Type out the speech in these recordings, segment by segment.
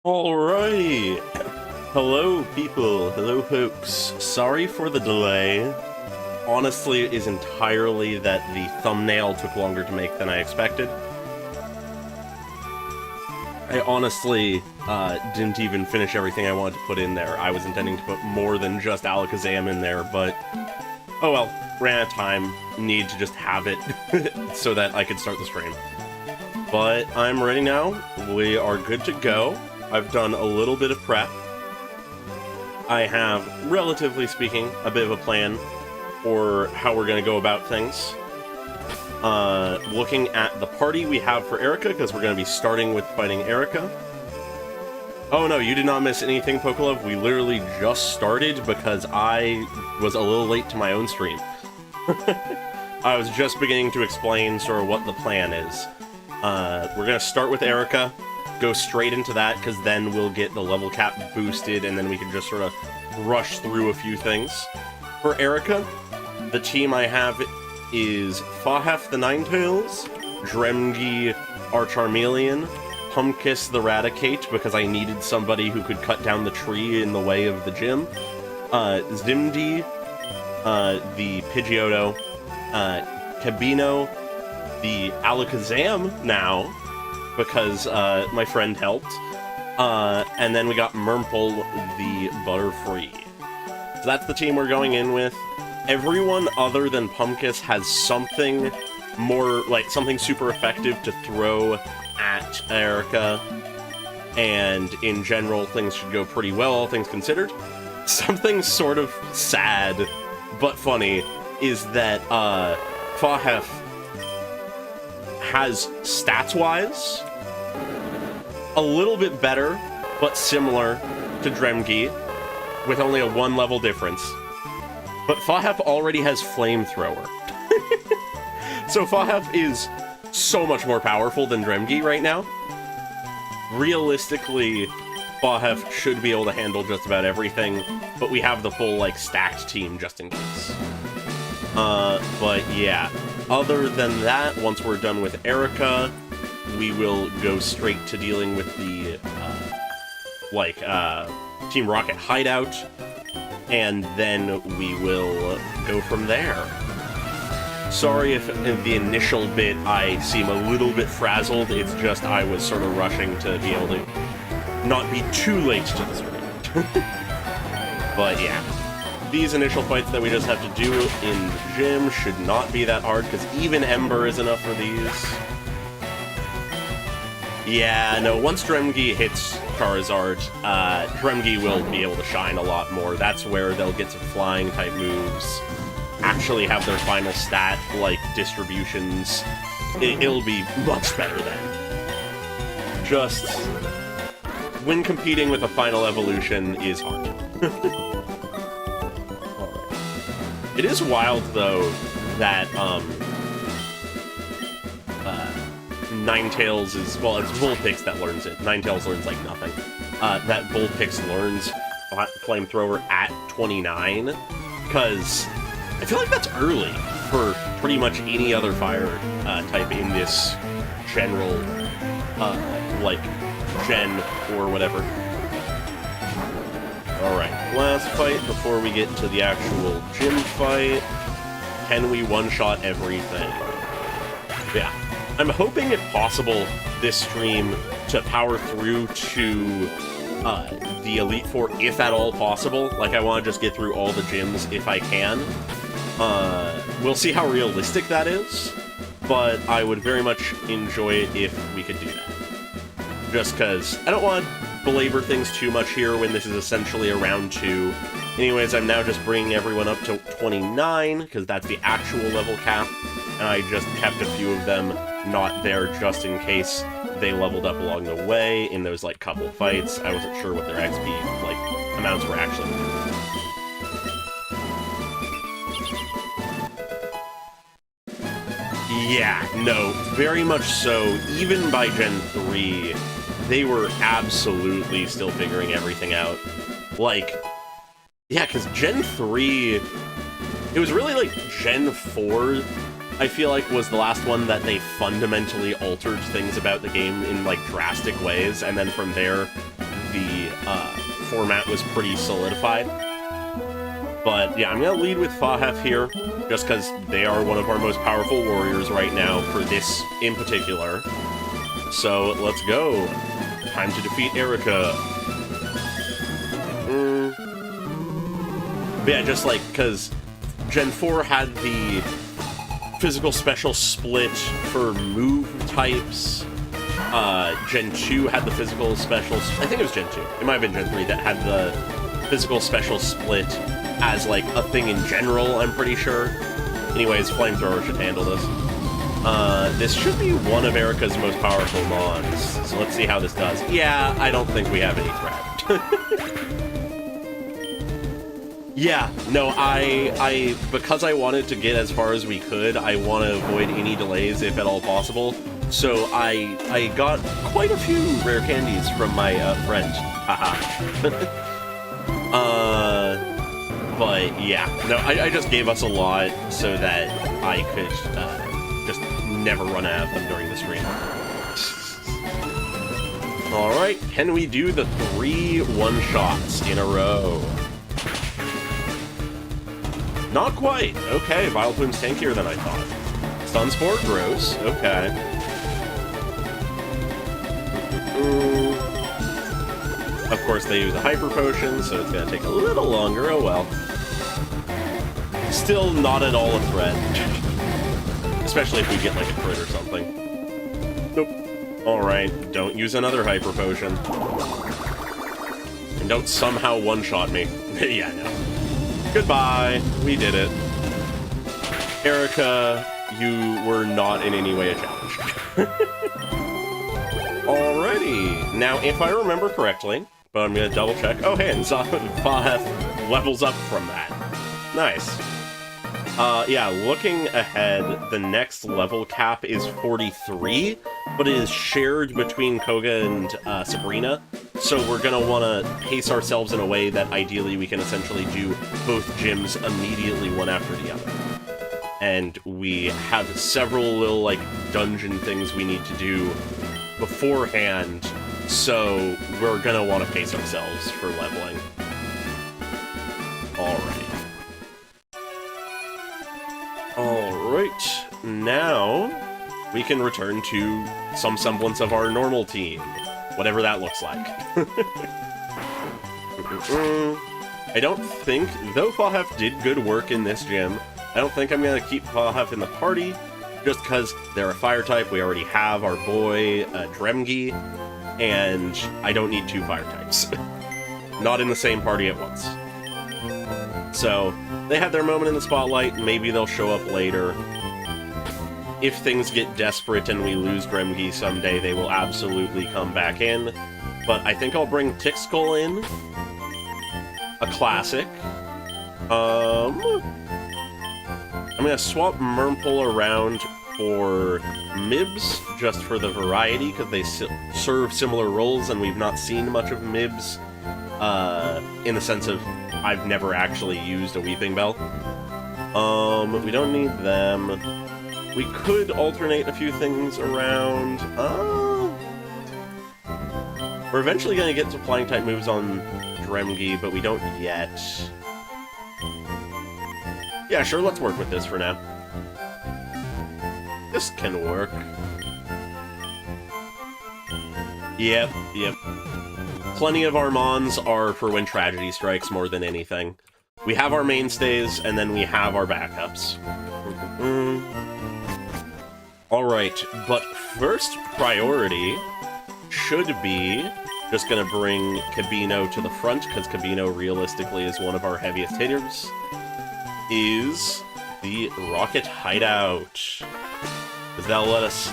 Alright! Hello, people. Hello, folks. Sorry for the delay. Honestly, it is entirely that the thumbnail took longer to make than I expected. I honestly didn't even finish everything I wanted to put in there. I was intending to put more than just Alakazam in there, but oh well, ran out of time. Need to just have it so that I could start the stream. But I'm ready now. We are good to go. I've done a little bit of prep. I have, relatively speaking, a bit of a plan for how we're going to go about things. Looking at the party we have for Erica, because we're going to be starting with fighting Erica. Oh no, you did not miss anything, Pokelove. We literally just started because I was a little late to my own stream. I was just beginning to explain sort of what the plan is. We're going to start with Erica. Go straight into that, because then we'll get the level cap boosted, and then we can just sort of rush through a few things. For Erica, the team I have is Fahef the Ninetales, Dremgi our Charmeleon, Pumpkiss the Raticate, because I needed somebody who could cut down the tree in the way of the gym, Zimdi, the Pidgeotto, Cabino, the Alakazam now, because my friend helped. And then we got Murmple, the Butterfree. So that's the team we're going in with. Everyone other than Pumpkiss has something more, like, something super effective to throw at Erica. And in general, things should go pretty well, all things considered. Something sort of sad, but funny, is that Fahef has, stats-wise, a little bit better, but similar to Dremgi, with only a 1-level difference. But Fahef already has Flamethrower. So Fahef is so much more powerful than Dremgi right now. Realistically, Fahef should be able to handle just about everything, but we have the full, like, stacked team just in case. But yeah. Other than that, once we're done with Erica, we will go straight to dealing with the, Team Rocket hideout, and then we will go from there. Sorry if in the initial bit I seem a little bit frazzled, it's just I was sort of rushing to be able to not be too late to the stream. But yeah. These initial fights that we just have to do in the gym should not be that hard, because even Ember is enough for these. Yeah, no, once Dremgi hits Charizard, Dremgi will be able to shine a lot more. That's where they'll get some flying-type moves, actually have their final stat, like, distributions. It'll be much better then. Just, when competing with a final evolution is hard. It is wild, though, that, Ninetales is... Well, it's Vulpix that learns it. Ninetales learns, like, nothing. That Vulpix learns Flamethrower at 29, because I feel like that's early for pretty much any other fire type in this general, like, gen or whatever. Alright, last fight before we get to the actual gym fight. Can we one-shot everything? Yeah. I'm hoping, if possible, this stream to power through to the Elite Four, if at all possible. Like, I want to just get through all the gyms if I can. We'll see how realistic that is, but I would very much enjoy it if we could do that. Just because I don't want to belabor things too much here when this is essentially a round 2. Anyways, I'm now just bringing everyone up to 29, because that's the actual level cap, and I just kept a few of them not there just in case they leveled up along the way in those, like, couple fights. I wasn't sure what their XP, like, amounts were actually. Yeah, no, very much so. Even by Gen 3, they were absolutely still figuring everything out. Like, yeah, because Gen 3, it was really, like, Gen 4, I feel like, was the last one that they fundamentally altered things about the game in, like, drastic ways, and then from there, the format was pretty solidified. But yeah, I'm going to lead with Fahef here, just because they are one of our most powerful warriors right now for this in particular. So let's go. Time to defeat Erica. But yeah, just like, because Gen 4 had the physical special split for move types. Gen 2 had the physical special... I think it was Gen 2. It might have been Gen 3 that had the physical special split as, like, a thing in general, I'm pretty sure. Anyways, Flamethrower should handle this. This should be one of Erica's most powerful mons, so let's see how this does. Yeah, I don't think we have any threat. Yeah, no, because I wanted to get as far as we could, I want to avoid any delays if at all possible. So I got quite a few rare candies from my friend. Haha. But yeah, no, I just gave us a lot so that I could just never run out of them during the stream. Alright, can we do the 3 one-shots in a row? Not quite. Okay, Vileplume's tankier than I thought. Stun Spore gross. Okay. Of course, they use a Hyper Potion, so it's gonna take a little longer. Oh well. Still not at all a threat. Especially if we get like a crit or something. Nope. Alright, don't use another Hyper Potion. And don't somehow one-shot me. Yeah, no. Goodbye. We did it. Erica, you were not in any way a challenge. Alrighty. Now, if I remember correctly, but I'm gonna double check. Oh, hey, and Fahef levels up from that. Nice. Yeah, looking ahead, the next level cap is 43, but it is shared between Koga and Sabrina, so we're gonna want to pace ourselves in a way that ideally we can essentially do both gyms immediately, one after the other. And we have several little, like, dungeon things we need to do beforehand, so we're gonna want to pace ourselves for leveling. Alrighty. Alright, now we can return to some semblance of our normal team, whatever that looks like. I don't think, though Fahef did good work in this gym, I don't think I'm going to keep Fahef in the party, just because they're a fire type. We already have our boy Dremgi, and I don't need 2 fire types. Not in the same party at once. So, they had their moment in the spotlight, maybe they'll show up later. If things get desperate and we lose Dremgi someday, they will absolutely come back in. But I think I'll bring Tixkull in. A classic. I'm gonna swap Murmple around for Mibs, just for the variety, because they serve similar roles, and we've not seen much of Mibs, in the sense of I've never actually used a Weeping Bell. We don't need them. We could alternate a few things around. We're eventually going to get to Flying-type moves on Dremgi, but we don't yet. Yeah, sure, let's work with this for now. This can work. Yep. Plenty of our mons are for when tragedy strikes more than anything. We have our mainstays, and then we have our backups. Alright, but first priority should be just gonna bring Kabino to the front, because Kabino realistically is one of our heaviest hitters, is the Rocket Hideout. Because that'll let us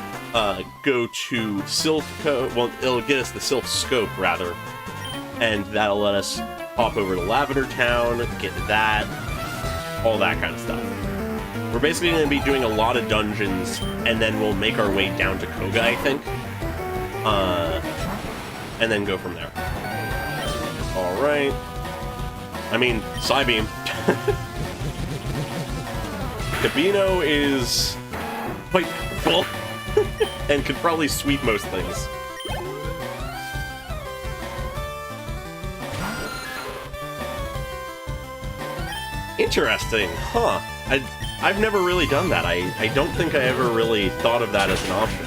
go to Silph... well, it'll get us the Silph Scope, rather. And that'll let us hop over to Lavender Town, get that, all that kind of stuff. We're basically going to be doing a lot of dungeons, and then we'll make our way down to Koga, I think. And then go from there. Alright. I mean, Psybeam. Kabino is quite powerful, and could probably sweep most things. Interesting, huh? I've never really done that. I don't think I ever really thought of that as an option.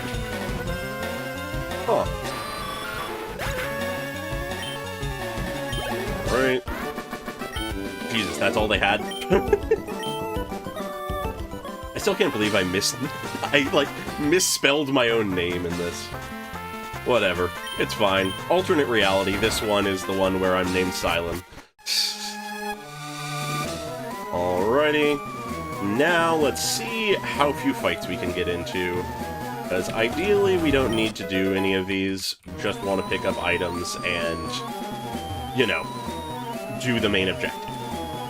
Huh. Alright. Jesus, that's all they had? I still can't believe I misspelled my own name in this. Whatever. It's fine. Alternate reality, this one is the one where I'm named Silent. Alrighty. Now, let's see how few fights we can get into. Because ideally, we don't need to do any of these. Just want to pick up items and, you know, do the main objective.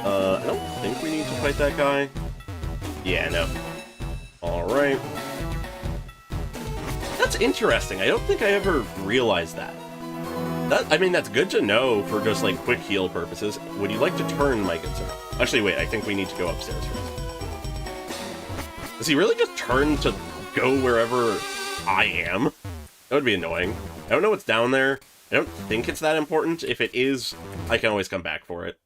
I don't think we need to fight that guy. Yeah, no. Alright. That's interesting. I don't think I ever realized that. I mean, that's good to know for just, like, quick heal purposes. Would you like to turn, my good sir? Actually, wait, I think we need to go upstairs first. Does he really just turn to go wherever I am? That would be annoying. I don't know what's down there. I don't think it's that important. If it is, I can always come back for it.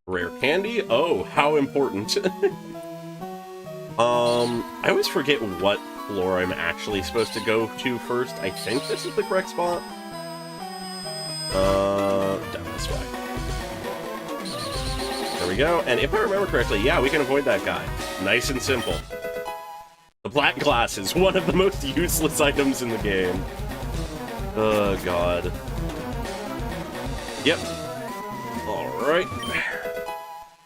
Rare candy? Oh, how important. I always forget what floor I'm actually supposed to go to first. I think this is the correct spot. Down this way. There we go. And if I remember correctly, yeah, we can avoid that guy. Nice and simple. The black glass is one of the most useless items in the game. Oh, God. Yep. Alright.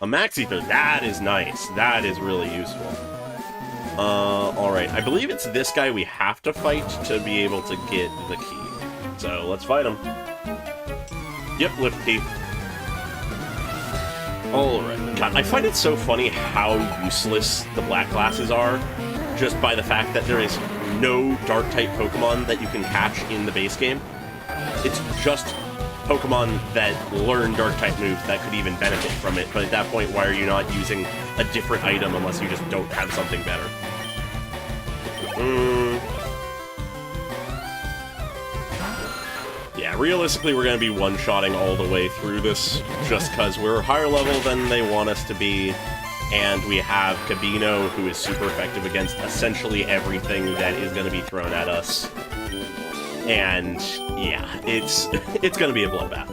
A max ether. That is nice. That is really useful. Alright. I believe it's this guy we have to fight to be able to get the key. So, let's fight him. Yep, lift key. Alright. God, I find it so funny how useless the black glasses are, just by the fact that there is no Dark-type Pokemon that you can catch in the base game. It's just Pokemon that learn Dark-type moves that could even benefit from it, but at that point, why are you not using a different item unless you just don't have something better? Yeah, realistically, we're going to be one-shotting all the way through this, just because we're higher level than they want us to be, and we have Kabino, who is super effective against essentially everything that is going to be thrown at us. And, yeah, it's going to be a bloodbath.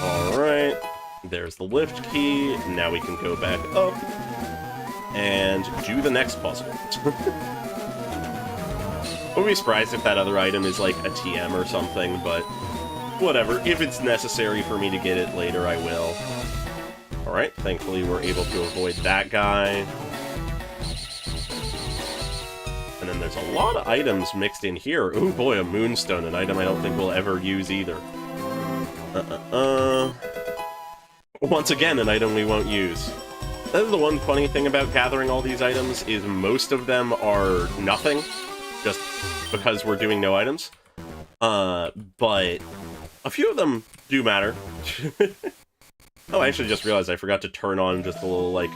Alright, there's the lift key. Now we can go back up and do the next puzzle. I would be surprised if that other item is like a TM or something, but whatever. If it's necessary for me to get it later, I will. Alright, thankfully we're able to avoid that guy. And then there's a lot of items mixed in here. Ooh boy, a moonstone, an item I don't think we'll ever use either. Once again, an item we won't use. That is the one funny thing about gathering all these items, is most of them are nothing, just because we're doing no items. But a few of them do matter. Oh, I actually just realized I forgot to turn on just a little, like,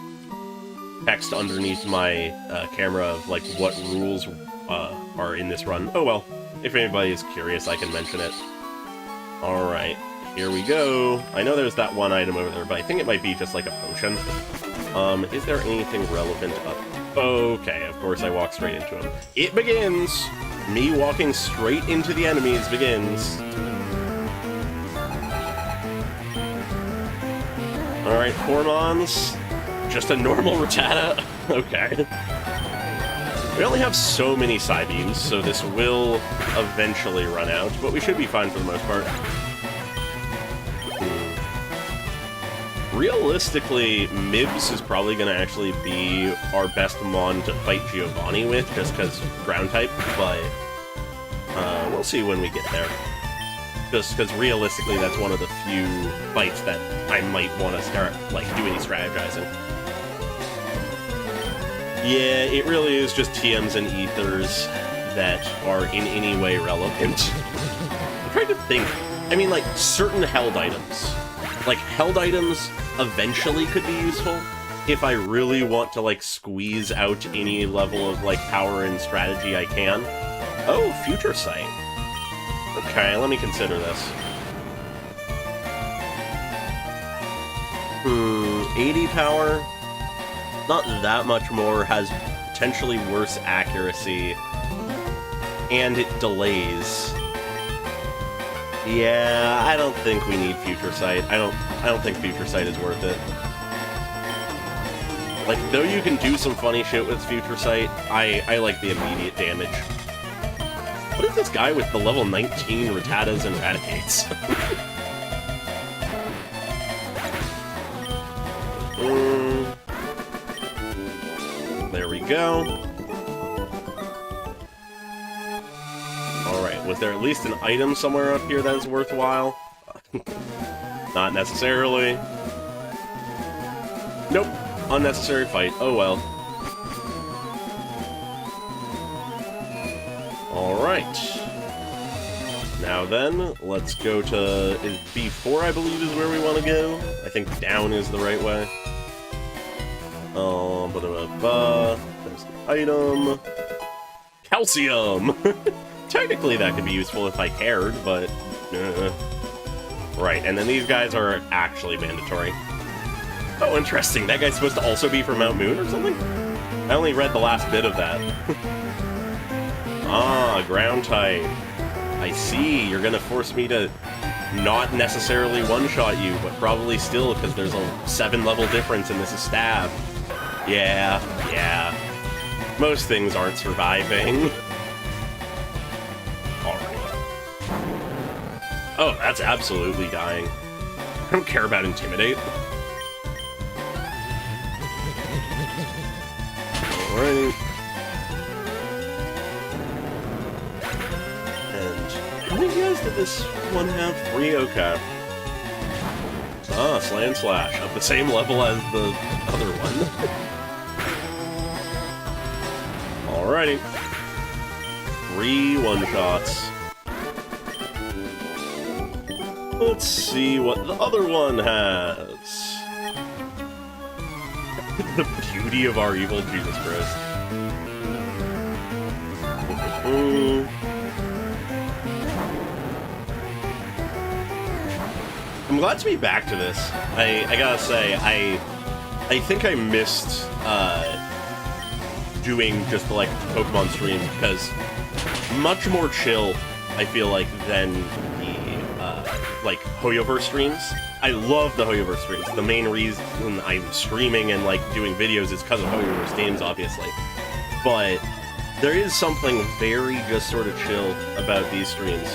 text underneath my camera of, like, what rules are in this run. Oh well, if anybody is curious, I can mention it. Alright, here we go. I know there's that one item over there, but I think it might be just, like, a potion. Is there anything relevant up? Okay, of course I walk straight into him. It begins! Me walking straight into the enemies begins. Alright, Formons. Just a normal Rattata? Okay. We only have so many Psybeams, so this will eventually run out, but we should be fine for the most part. Realistically, Mibs is probably going to actually be our best Mon to fight Giovanni with, just because ground type, but we'll see when we get there. Just because realistically, that's one of the few fights that I might want to start, like, doing strategizing. Yeah, it really is just TMs and Ethers that are in any way relevant. I'm trying to think. I mean, like, certain held items. Like, held items eventually could be useful if I really want to, like, squeeze out any level of, like, power and strategy I can. Oh, Future Sight. Okay, let me consider this. 80 power, not that much more, has potentially worse accuracy, and it delays. Yeah, I don't think we need Future Sight. I don't think Future Sight is worth it. Like, though you can do some funny shit with Future Sight, I like the immediate damage. What is this guy with the level 19 Rattatas and Raticates? There we go. Alright, was there at least an item somewhere up here that is worthwhile? Not necessarily. Nope. Unnecessary fight. Oh well. Alright. Now then, let's go to... B4, I believe, is where we want to go. I think down is the right way. There's an item. Calcium! Technically that could be useful if I cared, but... Right, and then these guys are actually mandatory. Oh, interesting. That guy's supposed to also be from Mount Moon or something? I only read the last bit of that. Ah, ground type. I see. You're gonna force me to not necessarily one-shot you, but probably still, because there's a 7-level difference and this is stab. Yeah. Most things aren't surviving. Alright. Oh, that's absolutely dying. I don't care about Intimidate. Alright. And how many guys did this one have? 3? Okay. Ah, Slam Slash, of the same level as the other one. Alrighty. 3 one-shots. Let's see what the other one has. The beauty of our evil, Jesus Christ. I'm glad to be back to this. I gotta say, I think I missed doing just like Pokemon stream, because much more chill, I feel like, than the like Hoyoverse streams. I love the Hoyoverse streams. The main reason I'm streaming and like doing videos is because of Hoyoverse games, obviously. But there is something very just sort of chill about these streams,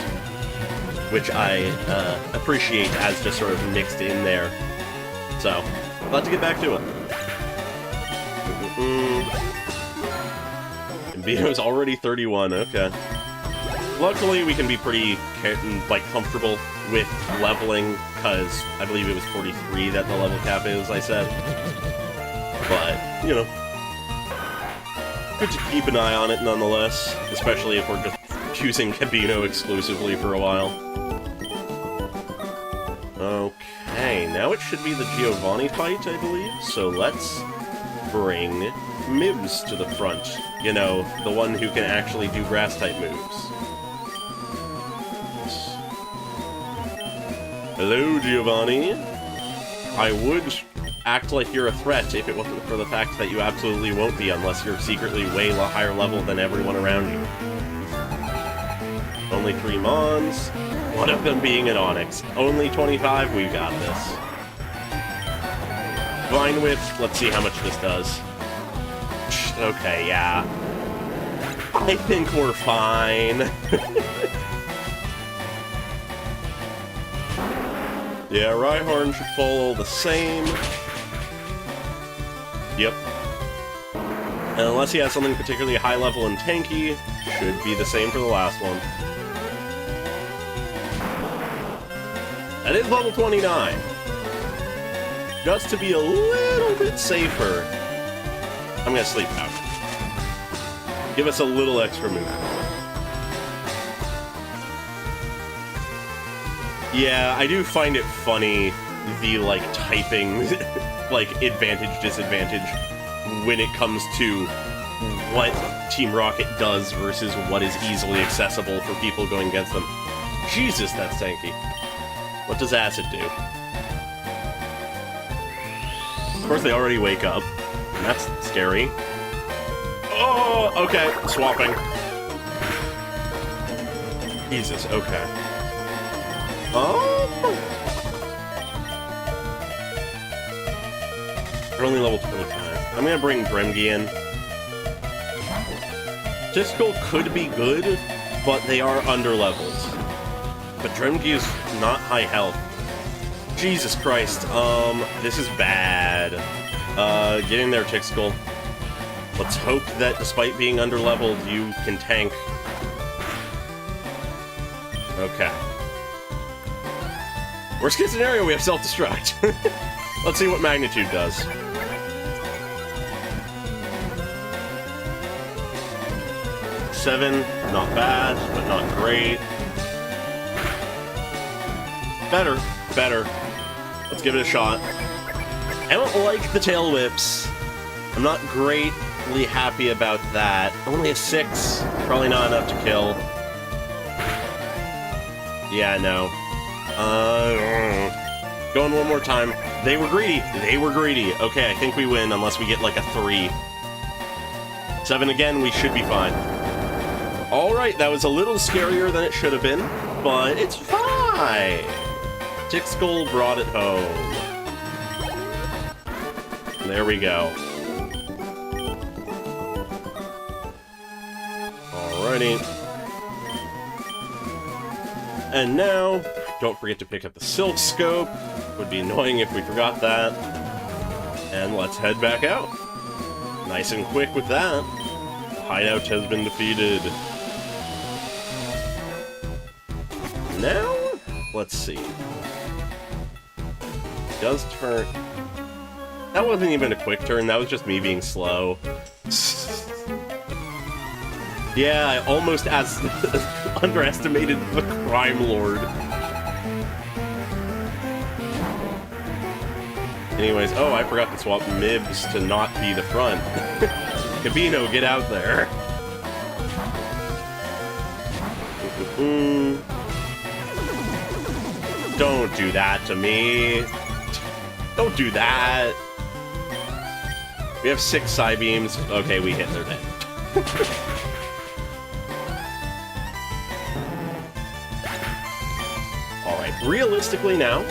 which I appreciate as just sort of mixed in there. So, glad to get back to it. And Vito's already 31, okay. Luckily, we can be pretty, like, comfortable with leveling, because I believe it was 43 that the level cap is, I said. But, you know, good to keep an eye on it nonetheless, especially if we're just using Kabino exclusively for a while. Okay, now it should be the Giovanni fight, I believe, so let's bring Mibs to the front. You know, the one who can actually do grass-type moves. Hello, Giovanni. I would act like you're a threat if it wasn't for the fact that you absolutely won't be unless you're secretly way higher level than everyone around you. Only 3 Mons, one of them being an Onyx. Only 25, we've got this. Vine Whip, let's see how much this does. Okay, yeah. I think we're fine. Yeah, Rhyhorn should follow the same. Yep. And unless he has something particularly high level and tanky, should be the same for the last one. That is level 29. Just to be a little bit safer, I'm gonna sleep out. Give us a little extra move. Yeah, I do find it funny, the, like, typing, like, advantage-disadvantage when it comes to what Team Rocket does versus what is easily accessible for people going against them. Jesus, that's tanky. What does acid do? Of course, they already wake up. And that's scary. Oh, okay. Swapping. Jesus, okay. Oh! They're only level 25. I'm gonna bring Dremgi in. Disco could be good, but they are under-leveled. But Dremgi is not high health. Jesus Christ, this is bad. Get in there, Tixkull. Let's hope that despite being under-leveled, you can tank. Okay. Worst case scenario, we have self-destruct. Let's see what magnitude does. Seven, not bad, but not great. Better, better. Let's give it a shot. I don't like the tail whips. I'm not greatly happy about that. Only a 6, probably not enough to kill. Yeah, no. Going one more time. They were greedy. They were greedy. Okay, I think we win unless we get like a 3. 7 again, we should be fine. Alright, that was a little scarier than it should have been, but it's fine. Tixkull brought it home. There we go. Alrighty. And now, don't forget to pick up the Silk Scope. Would be annoying if we forgot that. And let's head back out. Nice and quick with that. The hideout has been defeated. Now, let's see. Does turn... That wasn't even a quick turn, that was just me being slow. Yeah, I almost underestimated the Crime Lord. Anyways, oh, I forgot to swap Mibs to not be the front. Cabino, get out there. Don't do that to me. Don't do that. We have 6 Psybeams. Okay, we hit their dead. Alright, realistically now,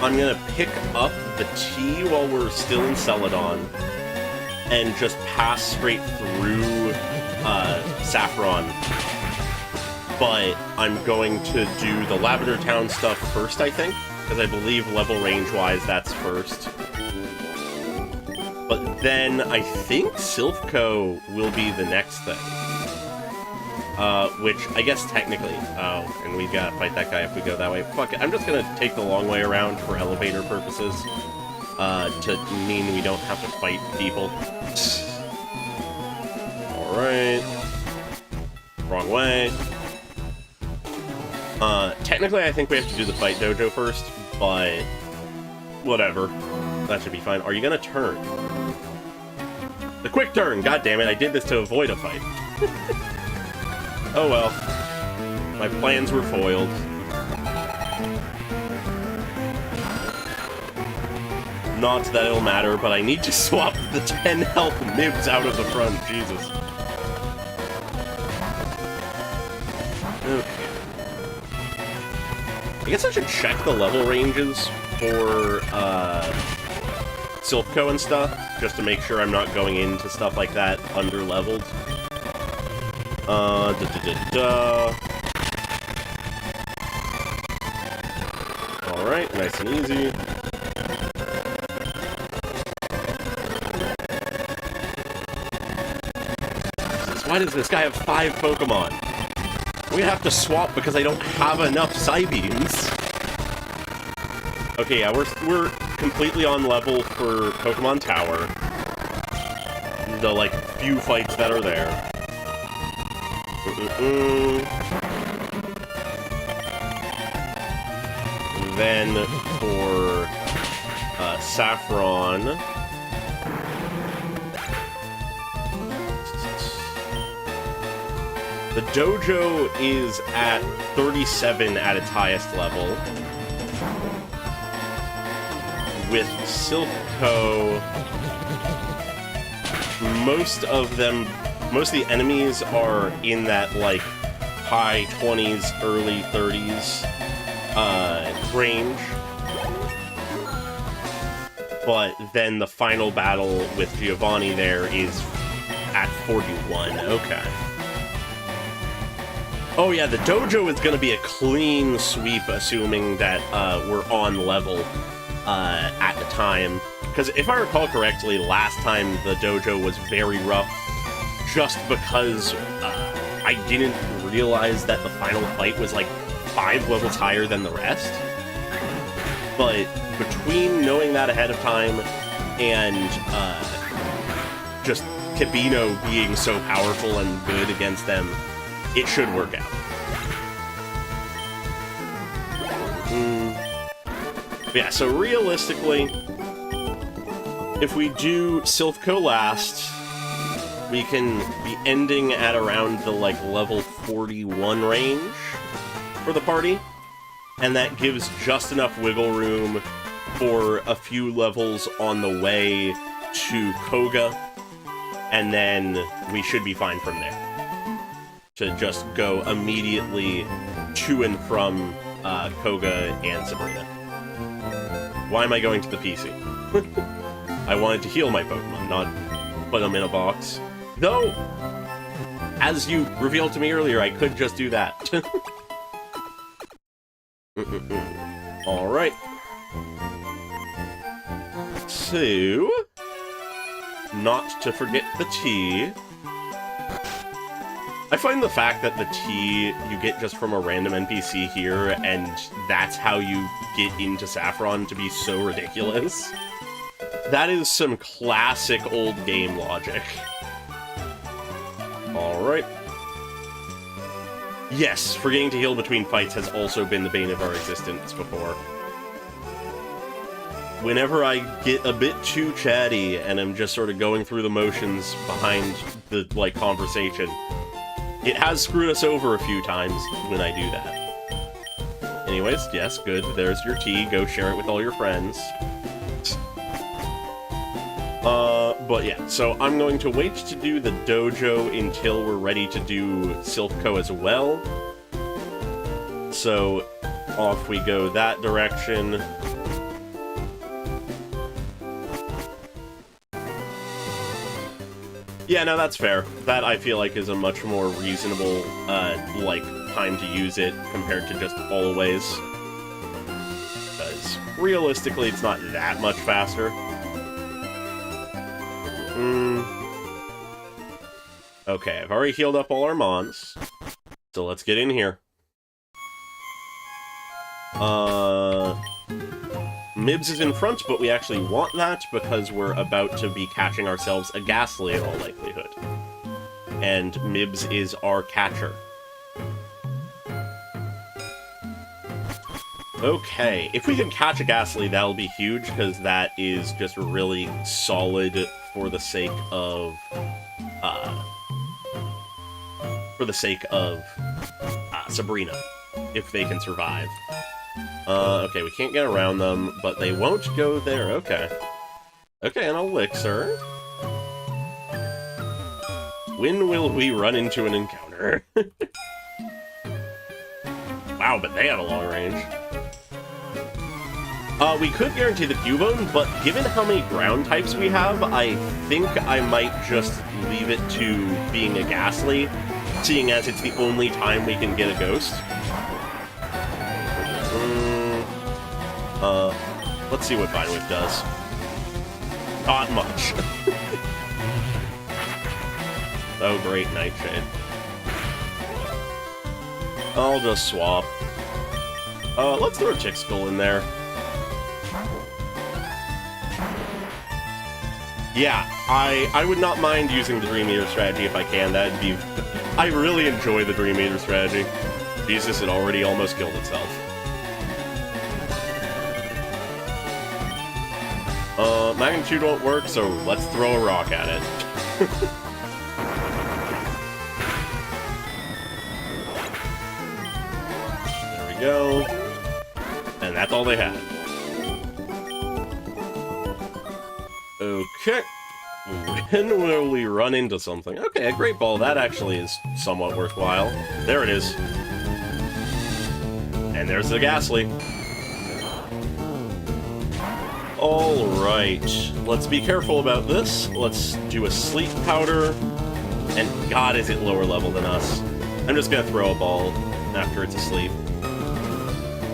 I'm gonna pick up the T while we're still in Celadon and just pass straight through Saffron. But I'm going to do the Lavender Town stuff first, I think, because I believe level range-wise that's first. But then I think Silphco will be the next thing. Which, I guess technically... Oh, and we gotta fight that guy if we go that way. Fuck it, I'm just gonna take the long way around for elevator purposes. To mean we don't have to fight people. Alright. Wrong way. Technically I think we have to do the fight dojo first, but... whatever. That should be fine. Are you gonna turn? The quick turn! God damn it, I did this to avoid a fight. Oh well. My plans were foiled. Not that it'll matter, but I need to swap the 10 health Mibs out of the front, Jesus. Okay. I guess I should check the level ranges for, Silphco and stuff, just to make sure I'm not going into stuff like that under-leveled. Alright, nice and easy. Why does this guy have 5 Pokemon? We have to swap because I don't have enough Psybeams. Okay, yeah, we're completely on level for Pokemon Tower. The, like, few fights that are there. Then, for Saffron... The dojo is at 37 at its highest level. With Silph most of the enemies are in that, like, high 20s, early 30s range. But then the final battle with Giovanni there is at 41. Okay. Oh yeah, the dojo is going to be a clean sweep, assuming that we're on level at the time. Because if I recall correctly, last time the dojo was very rough, just because I didn't realize that the final fight was like 5 levels higher than the rest. But between knowing that ahead of time and just Kibino being so powerful and good against them, it should work out. Yeah, so realistically, if we do Silphco last, we can be ending at around the, like, level 41 range for the party, and that gives just enough wiggle room for a few levels on the way to Koga, and then we should be fine from there. To just go immediately to and from Koga and Sabrina. Why am I going to the PC? I wanted to heal my Pokemon, not put them in a box. Though, as you revealed to me earlier, I could just do that. Alright. So, not to forget the tea. I find the fact that the tea you get just from a random NPC here, and that's how you get into Saffron, to be so ridiculous. That is some classic old game logic. Alright. Yes, forgetting to heal between fights has also been the bane of our existence before. Whenever I get a bit too chatty and I'm just sort of going through the motions behind the, like, conversation, it has screwed us over a few times when I do that. Anyways, yes, good. There's your tea. Go share it with all your friends. But yeah, so I'm going to wait to do the dojo until we're ready to do Silphco as well. So, off we go that direction. Yeah, no, that's fair. That, I feel like, is a much more reasonable, like, time to use it compared to just always. Because, realistically, it's not that much faster. Okay, I've already healed up all our Mons. So let's get in here. Mibs is in front, but we actually want that because we're about to be catching ourselves a Ghastly in all likelihood. And Mibs is our catcher. Okay, if we can catch a Ghastly, that'll be huge, because that is just really solid for the sake of, Sabrina, if they can survive. Okay, we can't get around them, but they won't go there. Okay. Okay, an Elixir. When will we run into an encounter? Wow, but they have a long range. We could guarantee the Cubone, but given how many ground types we have, I think I might just leave it to being a Ghastly, seeing as it's the only time we can get a Ghost. Let's see what Vine does. Not much. Oh, great, Nightshade. I'll just swap. Let's throw Tick Skull in there. Yeah, I would not mind using the Dream Eater strategy if I can. That'd be... I really enjoy the Dream Eater strategy. Jesus, it already almost killed itself. Magnitude won't work, so let's throw a rock at it. go. And that's all they had. Okay. When will we run into something? Okay, a great ball. That actually is somewhat worthwhile. There it is. And there's the Ghastly. Alright. Let's be careful about this. Let's do a Sleep Powder. And God, is it lower level than us. I'm just gonna throw a ball after it's asleep.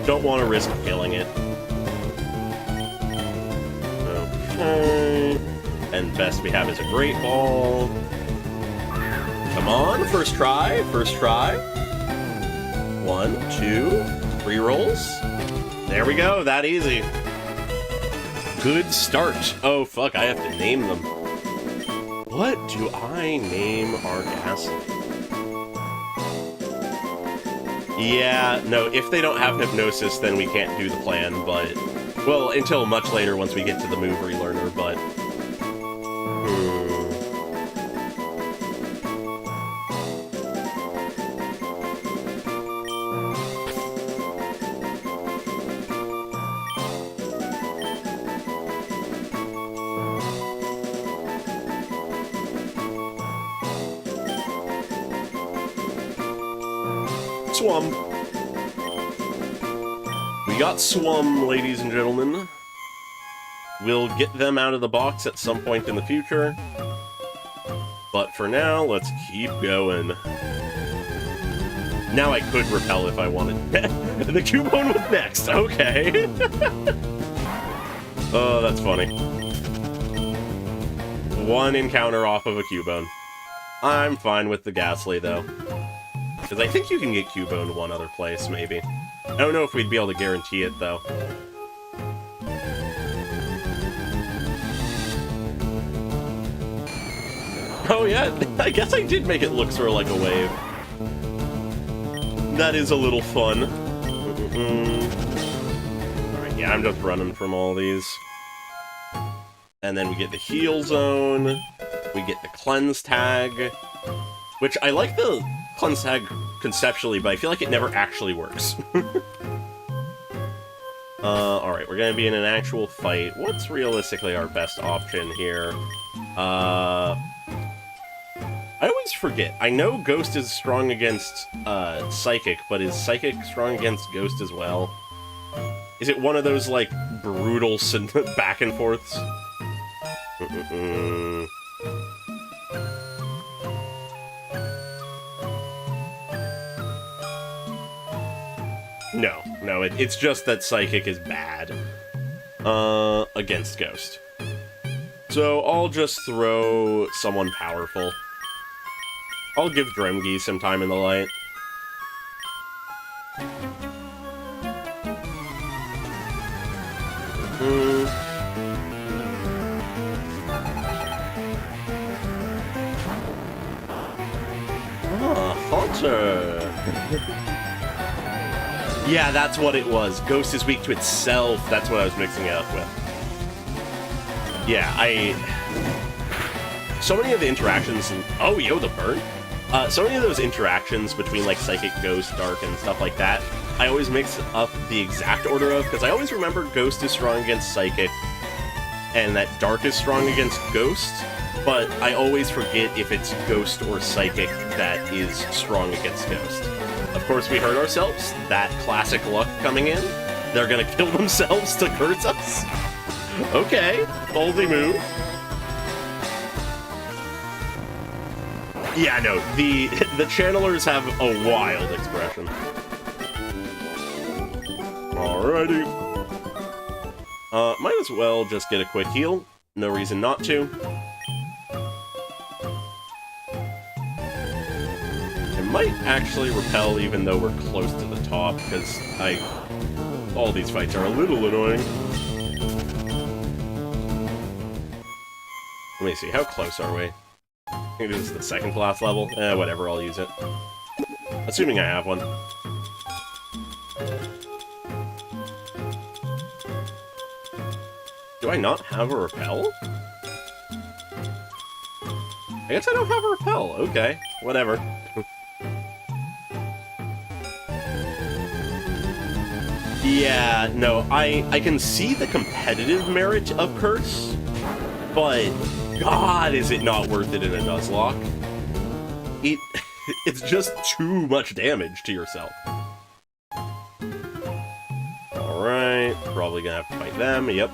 Don't want to risk killing it. Okay. And best we have is a great ball. Come on, first try, first try. 1, 2, 3 rolls. There we go, that easy. Good start. Oh fuck, I have to name them. What do I name our Ghastly? Yeah, no, if they don't have Hypnosis, then we can't do the plan, but... Well, until much later once we get to the move relearner, but... Swum. We got Swum, ladies and gentlemen. We'll get them out of the box at some point in the future. But for now, let's keep going. Now I could repel if I wanted. The Cubone was next, okay. Oh, that's funny. One encounter off of a Cubone. I'm fine with the Ghastly, though. Because I think you can get Cubone one other place, maybe. I don't know if we'd be able to guarantee it, though. Oh yeah, I guess I did make it look sort of like a wave. That is a little fun. Alright, yeah, I'm just running from all these. And then we get the Heal Zone. We get the Cleanse Tag. Which, I like the Cleanse Tag conceptually, but I feel like it never actually works. Alright, we're gonna be in an actual fight. What's realistically our best option here? I always forget. I know Ghost is strong against, Psychic, but is Psychic strong against Ghost as well? Is it one of those, like, brutal back and forths? No, it's just that Psychic is bad against Ghost. So I'll just throw someone powerful. I'll give Dremgi some time in the light. Haunter! Yeah, that's what it was. Ghost is weak to itself. That's what I was mixing it up with. Yeah, so many of the interactions... Oh, yo, the burn? So many of those interactions between, like, Psychic, Ghost, Dark, and stuff like that, I always mix up the exact order of, because I always remember Ghost is strong against Psychic, and that Dark is strong against Ghost, but I always forget if it's Ghost or Psychic that is strong against Ghost. Of course, we hurt ourselves. That classic luck coming in. They're gonna kill themselves to curse us. Okay, ballsy move. Yeah, no, the channelers have a wild expression. Alrighty. Might as well just get a quick heal. No reason not to. Might actually repel even though we're close to the top, because all these fights are a little annoying. Let me see, how close are we? I think this is the second class level. Whatever, I'll use it. Assuming I have one. Do I not have a repel? I guess I don't have a repel. Okay, whatever. Yeah, no, I can see the competitive merit of Curse, but God, is it not worth it in a Nuzlocke? It's just too much damage to yourself. Alright, probably gonna have to fight them, yep.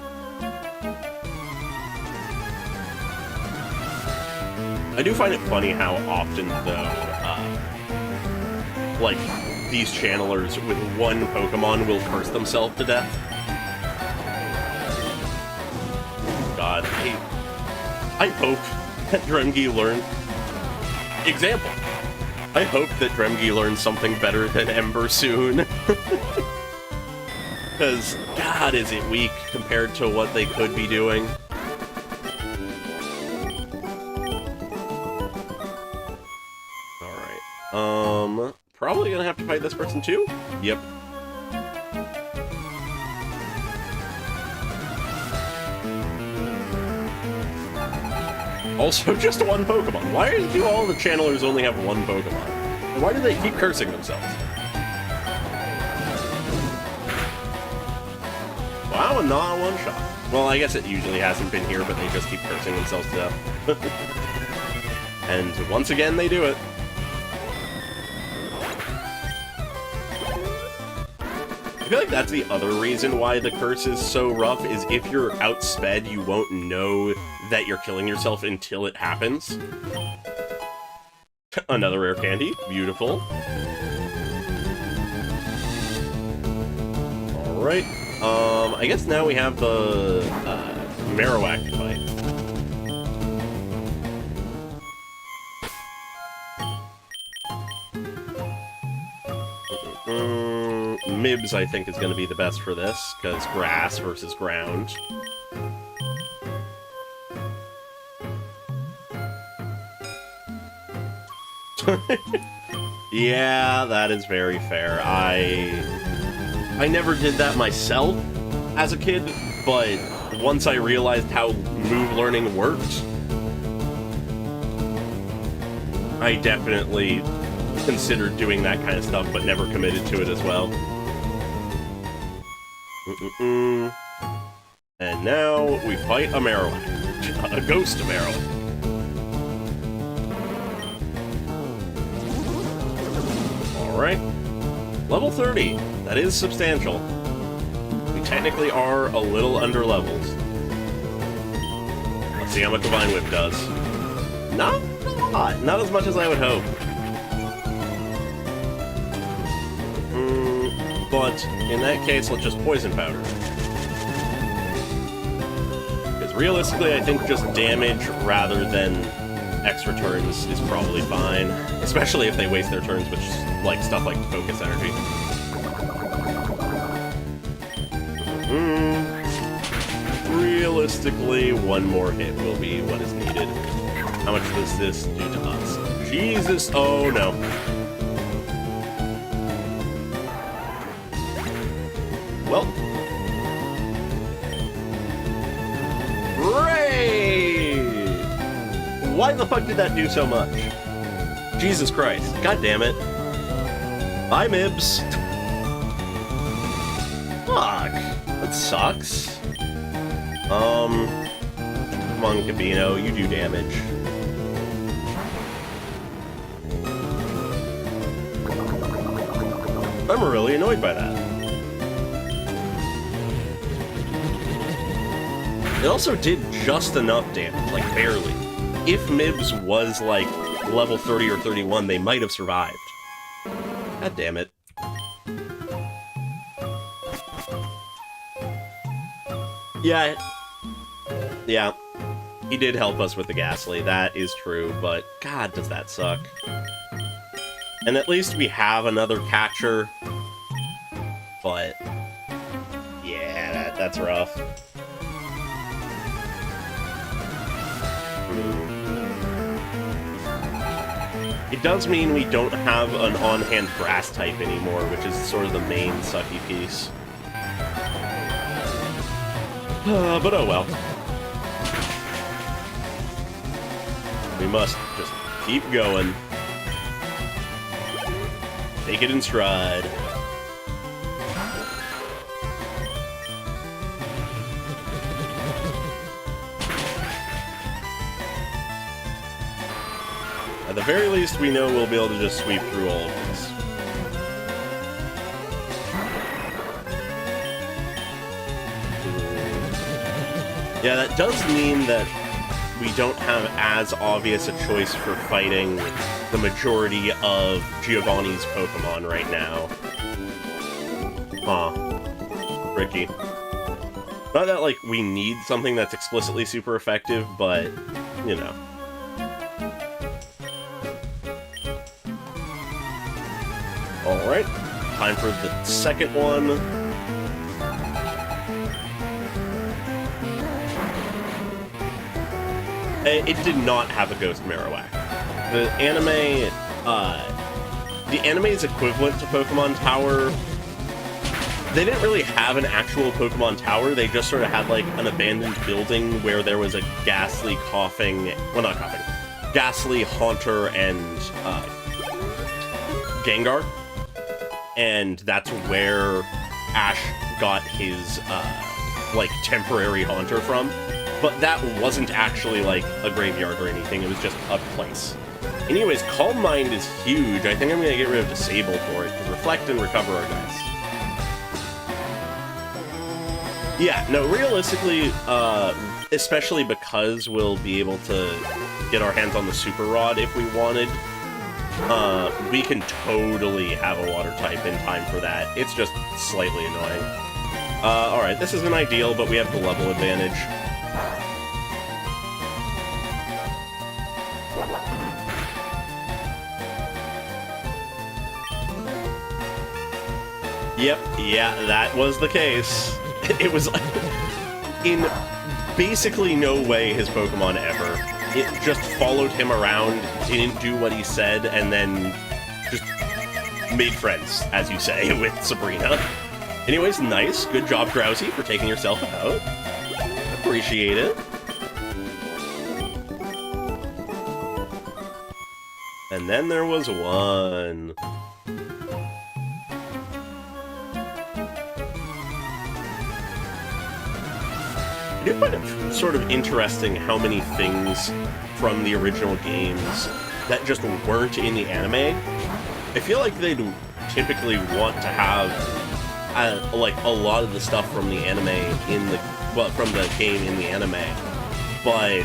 I do find it funny how often, though, like, these channelers with one Pokemon will curse themselves to death. God, I hope that Dremgi learned... Example. I hope that Dremgi learns something better than Ember soon. Because, God, is it weak compared to what they could be doing. Alright, probably gonna have to fight this person too? Yep. Also, just one Pokemon. Why do all the channelers only have one Pokemon? And why do they keep cursing themselves? Wow, and not one shot. Well, I guess it usually hasn't been here, but they just keep cursing themselves to death. And once again, they do it. I feel like that's the other reason why the curse is so rough, is if you're outsped, you won't know that you're killing yourself until it happens. Another rare candy. Beautiful. Alright. I guess now we have the Marowak to fight. Mibs, I think, is going to be the best for this, because grass versus ground. Yeah, that is very fair. I never did that myself as a kid, but once I realized how move learning worked, I definitely considered doing that kind of stuff, but never committed to it as well. And now we fight a Marowak. A ghost Marowak. Alright. Level 30. That is substantial. We technically are a little under-leveled. Let's see how much Divine Whip does. Not a lot. Not as much as I would hope. But in that case, let's just Poison Powder. Because realistically, I think just damage rather than extra turns is probably fine. Especially if they waste their turns with like stuff like Focus Energy. Realistically, one more hit will be what is needed. How much does this do to us? Jesus! Oh no. Well. Great! Why the fuck did that do so much? Jesus Christ. God damn it. Bye, Mibs. Fuck. That sucks. Come on, Gabino. You do damage. I'm really annoyed by that. It also did just enough damage, like barely. If Mibs was like level 30 or 31, they might have survived. God damn it. Yeah, he did help us with the Ghastly, that is true, but God, does that suck. And at least we have another catcher, but yeah, that's rough. It does mean we don't have an on-hand grass type anymore, which is sort of the main sucky piece. But oh well. We must just keep going. Take it in stride. At the very least, we know we'll be able to just sweep through all of this. Yeah, that does mean that we don't have as obvious a choice for fighting the majority of Giovanni's Pokemon right now. Huh. Tricky. Not that, like, we need something that's explicitly super effective, but, you know. Alright, time for the second one. It did not have a Ghost Marowak. The anime's equivalent to Pokemon Tower, they didn't really have an actual Pokemon Tower, they just sort of had, like, an abandoned building where there was a ghastly ghastly Haunter and, Gengar. And that's where Ash got his, like, temporary Haunter from. But that wasn't actually, like, a graveyard or anything, it was just a place. Anyways, Calm Mind is huge. I think I'm gonna get rid of Disable for it, because Reflect and Recover are nice. Yeah, no, realistically, especially because we'll be able to get our hands on the Super Rod if we wanted, we can totally have a Water type in time for that. It's just slightly annoying. Alright, this isn't ideal, but we have the level advantage. Yep, yeah, that was the case. It was in basically no way his Pokemon ever. It just followed him around, didn't do what he said, and then just made friends, as you say, with Sabrina. Anyways, nice. Good job, Drowsy, for taking yourself out. Appreciate it. And then there was one. I do find it sort of interesting how many things from the original games that just weren't in the anime. I feel like they'd typically want to have like a lot of the stuff from the anime from the game in the anime, but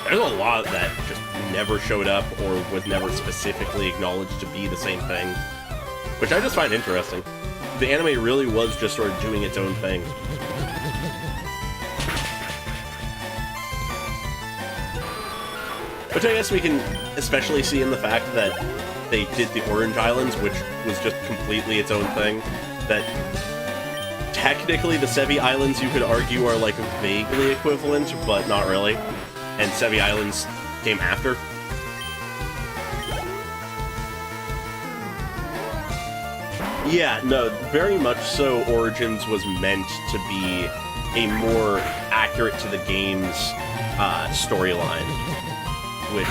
there's a lot that just never showed up or was never specifically acknowledged to be the same thing, which I just find interesting. The anime really was just sort of doing its own thing. Which I guess we can especially see in the fact that they did the Orange Islands, which was just completely its own thing. That technically the Sevi Islands, you could argue, are like vaguely equivalent, but not really. And Sevi Islands came after. Yeah, no, very much so Origins was meant to be a more accurate to the game's storyline, which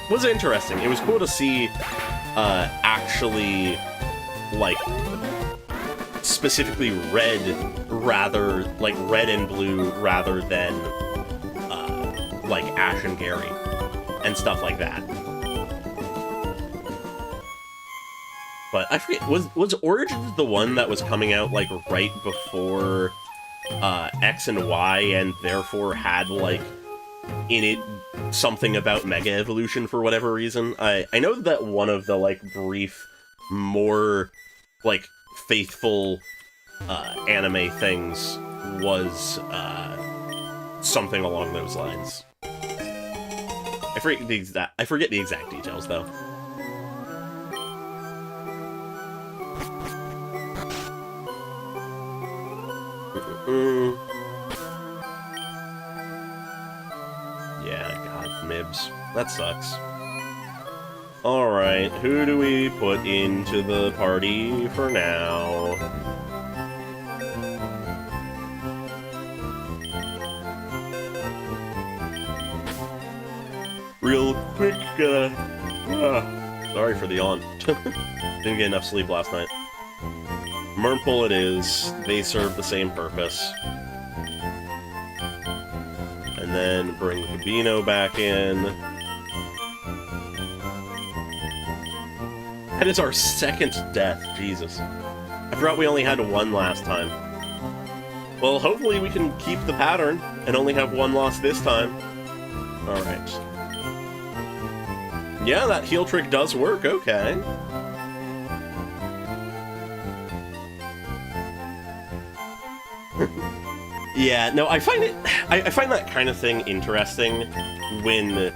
was interesting. It was cool to see actually, like, specifically red and blue rather than like Ash and Gary and stuff like that. But I forget, was Origins the one that was coming out like right before X and Y, and therefore had like in it something about Mega Evolution for whatever reason? I know that one of the like brief, more like faithful anime things was something along those lines. I forget the exact details though. Yeah, god, Mibs. That sucks. Alright, who do we put into the party for now? Real quick, sorry for the yawn. Didn't get enough sleep last night. Murple it is. They serve the same purpose. And then bring Babino back in. That is our second death, Jesus. I forgot we only had one last time. Well, hopefully we can keep the pattern and only have one loss this time. Alright. Yeah, that heal trick does work, okay. Yeah, no, I find that kind of thing interesting when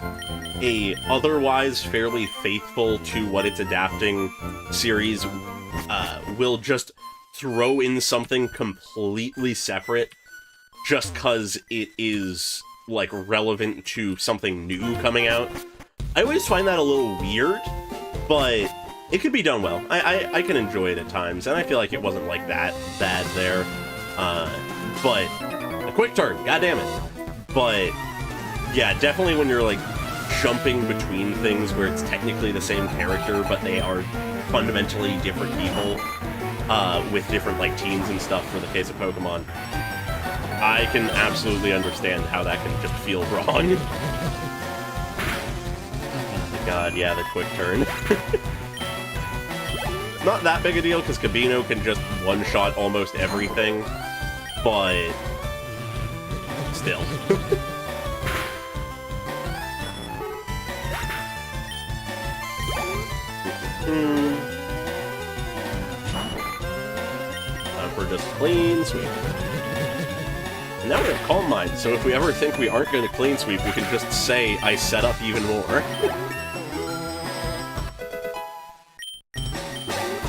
a otherwise fairly faithful to what it's adapting series will just throw in something completely separate just because it is, like, relevant to something new coming out. I always find that a little weird, but it could be done well. I can enjoy it at times, and I feel like it wasn't, like, that bad there. But a quick turn, goddammit. But yeah, definitely when you're, like, jumping between things where it's technically the same character, but they are fundamentally different people, with different, like, teams and stuff for the case of Pokemon, I can absolutely understand how that can just feel wrong. Oh, God, yeah, the quick turn. Not that big a deal, because Kabino can just one-shot almost everything, but still. Time for just clean sweep. And now we have Calm Mind, so if we ever think we aren't going to clean sweep, we can just say, I set up even more.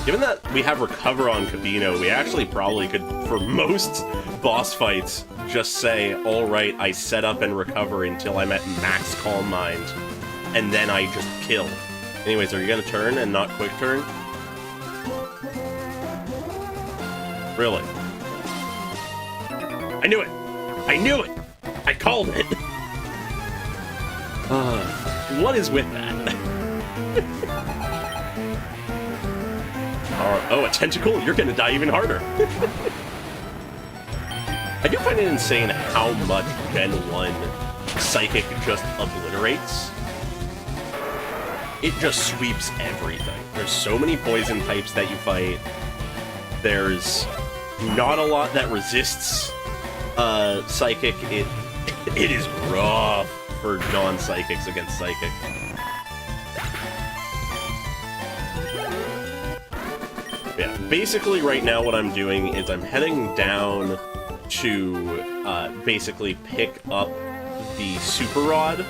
Given that we have Recover on Kabino, we actually probably could, for most boss fights, just say, alright, I set up and recover until I'm at max Calm Mind, and then I just kill. Anyways, are you gonna turn and not quick turn? Really? I knew it! I knew it! I called it! What is with that? Oh, a tentacle? You're gonna die even harder! I do find it insane how much Gen 1 Psychic just obliterates. It just sweeps everything. There's so many poison types that you fight. There's not a lot that resists Psychic. It is rough for non-Psychics against Psychic. Yeah, basically right now what I'm doing is I'm heading down to basically pick up the Super Rod.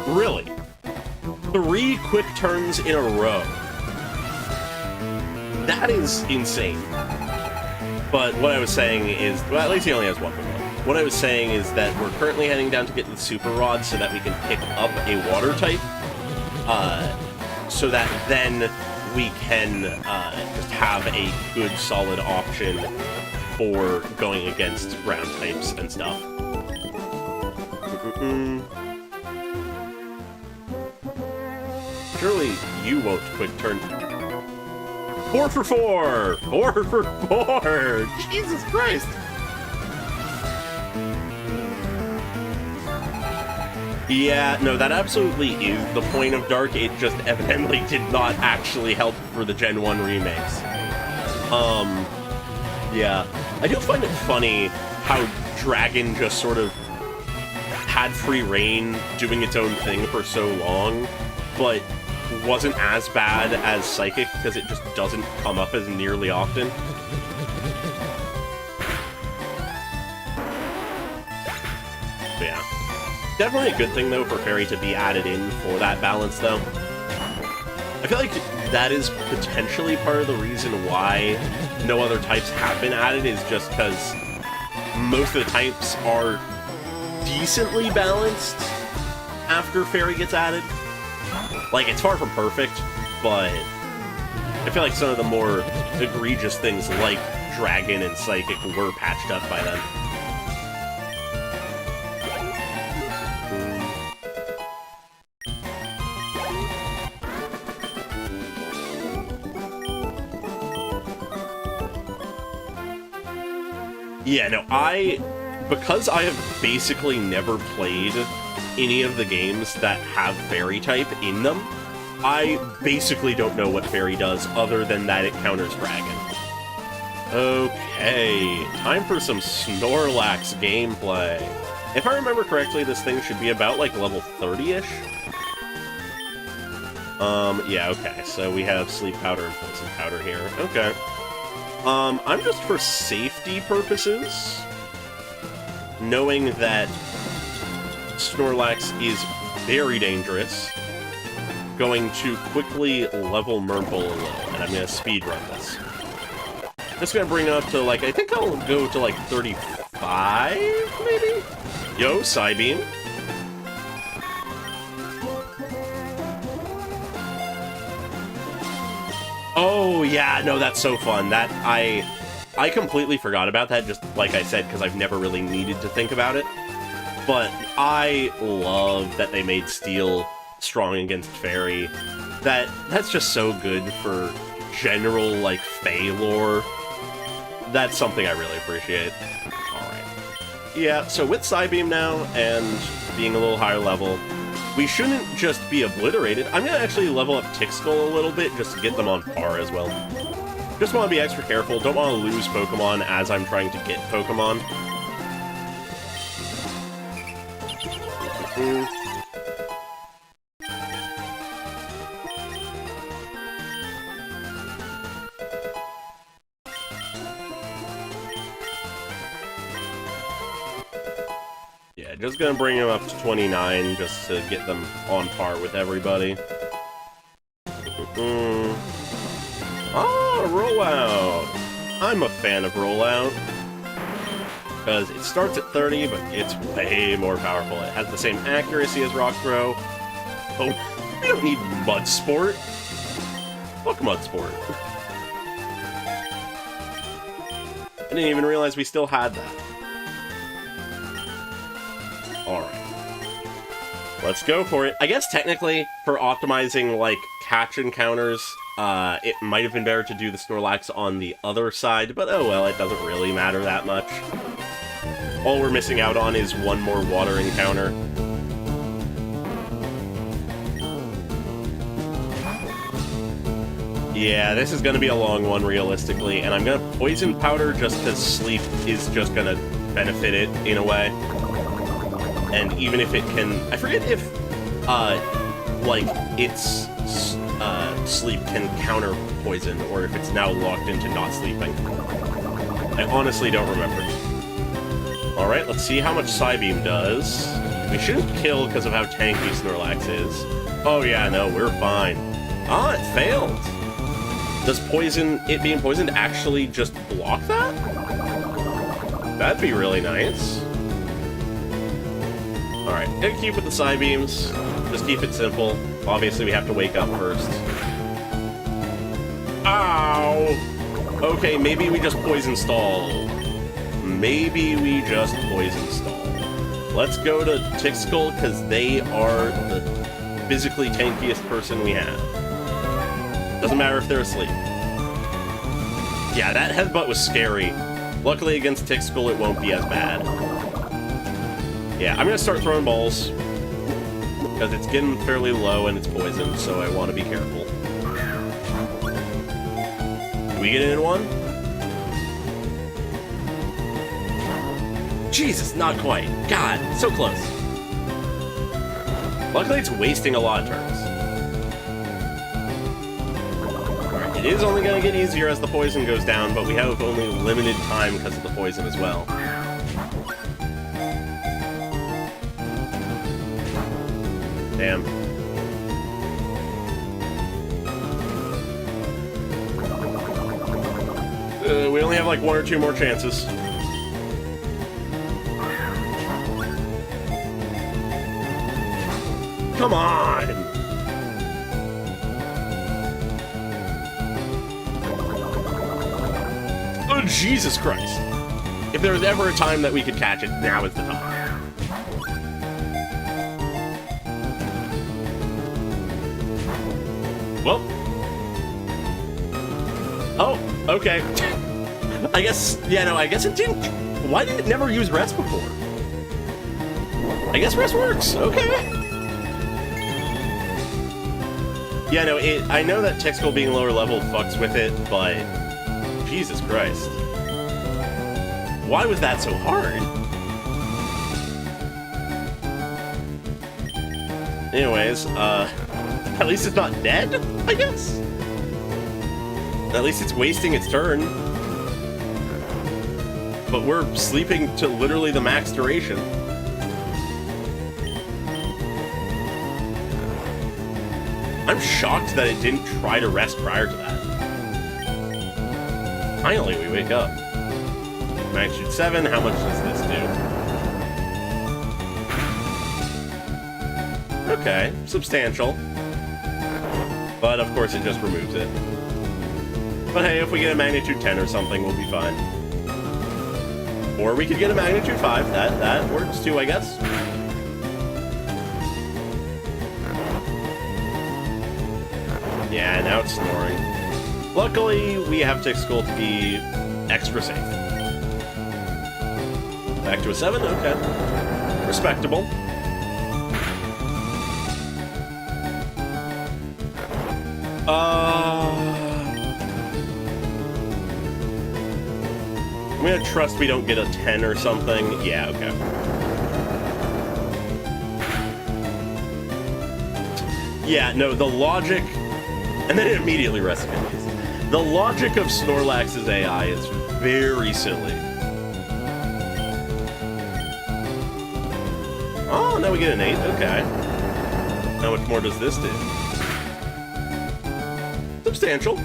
Really? 3 quick turns in a row. That is insane. But what I was saying is, well, at least he only has one Pokemon. What I was saying is that we're currently heading down to get the Super Rod so that we can pick up a water type, so that then we can just have a good solid option for going against ground types and stuff. Surely you won't quick turn. 4 for 4! 4 for 4! Jesus Christ! Yeah, no, that absolutely is the point of Dark. It just evidently did not actually help for the Gen 1 remakes. Yeah. I do find it funny how Dragon just sort of had free reign doing its own thing for so long, but wasn't as bad as Psychic because it just doesn't come up as nearly often. But yeah. Definitely a good thing, though, for Fairy to be added in for that balance, though. I feel like that is potentially part of the reason why no other types have been added, is just because most of the types are decently balanced after Fairy gets added. Like, it's far from perfect, but I feel like some of the more egregious things like Dragon and Psychic were patched up by then. Yeah, no, because I have basically never played any of the games that have Fairy type in them, I basically don't know what Fairy does other than that it counters Dragon. Okay, time for some Snorlax gameplay. If I remember correctly, this thing should be about, like, level 30-ish? Yeah, okay, so we have Sleep Powder and Poison Powder here. Okay. I'm just for safety purposes, knowing that Snorlax is very dangerous, going to quickly level Merple a little, and I'm going to speedrun this. Just going to bring it up to, like, I think I'll go to, like, 35, maybe? Yo, Psybeam. Oh, yeah, no, that's so fun. That, I completely forgot about that, just like I said, because I've never really needed to think about it. But I love that they made Steel strong against Fairy. That's just so good for general, like, Fae lore. That's something I really appreciate. Alright. Yeah, so with Psybeam now, and being a little higher level, we shouldn't just be obliterated. I'm gonna actually level up Tixkull a little bit, just to get them on par as well. Just want to be extra careful, don't want to lose Pokemon as I'm trying to get Pokemon. Yeah, just gonna bring him up to 29 just to get them on par with everybody. Ah, Rollout! I'm a fan of Rollout, because it starts at 30, but it's way more powerful. It has the same accuracy as Rock Throw. Oh, we don't need Mud Sport. Fuck Mud Sport. I didn't even realize we still had that. Alright. Let's go for it. I guess technically, for optimizing, like, catch encounters, it might have been better to do the Snorlax on the other side, but oh well, it doesn't really matter that much. All we're missing out on is one more water encounter. Yeah, this is going to be a long one, realistically, and I'm going to Poison Powder just because Sleep is just going to benefit it in a way. And even if it can... I forget if, like, its Sleep can counter Poison, or if it's now locked into not sleeping. I honestly don't remember. Alright, let's see how much Psybeam does. We shouldn't kill because of how tanky Snorlax is. Oh yeah, no, we're fine. Ah, it failed! Does it being poisoned actually just block that? That'd be really nice. Alright, gonna keep with the Psybeams. Just keep it simple. Obviously, we have to wake up first. Ow! Okay, maybe we just Poison Stall. Maybe we just Poison Stall. Let's go to Tixkull, because they are the physically tankiest person we have. Doesn't matter if they're asleep. Yeah, that headbutt was scary. Luckily, against Tixkull, it won't be as bad. Yeah, I'm gonna start throwing balls, because it's getting fairly low and it's poisoned, so I want to be careful. Can we get in one? Jesus, not quite. God, so close. Luckily, it's wasting a lot of turns. Alright, it is only going to get easier as the poison goes down, but we have only limited time because of the poison as well. Damn. We only have like 1 or 2 more chances. Come on! Oh, Jesus Christ. If there was ever a time that we could catch it, now is the time. Well. Oh, okay. I guess, yeah, no, I guess it didn't. Why did it never use Rest before? I guess Rest works, okay. Yeah, no, I know that Tick Skull being lower level fucks with it, but Jesus Christ. Why was that so hard? Anyways, at least it's not dead, I guess? At least it's wasting its turn. But we're sleeping to literally the max duration. I'm shocked that it didn't try to rest prior to that. Finally, we wake up. Magnitude 7, how much does this do? Okay, substantial. But of course it just removes it. But hey, if we get a magnitude 10 or something, we'll be fine. Or we could get a magnitude 5, that works too, I guess. Yeah, now it's snoring. Luckily, we have Tick Skull to be extra safe. Back to a 7? Okay. Respectable. I'm gonna trust we don't get a 10 or something. Yeah, okay. Yeah, no, the logic... And then it immediately rests again. The logic of Snorlax's AI is very silly. Oh, now we get an 8. Okay. How much more does this do? Substantial.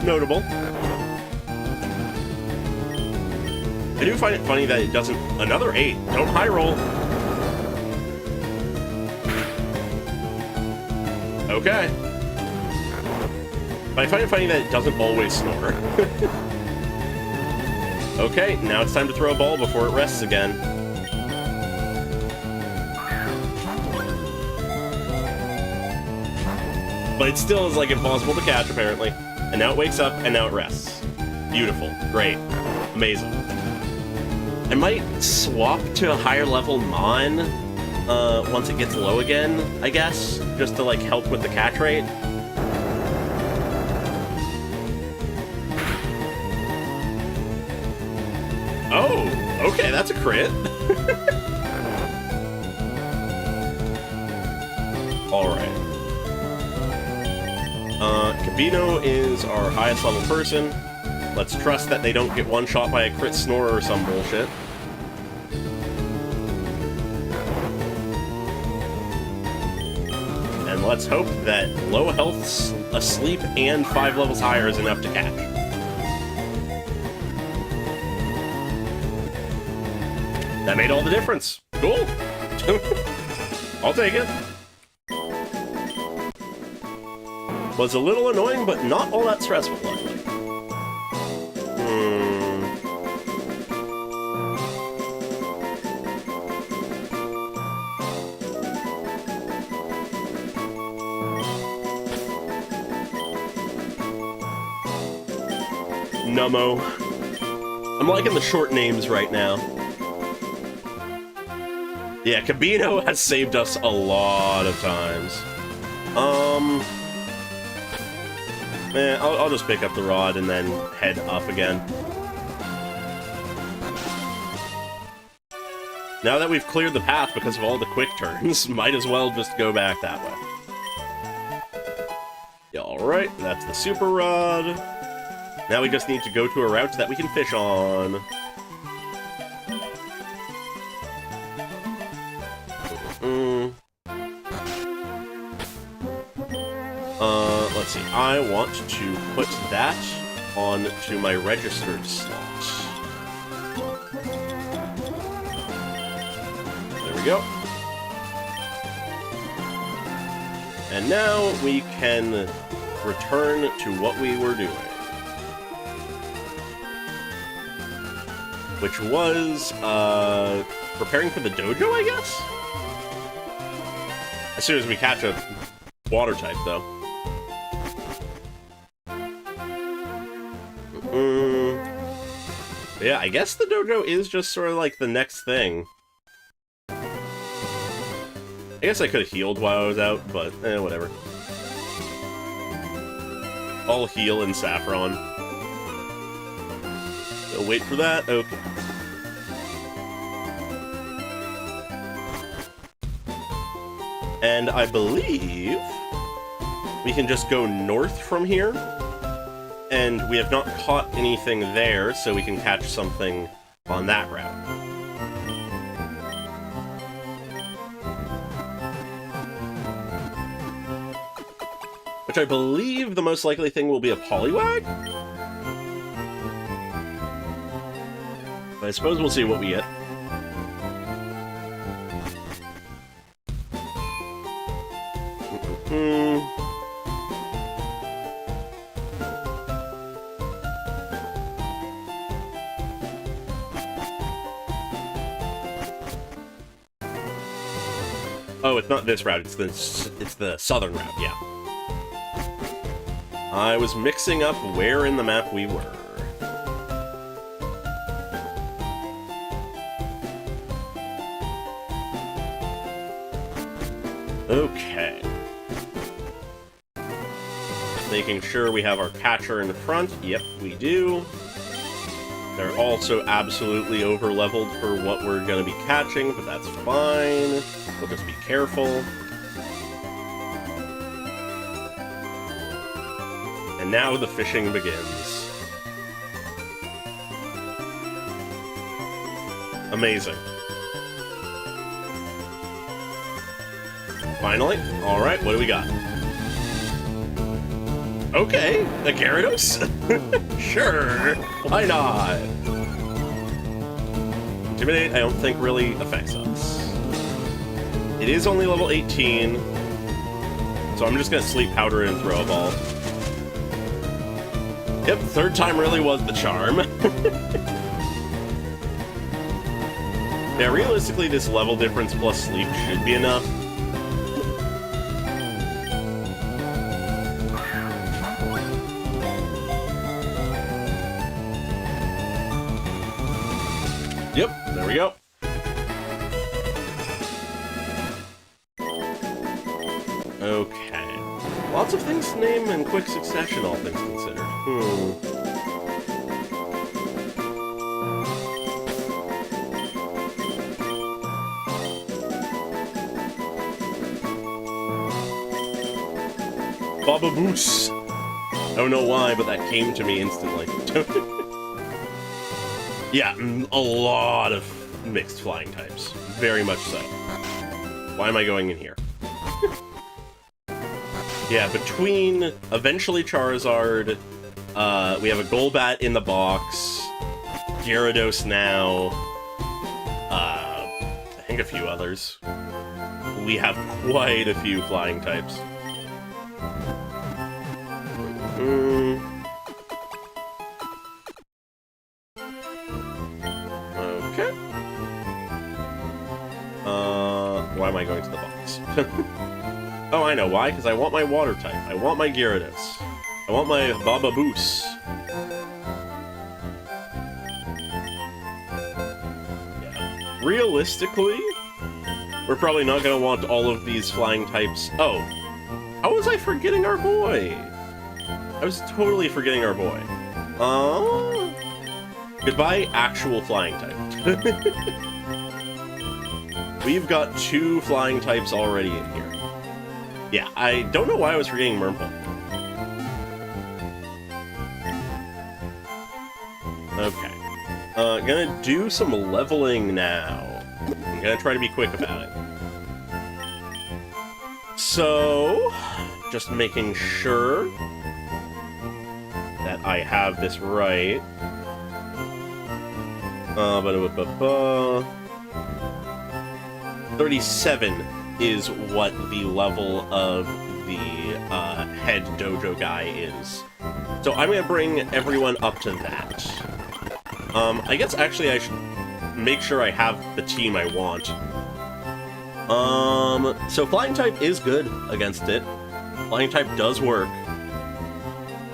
Notable. I do find it funny that it doesn't... Another 8. Don't high roll. Okay. But I find it funny that it doesn't always snore. Okay, now it's time to throw a ball before it rests again. But it still is, like, impossible to catch, apparently. And now it wakes up, and now it rests. Beautiful. Great. Amazing. I might swap to a higher level Mon once it gets low again, I guess, just to, like, help with the catch rate. Oh, okay, that's a crit. Alright. Cabino is our highest level person. Let's trust that they don't get one-shot by a crit snore or some bullshit. And let's hope that low health, asleep, and 5 levels higher is enough to catch. That made all the difference. Cool. I'll take it. Was a little annoying, but not all that stressful, luckily. Nummo. I'm liking the short names right now. Yeah, Cabino has saved us a lot of times. I'll just pick up the rod and then head up again. Now that we've cleared the path because of all the quick turns, might as well just go back that way. Yeah, alright, that's the super rod. Now we just need to go to a route that we can fish on. Let's see, I want to put that onto my registered slot. There we go. And now we can return to what we were doing. Which was, preparing for the dojo, I guess? As soon as we catch a water type, though. Yeah, I guess the dojo is just sort of like the next thing. I guess I could have healed while I was out, but whatever. I'll heal in Saffron. So wait for that. Okay. And I believe we can just go north from here. And we have not caught anything there, so we can catch something on that route. Which I believe the most likely thing will be a Poliwag? But I suppose we'll see what we get. Oh, it's not this route, it's the southern route, yeah. I was mixing up where in the map we were. Okay. Making sure we have our catcher in the front. Yep, we do. They're also absolutely over-leveled for what we're going to be catching, but that's fine. We'll just be careful. And now the fishing begins. Amazing. Finally. Alright, what do we got? Okay, a Gyarados? Sure, why not? Intimidate, I don't think really affects us. It is only level 18, so I'm just gonna Sleep Powder and throw a ball. Yep, third time really was the charm. Yeah, realistically, this level difference plus sleep should be enough. Yep, there we go. Okay. Lots of things to name in quick succession, all things considered. Baba Boos. I don't know why, but that came to me instantly. Yeah, a lot of mixed flying types. Very much so. Why am I going in here? Yeah, between eventually Charizard, we have a Golbat in the box, Gyarados now, I think a few others. We have quite a few flying types. Okay. Why am I going to the box? Oh, I know why, because I want my water type. I want my Gyarados. I want my Baba Boos. Yeah. Realistically, we're probably not going to want all of these flying types. Oh, how was I forgetting our boy? I was totally forgetting our boy. Goodbye, actual flying type. We've got 2 flying types already in here. Yeah, I don't know why I was forgetting Murmple. Okay. Gonna do some leveling now. I'm gonna try to be quick about it. So, just making sure that I have this right. 37 is what the level of the head dojo guy is. So I'm gonna bring everyone up to that. I guess actually I should make sure I have the team I want. So Flying type is good against it. Flying type does work.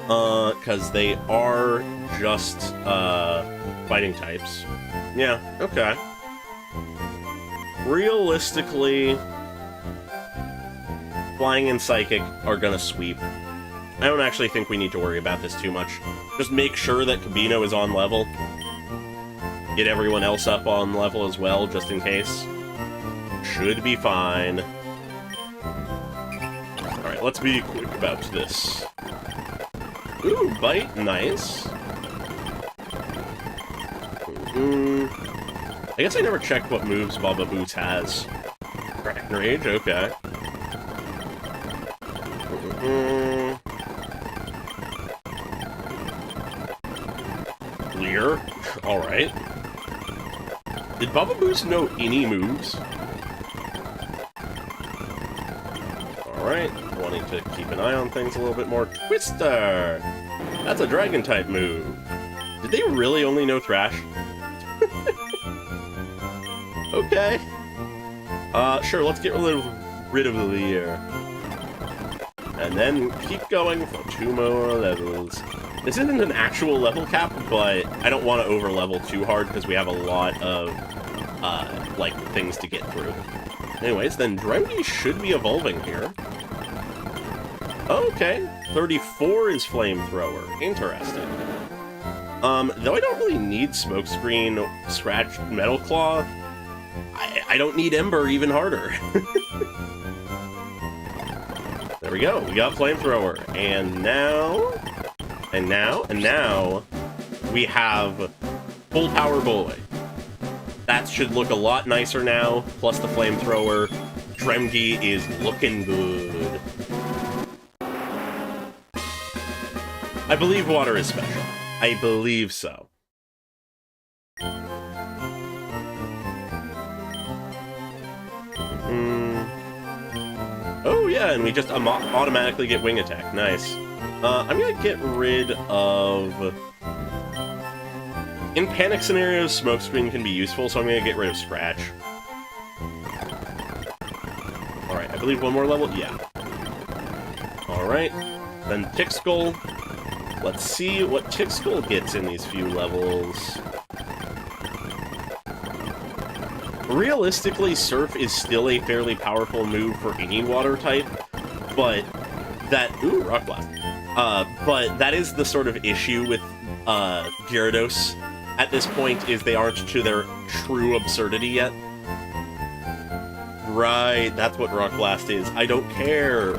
Because they are just, fighting types. Yeah, okay. Realistically, Flying and Psychic are gonna sweep. I don't actually think we need to worry about this too much. Just make sure that Kabino is on level. Get everyone else up on level as well, just in case. Should be fine. Alright, let's be quick about this. Ooh, bite, nice. I guess I never checked what moves Baba Boots has. Crack Rage, okay. Clear, alright. Did Baba Boots know any moves? Alright, wanting to keep an eye on things a little bit more. Twister! That's a Dragon-type move. Did they really only know Thrash? Okay. Sure, let's get rid of Leer. And then keep going for 2 more levels. This isn't an actual level cap, but I don't want to over-level too hard because we have a lot of, like, things to get through. Anyways, then Dremgy should be evolving here. Okay, 34 is Flamethrower. Interesting. Though I don't really need Smokescreen, Scratch, Metal Claw, I don't need Ember even harder. There we go, we got Flamethrower. And now, we have Full Power Bully. That should look a lot nicer now, plus the Flamethrower. Dremgy is looking good. I believe water is special. I believe so. Oh yeah, and we just automatically get Wing Attack. Nice. I'm gonna get rid of... In panic scenarios, Smokescreen can be useful, so I'm gonna get rid of Scratch. Alright, I believe one more level? Yeah. Alright, then Tick Skull. Let's see what Tick Skull gets in these few levels. Realistically, Surf is still a fairly powerful move for any water type, but that... Ooh, Rock Blast. But that is the sort of issue with Gyarados at this point, is they aren't to their true absurdity yet. Right, that's what Rock Blast is. I don't care.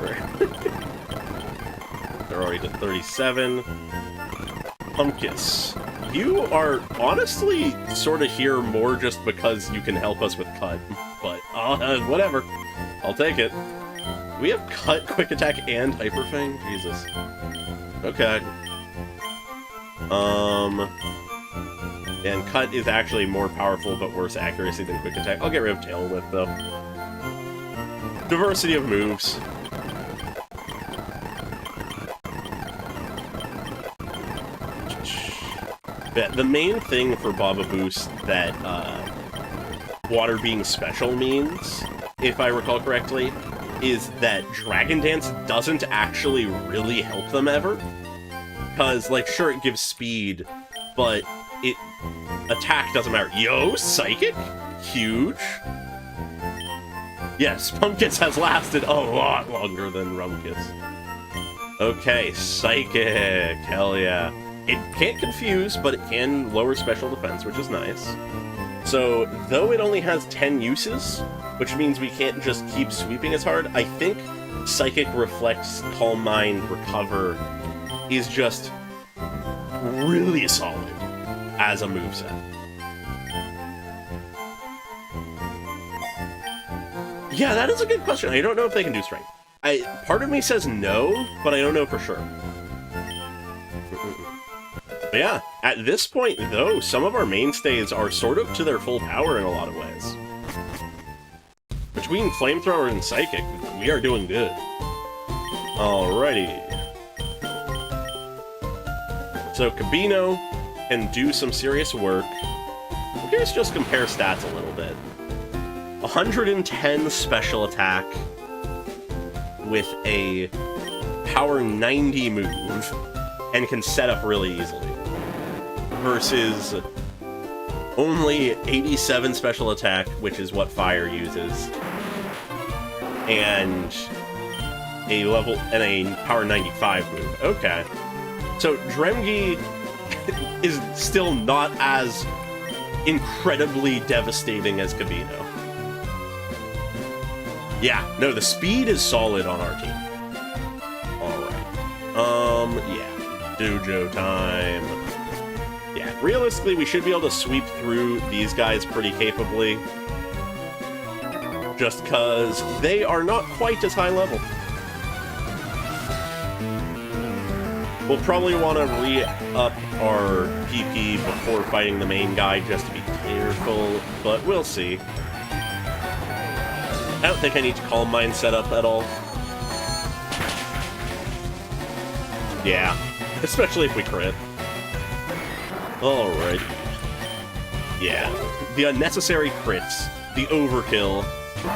They're already to 37. Pumpkiss. You are honestly sort of here more just because you can help us with Cut, but whatever. I'll take it. We have Cut, Quick Attack, and Hyper Fang? Jesus. Okay. And Cut is actually more powerful but worse accuracy than Quick Attack. I'll get rid of Tail Whip, though. Diversity of moves. The main thing for Baba Boost that Water being special means, if I recall correctly, is that Dragon Dance doesn't actually really help them ever. Because, like, sure, it gives speed, but attack doesn't matter. Yo, Psychic? Huge. Yes, Pumpkins has lasted a lot longer than Rumkiss. Okay, Psychic. Hell yeah. It can't confuse, but it can lower special defense, which is nice. So, though it only has 10 uses, which means we can't just keep sweeping as hard, I think Psychic, Reflects, Calm Mind, Recover is just really solid as a moveset. Yeah, that is a good question. I don't know if they can do Strength. Part of me says no, but I don't know for sure. But yeah, at this point, though, some of our mainstays are sort of to their full power in a lot of ways. Between Flamethrower and Psychic, we are doing good. Alrighty. So Kabino can do some serious work. Let's just compare stats a little bit. 110 special attack with a power 90 move and can set up really easily. Versus only 87 special attack, which is what Fire uses, and a level and a power 95 move. Okay. So Dremgi is still not as incredibly devastating as Kabino. Yeah, no, the speed is solid on our team. Alright. Yeah. Dojo time. Yeah, realistically, we should be able to sweep through these guys pretty capably. Just because they are not quite as high level. We'll probably want to re-up our PP before fighting the main guy just to be careful, but we'll see. I don't think I need to Calm Mind set up at all. Yeah, especially if we crit. Alright. Yeah, the unnecessary crits, the overkill,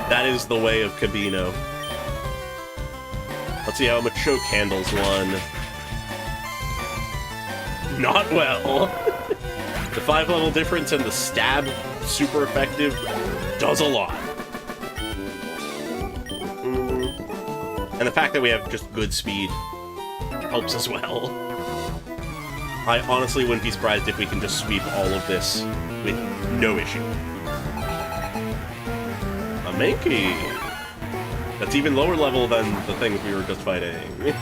that is the way of Kabino. Let's see how much Choke handles one. Not well. The 5-level difference and the stab, super effective, does a lot. And the fact that we have just good speed helps as well. I honestly wouldn't be surprised if we can just sweep all of this with no issue. A Mankey! That's even lower level than the things we were just fighting.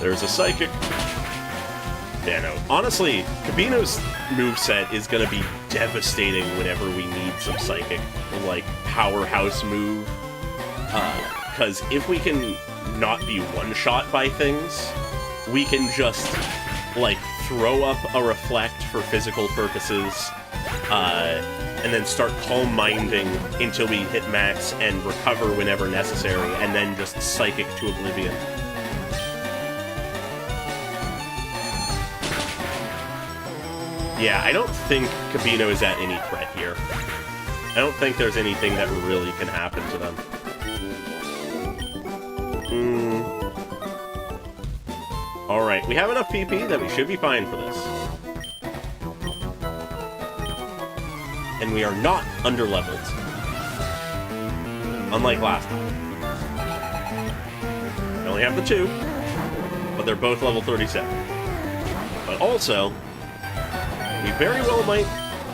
There's a Psychic. Yeah, no. Honestly, Kabino's moveset is gonna be devastating whenever we need some Psychic, like, powerhouse move. Because if we can not be one-shot by things, we can just, like, throw up a Reflect for physical purposes, and then start Calm Minding until we hit max and recover whenever necessary, and then just Psychic to oblivion. Yeah, I don't think Kabino is at any threat here. I don't think there's anything that really can happen to them. Alright, we have enough PP that we should be fine for this. And we are not under-leveled. Unlike last time. We only have the 2, but they're both level 37. But also, we very well might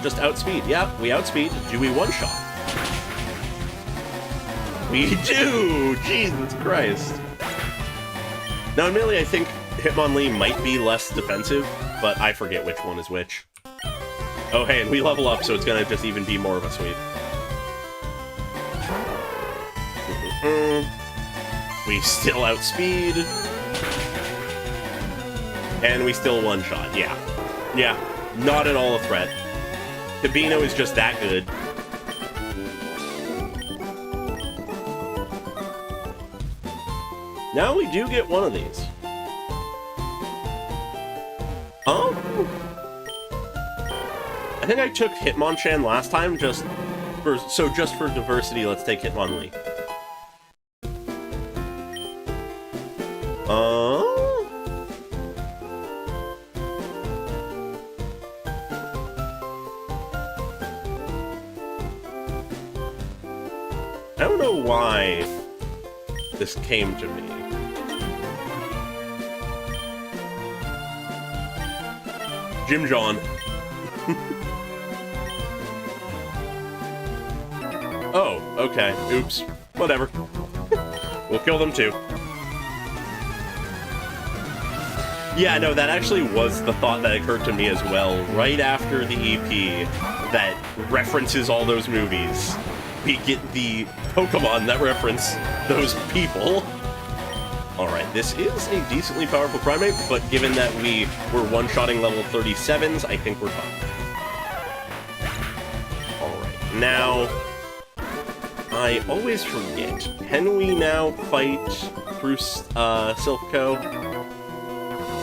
just outspeed. Yep, we outspeed. Do we one-shot? We do! Jesus Christ. Now, admittedly, I think Hitmonlee might be less defensive, but I forget which one is which. Oh, hey, and we level up, so it's gonna just even be more of a sweep. We still outspeed. And we still one-shot, yeah. Yeah, not at all a threat. Kabino is just that good. Now we do get one of these. I think I took Hitmonchan last time, just for diversity, let's take Hitmonlee. I don't know why this came to me. Jim John. Oh, okay. Oops. Whatever. We'll kill them too. Yeah, no, that actually was the thought that occurred to me as well, right after the EP that references all those movies. We get the Pokemon that reference those people. Alright, this is a decently powerful Primate, but given that we were one-shotting level 37s, I think we're fine. Alright, now, I always forget. Can we now fight through Silph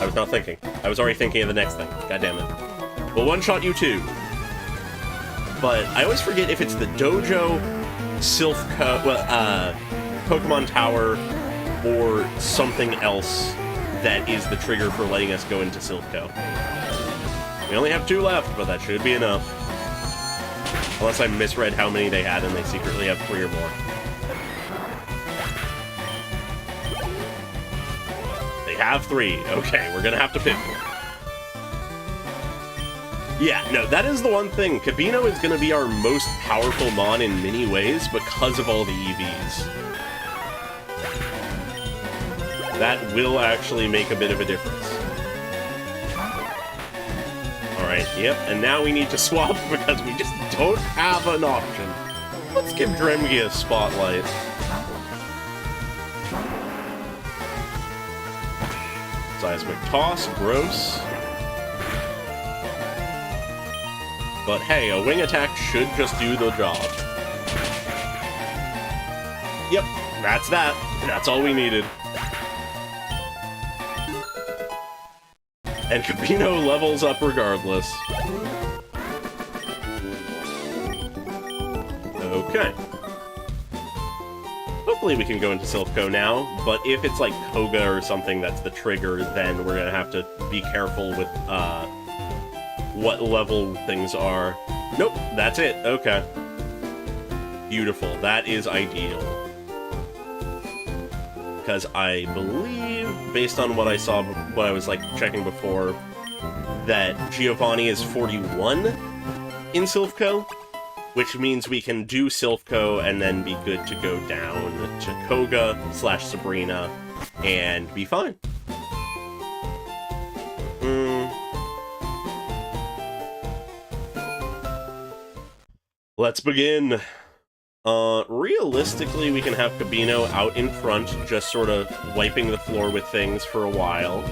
I was not thinking. I was already thinking of the next thing. God damn it. We'll one-shot you too. But I always forget if it's the Dojo, Silph Pokemon Tower, or something else that is the trigger for letting us go into Silph. We only have 2 left, but that should be enough. Unless I misread how many they had and they secretly have 3 or more. have 3. Okay, we're gonna have to pick one. Yeah, no, that is the one thing. Kabino is gonna be our most powerful mon in many ways because of all the EVs. That will actually make a bit of a difference. Alright, yep, and now we need to swap because we just don't have an option. Let's give Dremgi a spotlight. Seismic Toss, gross. But hey, a wing attack should just do the job. Yep, that's that. That's all we needed. And Kabino levels up regardless. Okay. Hopefully we can go into Silphco now, but if it's like Koga or something that's the trigger, then we're gonna have to be careful with what level things are. Nope, that's it. Okay. Beautiful. That is ideal. Because I believe, based on what I saw, what I was like checking before, that Giovanni is 41 in Silphco, which means we can do Silphco and then be good to go down to Koga/Sabrina and be fine. Let's begin. Realistically, we can have Kabino out in front, just sort of wiping the floor with things for a while.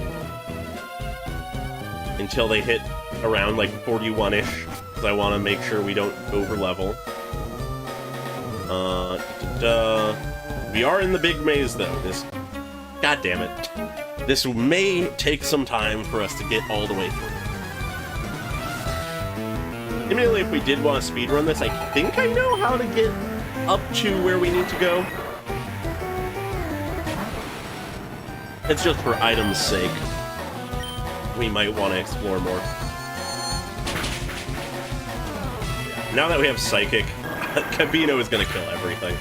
Until they hit around, like, 41-ish, because I want to make sure we don't over-level. We are in the big maze, though. God damn it. This may take some time for us to get all the way through. Immediately, if we did want to speedrun this, I think I know how to get up to where we need to go. It's just for item's sake. We might want to explore more. Now that we have Psychic, Kabino is going to kill everything.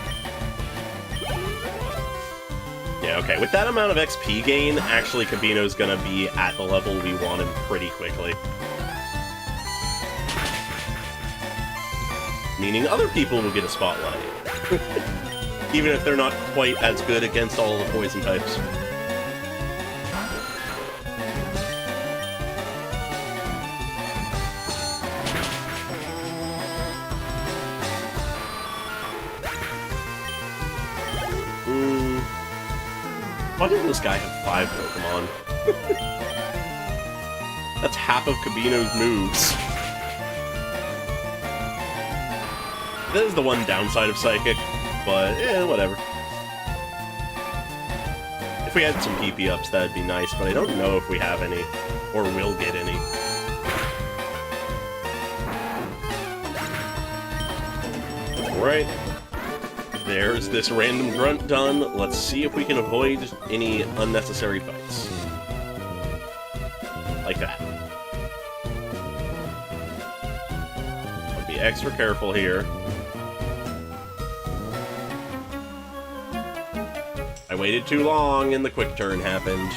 Yeah, okay. With that amount of XP gain, actually Kabino is going to be at the level we want him pretty quickly. Meaning other people will get a spotlight. Even if they're not quite as good against all the poison types. Why does this guy have 5 Pokemon? That's half of Kabino's moves. That is the one downside of Psychic, but whatever. If we had some PP ups, that'd be nice, but I don't know if we have any, or will get any. Alright. There's this random grunt done. Let's see if we can avoid any unnecessary fights. Like that. I'll be extra careful here. I waited too long and the quick turn happened.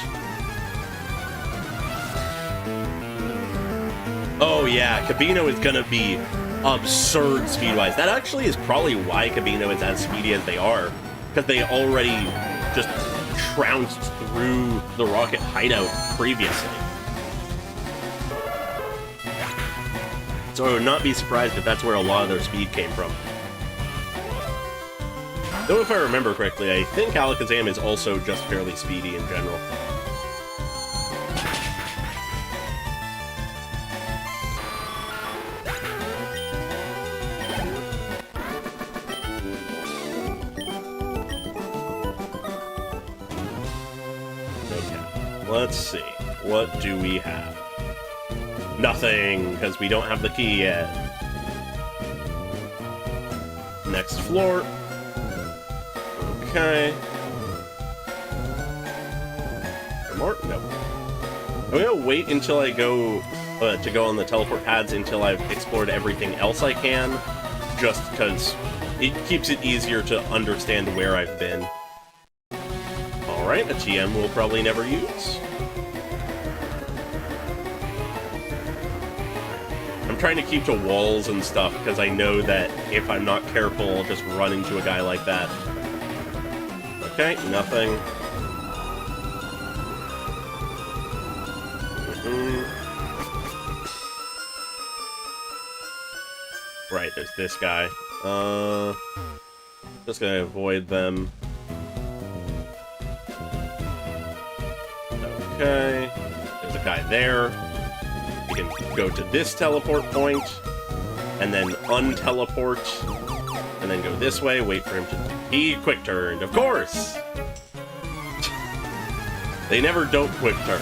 Oh yeah, Kabino is gonna be absurd speed-wise. That actually is probably why Kabino is as speedy as they are, because they already just trounced through the rocket hideout previously. So I would not be surprised if that's where a lot of their speed came from. Though if I remember correctly, I think Alakazam is also just fairly speedy in general. Okay, let's see. What do we have? Nothing, because we don't have the key yet. Next floor. Okay. More? No. I'm gonna wait until I go to go on the teleport pads until I've explored everything else I can, just because it keeps it easier to understand where I've been. Alright, a TM we'll probably never use. trying to keep to walls and stuff, because I know that if I'm not careful, I'll just run into a guy like that. Okay, nothing. Right, there's this guy. Just gonna avoid them. Okay, there's a guy there. We can go to this teleport point, and then unteleport, and then go this way, wait for him to be quick-turned, of course! They never don't quick-turn.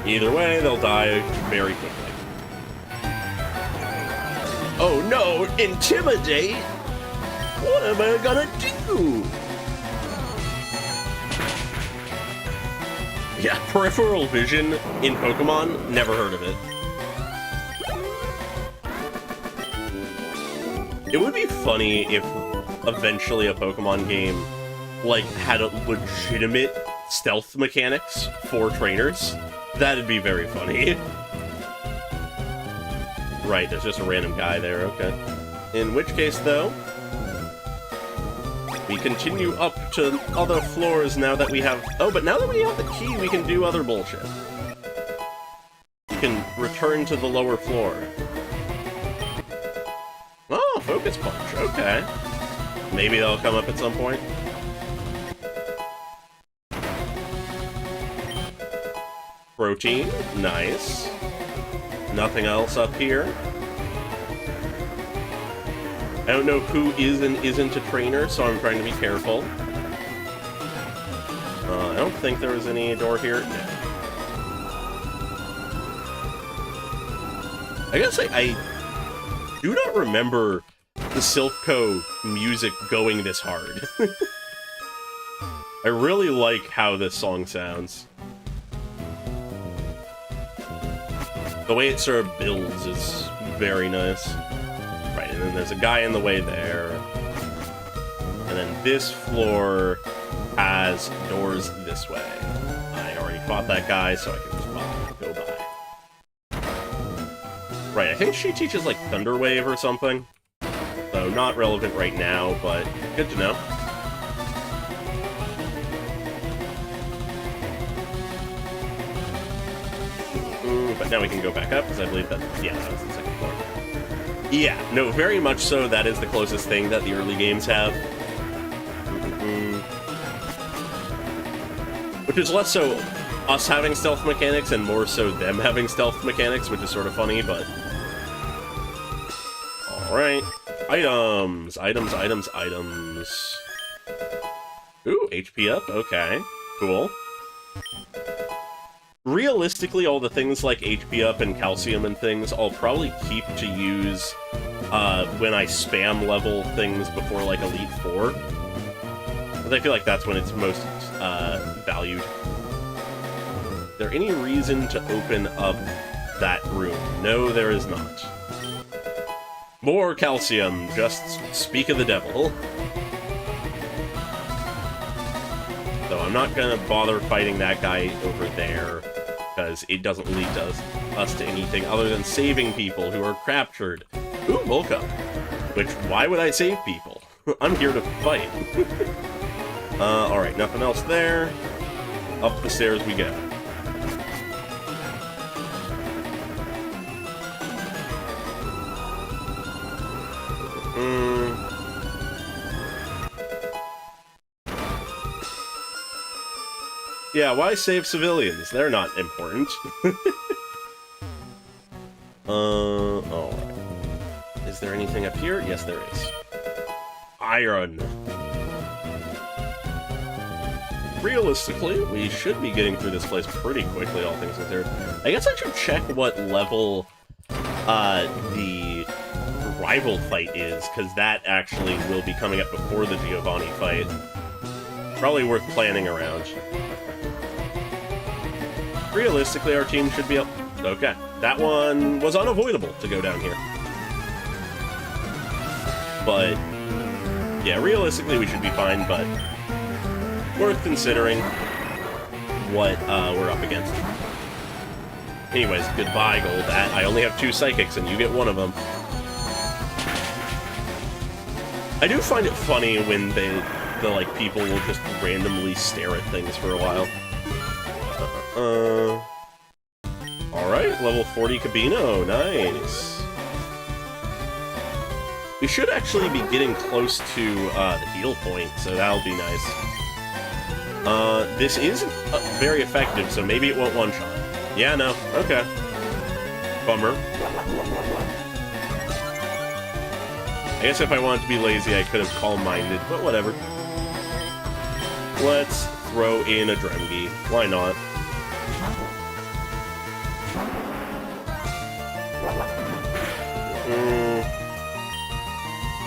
Either way, they'll die very quickly. Oh no, intimidate? What am I gonna do? Yeah, peripheral vision in Pokemon, never heard of it. It would be funny if eventually a Pokemon game, like, had a legitimate stealth mechanics for trainers. That'd be very funny. Right, there's just a random guy there, okay. In which case, though, we continue up to other floors now that we have... Oh, but now that we have the key, we can do other bullshit. We can return to the lower floor. Oh, Focus Punch, okay. Maybe that'll come up at some point. Protein, nice. Nothing else up here. I don't know who is and isn't a trainer, so I'm trying to be careful. I don't think there was any door here. No. I gotta say, I do not remember the Silph music going this hard. I really like how this song sounds. The way it sort of builds is very nice. Right, and then there's a guy in the way there. And then this floor has doors this way. I already fought that guy, so I can just go by. Right, I think she teaches, like, Thunder Wave or something. So, not relevant right now, but good to know. But now we can go back up, because I believe that... Yeah, that was the second floor. Yeah, no, very much so, that is the closest thing that the early games have. Which is less so us having stealth mechanics, and more so them having stealth mechanics, which is sort of funny, but... Alright. Items! Items, items, items. Ooh, HP up, okay. Cool. Realistically, all the things like HP up and calcium and things, I'll probably keep to use when I spam level things before, like, Elite Four. Because I feel like that's when it's most valued. Is there any reason to open up that room? No, there is not. More calcium, just speak of the devil. So I'm not gonna bother fighting that guy over there, because it doesn't lead us to anything other than saving people who are captured. Ooh, Volca. Which, why would I save people? I'm here to fight. Alright, nothing else there. Up the stairs we go. Yeah, why save civilians? They're not important. Alright. Is there anything up here? Yes, there is. Iron. Realistically, we should be getting through this place pretty quickly, all things considered. I guess I should check what level the rival fight is, because that actually will be coming up before the Giovanni fight. Probably worth planning around. Realistically, our team should be up. Okay, that one was unavoidable to go down here. But, yeah, realistically we should be fine, but worth considering. what we're up against. Anyways, goodbye, Golbat. I only have 2 Psychics, and you get one of them. I do find it funny when the like, people will just randomly stare at things for a while. Alright, level 40 Kabino, nice. We should actually be getting close to the heal point, so that'll be nice. This is very effective, so maybe it won't one-shot. Yeah, no, okay. Bummer. I guess if I wanted to be lazy, I could have calm-minded, but whatever. Let's throw in a Dremgi. Why not?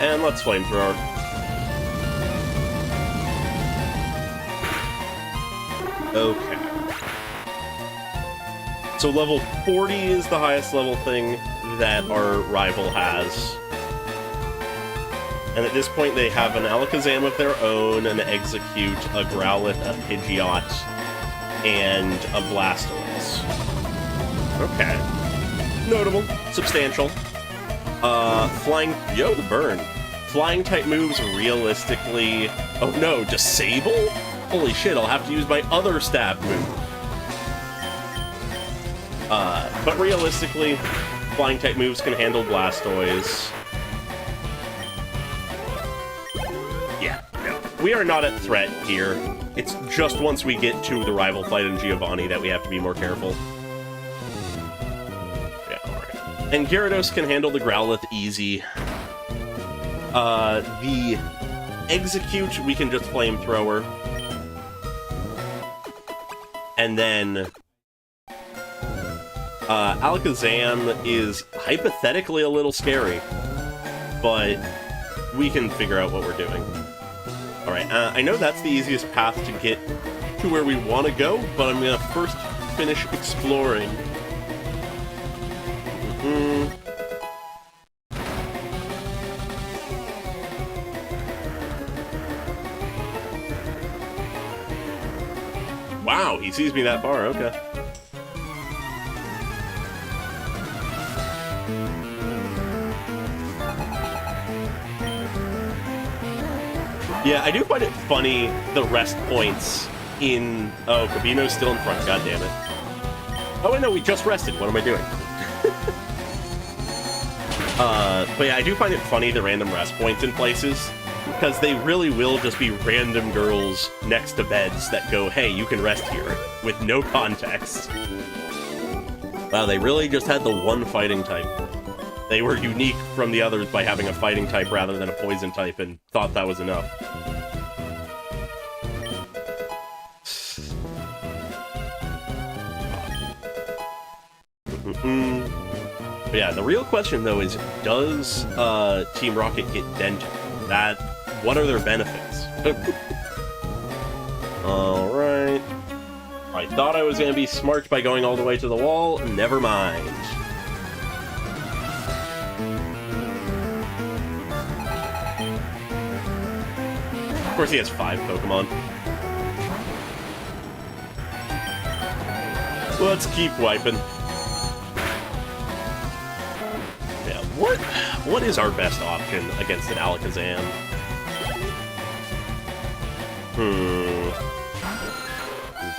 And let's Flamethrower. Okay. So level 40 is the highest level thing that our rival has. And at this point they have an Alakazam of their own, an Execute, a Growlithe, a Pidgeot, and a Blastoise. Okay. Notable. Substantial. Flying... Yo, the burn. Flying-type moves realistically... Oh no, Disable? Holy shit, I'll have to use my other stab move. But realistically, Flying-type moves can handle Blastoise. Yeah, no. We are not at threat here. It's just once we get to the rival fight in Giovanni that we have to be more careful. And Gyarados can handle the Growlithe easy. The Execute, we can just Flamethrower. And then... Alakazam is hypothetically a little scary. But we can figure out what we're doing. Alright, I know that's the easiest path to get to where we want to go, but I'm gonna first finish exploring. Wow, he sees me that far, okay. Yeah, I do find it funny, the rest points in... Oh, Kabino's still in front, goddammit. Oh wait, no, we just rested, what am I doing? But yeah, I do find it funny, the random rest points in places, because they really will just be random girls next to beds that go, hey, you can rest here, with no context. Wow, they really just had the one fighting type. They were unique from the others by having a fighting type rather than a poison type, and thought that was enough. But yeah, the real question, though, is does Team Rocket get dented? What are their benefits? Alright. I thought I was going to be smart by going all the way to the wall. Never mind. Of course, he has 5 Pokemon. Let's keep wiping. Yeah, what is our best option against an Alakazam?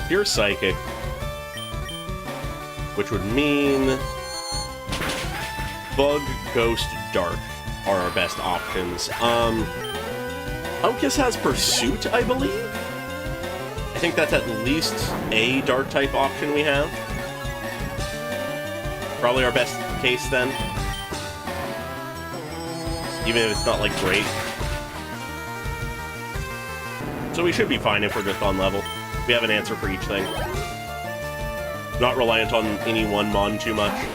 Pure Psychic. Which would mean... Bug, Ghost, Dark are our best options. Aukis has Pursuit, I believe? I think that's at least a Dark-type option we have. Probably our best case, then. Even if it's not, like, great. So we should be fine if we're just on level. We have an answer for each thing. Not reliant on any one mon too much.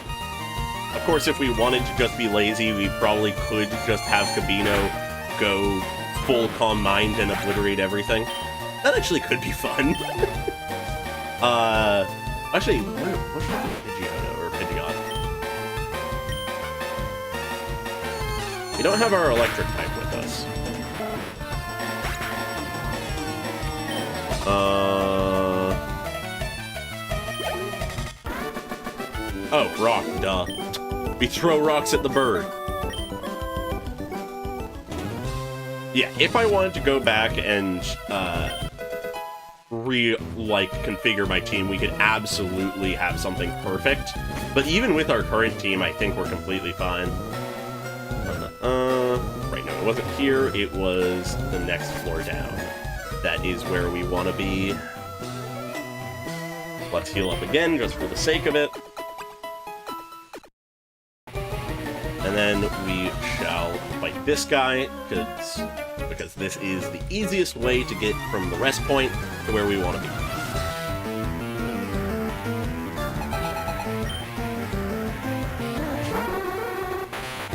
Of course, if we wanted to just be lazy, we probably could just have Kabino go full Calm Mind and obliterate everything. That actually could be fun. Actually, what's Pidgeotto or Pidgeot? We don't have our electric type with us. Oh, rock, duh. We throw rocks at the bird. Yeah, if I wanted to go back and, configure my team, we could absolutely have something perfect. But even with our current team, I think we're completely fine. Right, no, it wasn't here, it was the next floor down. That is where we want to be. Let's heal up again, just for the sake of it. And then we shall fight this guy, because this is the easiest way to get from the rest point to where we want to be.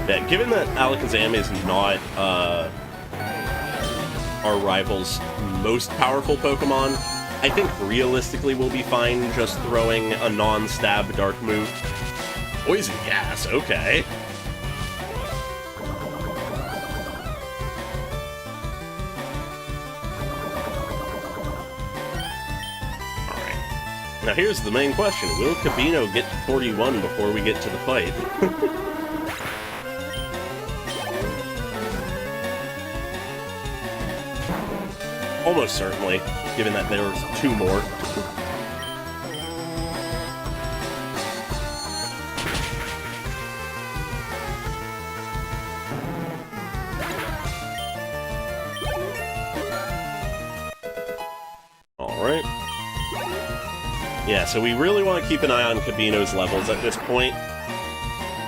Yeah, given that Alakazam is not our rival's most powerful Pokemon, I think realistically we'll be fine just throwing a non-stab dark move. Poison gas, okay. Alright. Now here's the main question. Will Kabino get to 41 before we get to the fight? Almost certainly, given that there's two more. Alright. Yeah, so we really want to keep an eye on Kabino's levels at this point.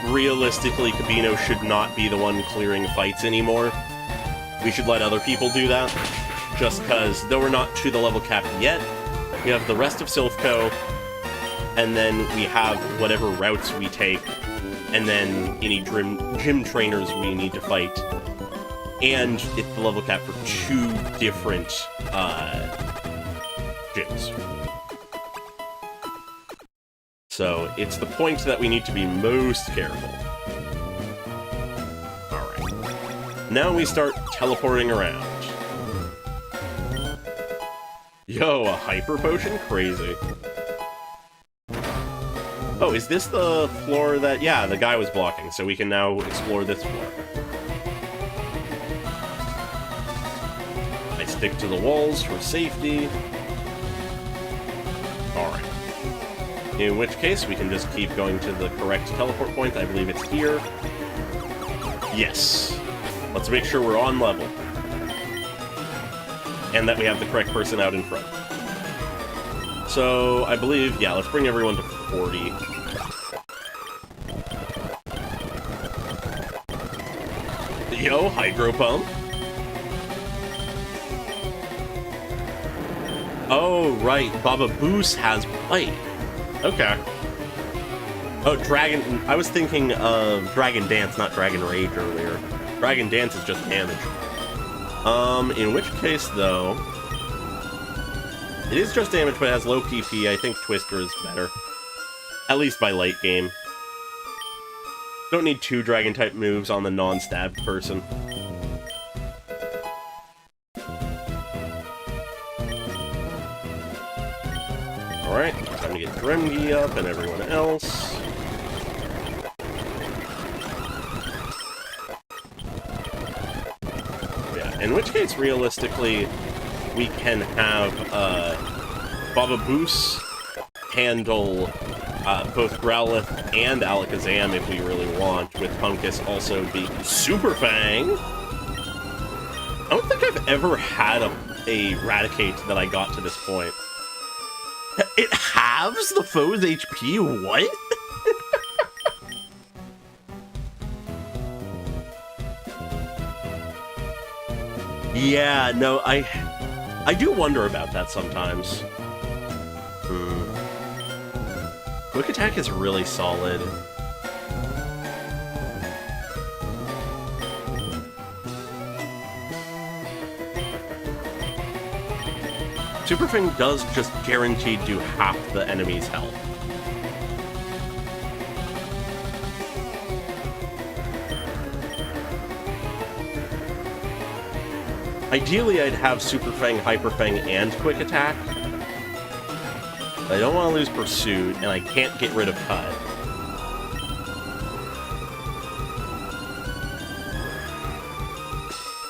Realistically, Kabino should not be the one clearing fights anymore. We should let other people do that. Just because, though we're not to the level cap yet, we have the rest of Silphco, and then we have whatever routes we take, and then any gym trainers we need to fight. And it's the level cap for 2 different gyms. So it's the point that we need to be most careful. Alright. Now we start teleporting around. Yo, a Hyper Potion? Crazy. Oh, is this the floor that... Yeah, the guy was blocking, so we can now explore this floor. I stick to the walls for safety. Alright. In which case, we can just keep going to the correct teleport point. I believe it's here. Yes. Let's make sure we're on level. And that we have the correct person out in front. So, I believe, yeah, let's bring everyone to 40. Yo, Hydro Pump. Oh, right, Baba Boost has Bite. Okay. Oh, Dragon... I was thinking of Dragon Dance, not Dragon Rage earlier. Dragon Dance is just damage. In which case, though... It is just damage, but it has low PP. I think Twister is better. At least by late game. Don't need 2 Dragon-type moves on the non-stabbed person. Alright, time to get Dremgi up and everyone else. In which case, realistically, we can have Baba Boost handle both Growlithe and Alakazam if we really want, with Punkus also being Super Fang. I don't think I've ever had a Raticate that I got to this point. It halves the foe's HP? What? Yeah, no, I do wonder about that sometimes. Quick Attack is really solid. Super Fang does just guaranteed do half the enemy's health. Ideally, I'd have Super Fang, Hyper Fang, and Quick Attack. I don't want to lose Pursuit, and I can't get rid of Cut.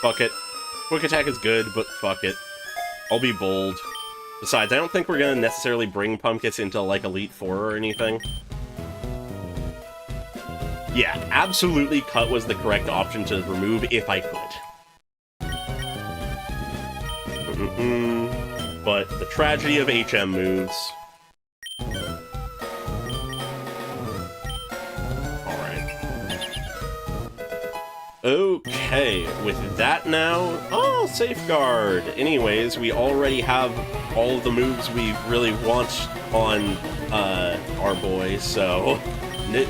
Fuck it. Quick Attack is good, but fuck it. I'll be bold. Besides, I don't think we're gonna necessarily bring Pumpkins into, like, Elite Four or anything. Yeah, absolutely Cut was the correct option to remove if I could. But the tragedy of HM moves. Okay, with that now... Oh, Safeguard! Anyways, we already have all of the moves we really want on our boy, so... No.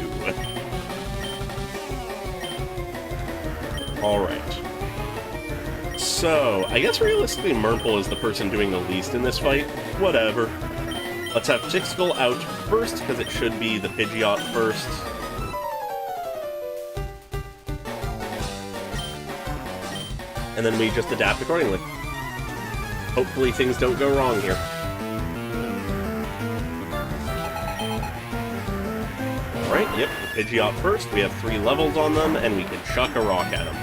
Alright. So, I guess realistically Murple is the person doing the least in this fight. Whatever. Let's have Tixkull out first, because it should be the Pidgeot first. And then we just adapt accordingly. Hopefully things don't go wrong here. Alright, yep, the Pidgeot first. We have 3 levels on them, and we can chuck a rock at them.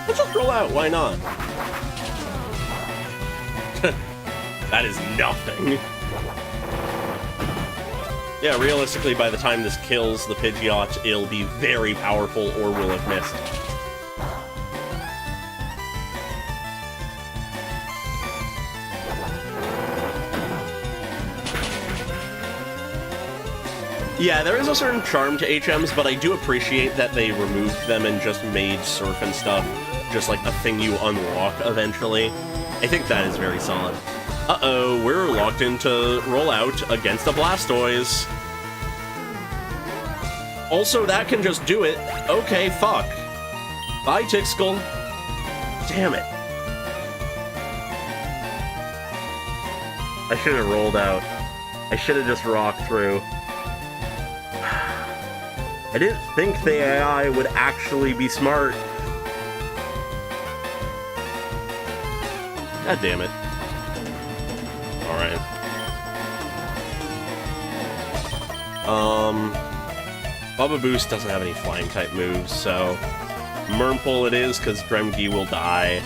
Let's just roll out, why not? That is nothing. Yeah, realistically, by the time this kills the Pidgeot, it'll be very powerful or will have missed. Yeah, there is a certain charm to HMs, but I do appreciate that they removed them and just made Surf and stuff just like a thing you unlock eventually. I think that is very solid. Uh-oh, we're locked into Rollout against the Blastoise. Also, that can just do it. Okay, fuck. Bye, Tixkull. Damn it. I should have rolled out. I should have just rocked through. I didn't think the AI would actually be smart. God damn it. Alright. Bubba Boost doesn't have any flying type moves, so Murmple it is, because Dremgi will die.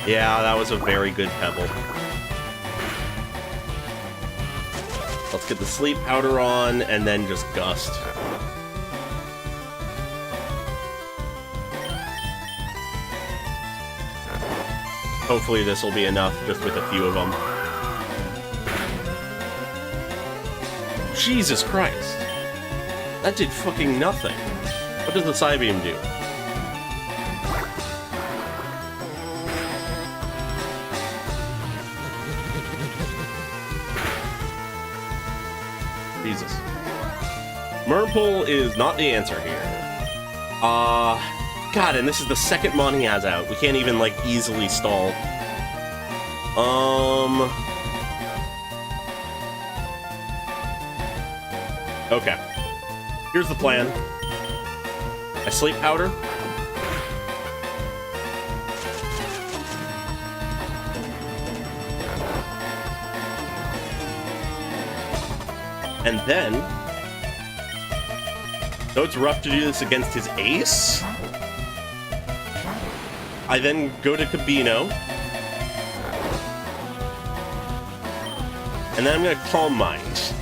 Yeah, that was a very good Pebble. Let's get the Sleep Powder on, and then just Gust. Hopefully this will be enough, just with a few of them. Jesus Christ! That did fucking nothing. What does the Psybeam do? Jesus. Murmple is not the answer here. God, and this is the second Mon he has out. We can't even, like, easily stall. Okay. Here's the plan. I Sleep Powder. And then, though it's rough to do this against his ace, I then go to Kabino, and then I'm going to Calm Mind.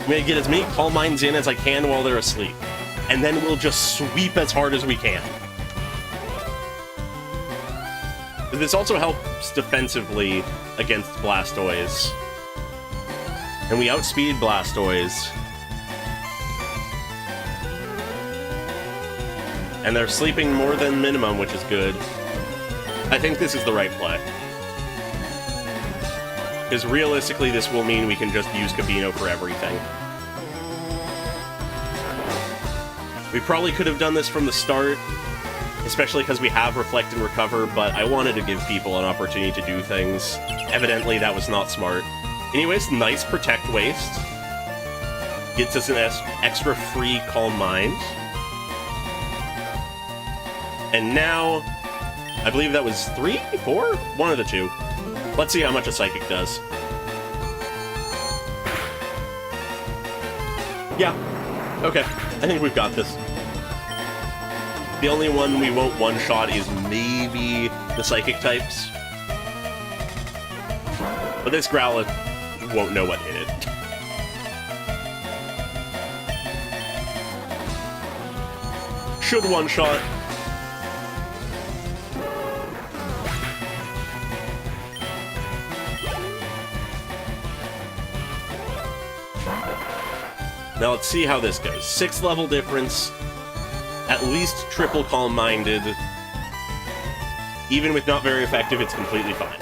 I'm going to get as many Calm Minds in as I can while they're asleep, and then we'll just sweep as hard as we can. This also helps defensively against Blastoise. And we outspeed Blastoise. And they're sleeping more than minimum, which is good. I think this is the right play. Because realistically, this will mean we can just use Kabino for everything. We probably could have done this from the start, especially because we have Reflect and Recover, but I wanted to give people an opportunity to do things. Evidently, that was not smart. Anyways, nice Protect Waste. gets us an extra free Calm Mind. And now, I believe that was 3, 4? One of the two. Let's see how much a Psychic does. Yeah. Okay. I think we've got this. The only one we won't one-shot is maybe the Psychic types. But this Growlithe won't know what hit it. Should one-shot. Now let's see how this goes. 6th level difference. At least triple Calm-Minded. Even with not very effective, it's completely fine.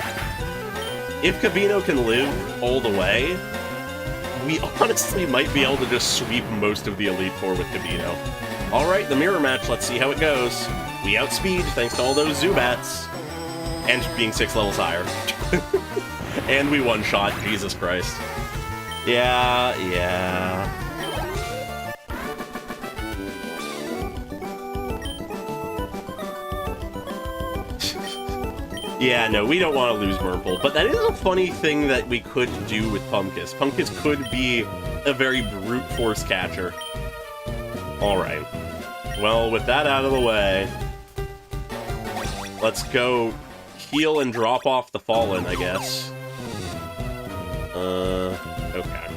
If Kabino can live all the way, we honestly might be able to just sweep most of the Elite Four with Kabino. Alright, the mirror match, let's see how it goes. We outspeed thanks to all those Zubats. And being 6 levels higher. And we one-shot, Jesus Christ. Yeah. Yeah, no, we don't want to lose Wurmple, but that is a funny thing that we could do with Pumpkiss. Pumpkiss could be a very brute force catcher. Alright. Well, with that out of the way, let's go heal and drop off the Fallen, I guess. Okay.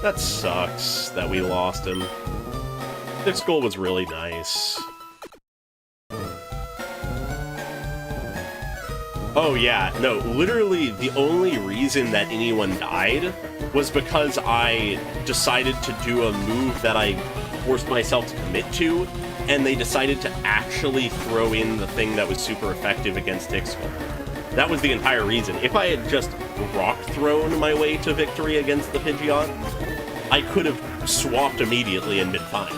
That sucks that we lost him. This goal was really nice. Oh yeah, no, literally the only reason that anyone died was because I decided to do a move that I forced myself to commit to, and they decided to actually throw in the thing that was super effective against Ixtal. That was the entire reason. If I had just rock thrown my way to victory against the Pidgeot, I could have swapped immediately and been fine.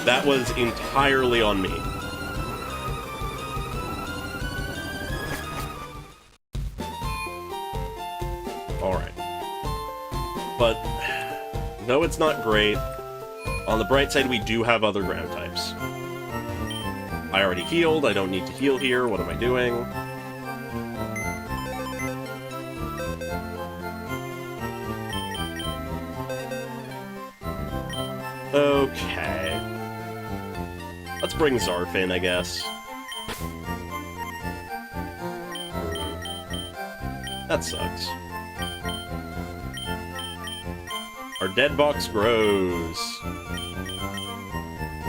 That was entirely on me. Alright. But, though it's not great, on the bright side we do have other ground types. I already healed, I don't need to heal here, what am I doing? Okay. Let's bring Zarf in, I guess. That sucks. Our dead box grows.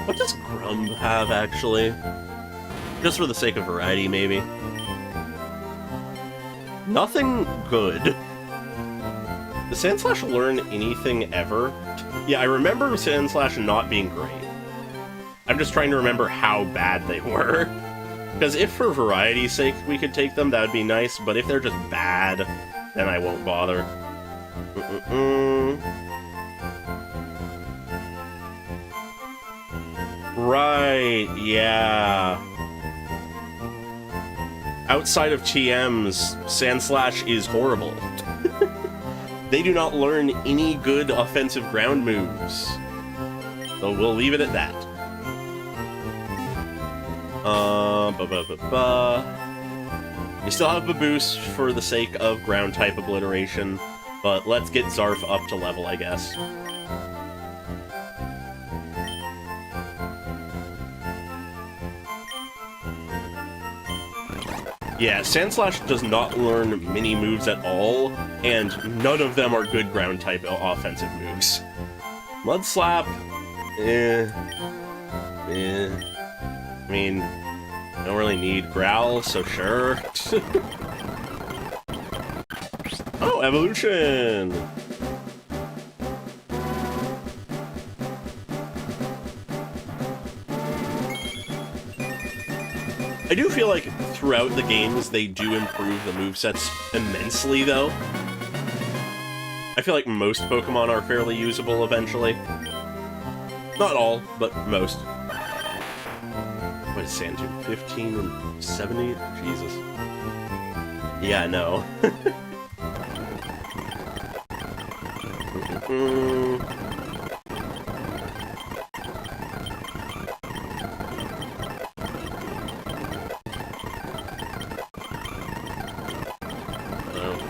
What does Grumb have, actually? Just for the sake of variety, maybe. Nothing good. Does Sandslash learn anything ever? Yeah, I remember Sandslash not being great. I'm just trying to remember how bad they were. Because if for variety's sake we could take them, that would be nice, but if they're just bad, then I won't bother. Right, yeah. Outside of TMs, Sandslash is horrible. They do not learn any good offensive ground moves. So we'll leave it at that. We still have Baboose for the sake of ground type obliteration, but let's get Zarf up to level, I guess. Yeah, Sandslash does not learn mini moves at all, and none of them are good ground type offensive moves. Mud Slap, I mean, I don't really need Growl, so sure. Oh, Evolution! I do feel like throughout the games they do improve the movesets immensely, though. I feel like most Pokemon are fairly usable eventually. Not all, but most. What is Sand Tomb? 15 and 70? Jesus. Yeah, no.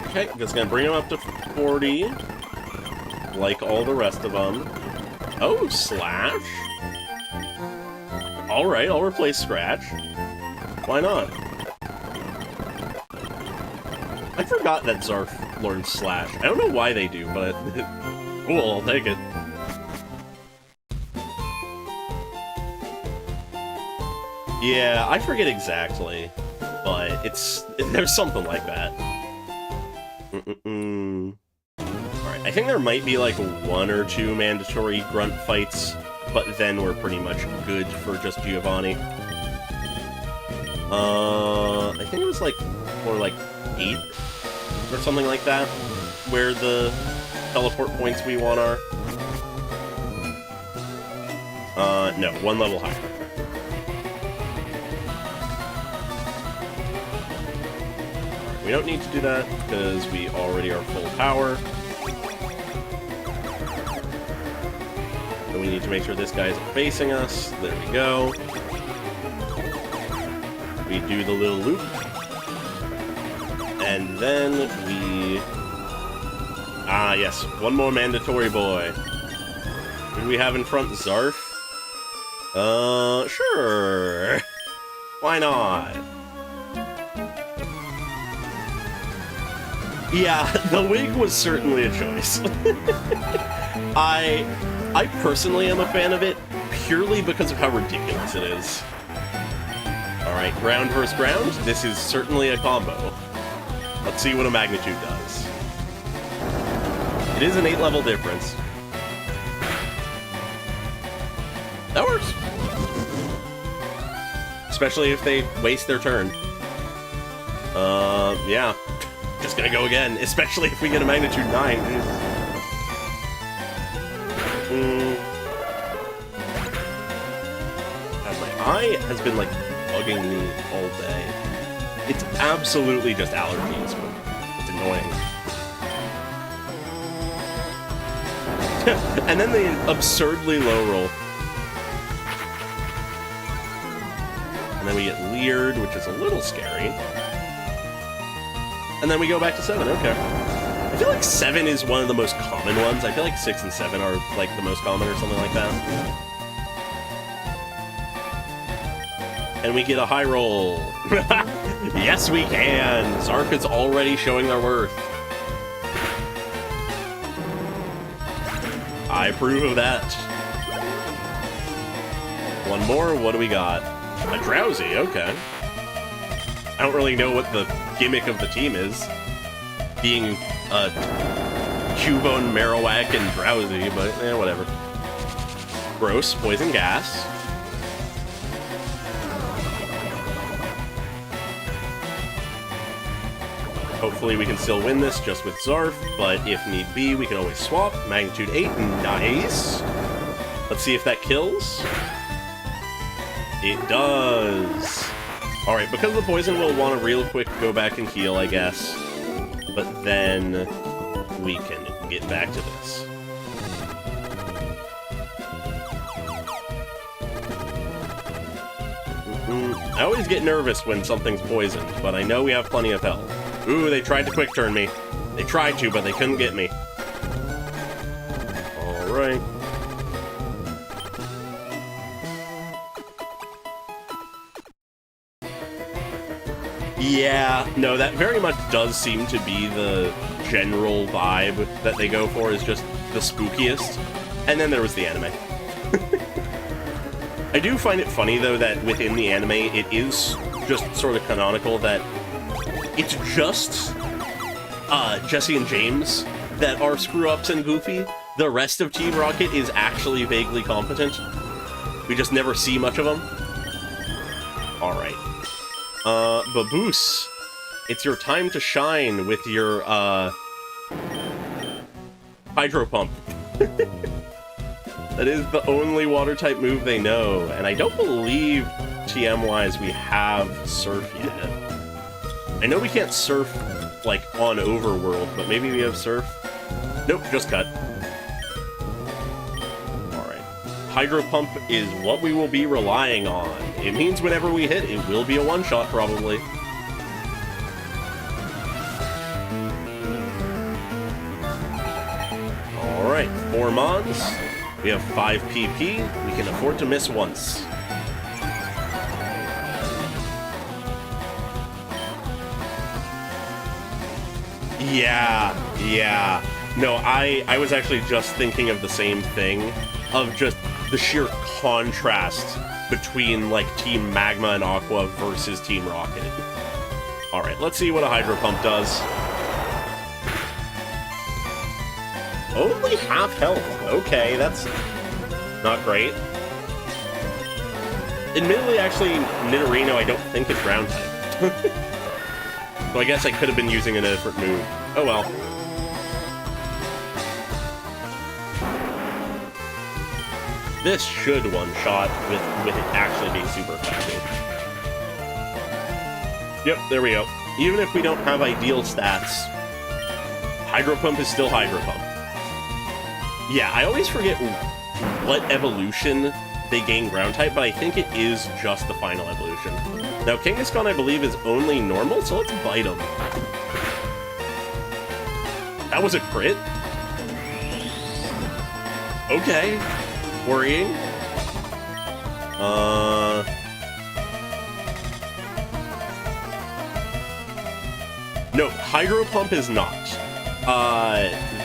Okay, that's gonna bring him up to 40. Like all the rest of them. Oh, Slash. Alright, I'll replace Scratch. Why not? I forgot that Zarf learned Slash. I don't know why they do, but... cool, I'll take it. Yeah, I forget exactly. But there's something like that. Alright, I think there might be like 1 or 2 mandatory grunt fights, but then we're pretty much good for just Giovanni. I think it was like more like 8 or something like that, where the teleport points we want are. No, 1 level higher. We don't need to do that, because we already are full power. So we need to make sure this guy isn't facing us. There we go. We do the little loop. And then we... Ah, yes. 1 more mandatory boy. Who do we have in front? Zarf? Sure. Why not? Yeah, the wig was certainly a choice. I personally am a fan of it, purely because of how ridiculous it is. Alright, ground versus ground. This is certainly a combo. Let's see what a magnitude does. It is an 8-level difference. That works. Especially if they waste their turn. Yeah. Just gonna go again, especially if we get a magnitude 9. God, my eye has been like bugging me all day. It's absolutely just allergies, but it's annoying. And then the absurdly low roll. And then we get Leered, which is a little scary. And then we go back to 7, okay. I feel like 7 is one of the most common ones. I feel like 6 and 7 are, like, the most common or something like that. And we get a high roll. Yes, we can! Zarf is already showing their worth. I approve of that. 1 more, what do we got? A Drowsy, okay. I don't really know what the gimmick of the team is, being Cubone, Marowak, and Drowsy, but whatever. Gross, poison gas. Hopefully we can still win this just with Zarf, but if need be, we can always swap. Magnitude 8, nice. Let's see if that kills. It does. Alright, because of the poison, we'll want to real quick go back and heal, I guess. But then we can get back to this. I always get nervous when something's poisoned, but I know we have plenty of health. Ooh, they tried to quick turn me. They tried to, but they couldn't get me. Alright. Yeah, no, that very much does seem to be the general vibe that they go for, is just the spookiest. And then there was the anime. I do find it funny, though, that within the anime, it is just sort of canonical that it's just Jesse and James that are screw-ups and goofy. The rest of Team Rocket is actually vaguely competent. We just never see much of them. Alright. Baboose, it's your time to shine with your, Hydro Pump. That is the only Water-type move they know, and I don't believe TM-wise we have Surf yet. I know we can't Surf, like, on Overworld, but maybe we have Surf? Nope, just Cut. Alright. Hydro Pump is what we will be relying on. It means whenever we hit, it will be a one-shot, probably. Alright, 4 Mons. We have 5 PP. We can afford to miss once. Yeah. No, I was actually just thinking of the same thing, of just the sheer contrast between, like, Team Magma and Aqua versus Team Rocket. Alright, let's see what a Hydro Pump does. Only half health. Okay, that's not great. Admittedly, actually, Nidorino I don't think is ground type. So I guess I could have been using a different move. Oh well. This should one-shot with it actually being super effective. Yep, there we go. Even if we don't have ideal stats, Hydro Pump is still Hydro Pump. Yeah, I always forget what evolution they gain ground type, but I think it is just the final evolution. Now, Kangaskhan, I believe, is only normal, so let's bite him. That was a crit? Okay. Worrying. No, Hydro Pump is not.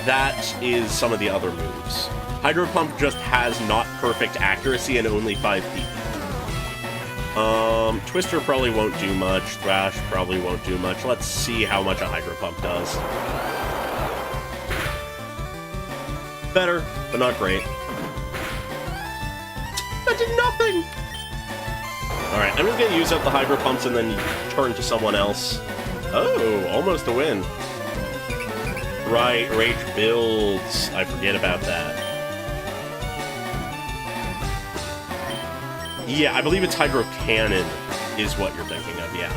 That is some of the other moves. Hydro Pump just has not perfect accuracy and only 5 PP. Twister probably won't do much. Thrash probably won't do much. Let's see how much a Hydro Pump does. Better, but not great. That did nothing! Alright, I'm just gonna use up the Hydro Pumps and then turn to someone else. Oh, almost a win. Right, Rage builds. I forget about that. Yeah, I believe it's Hydro Cannon is what you're thinking of, yeah.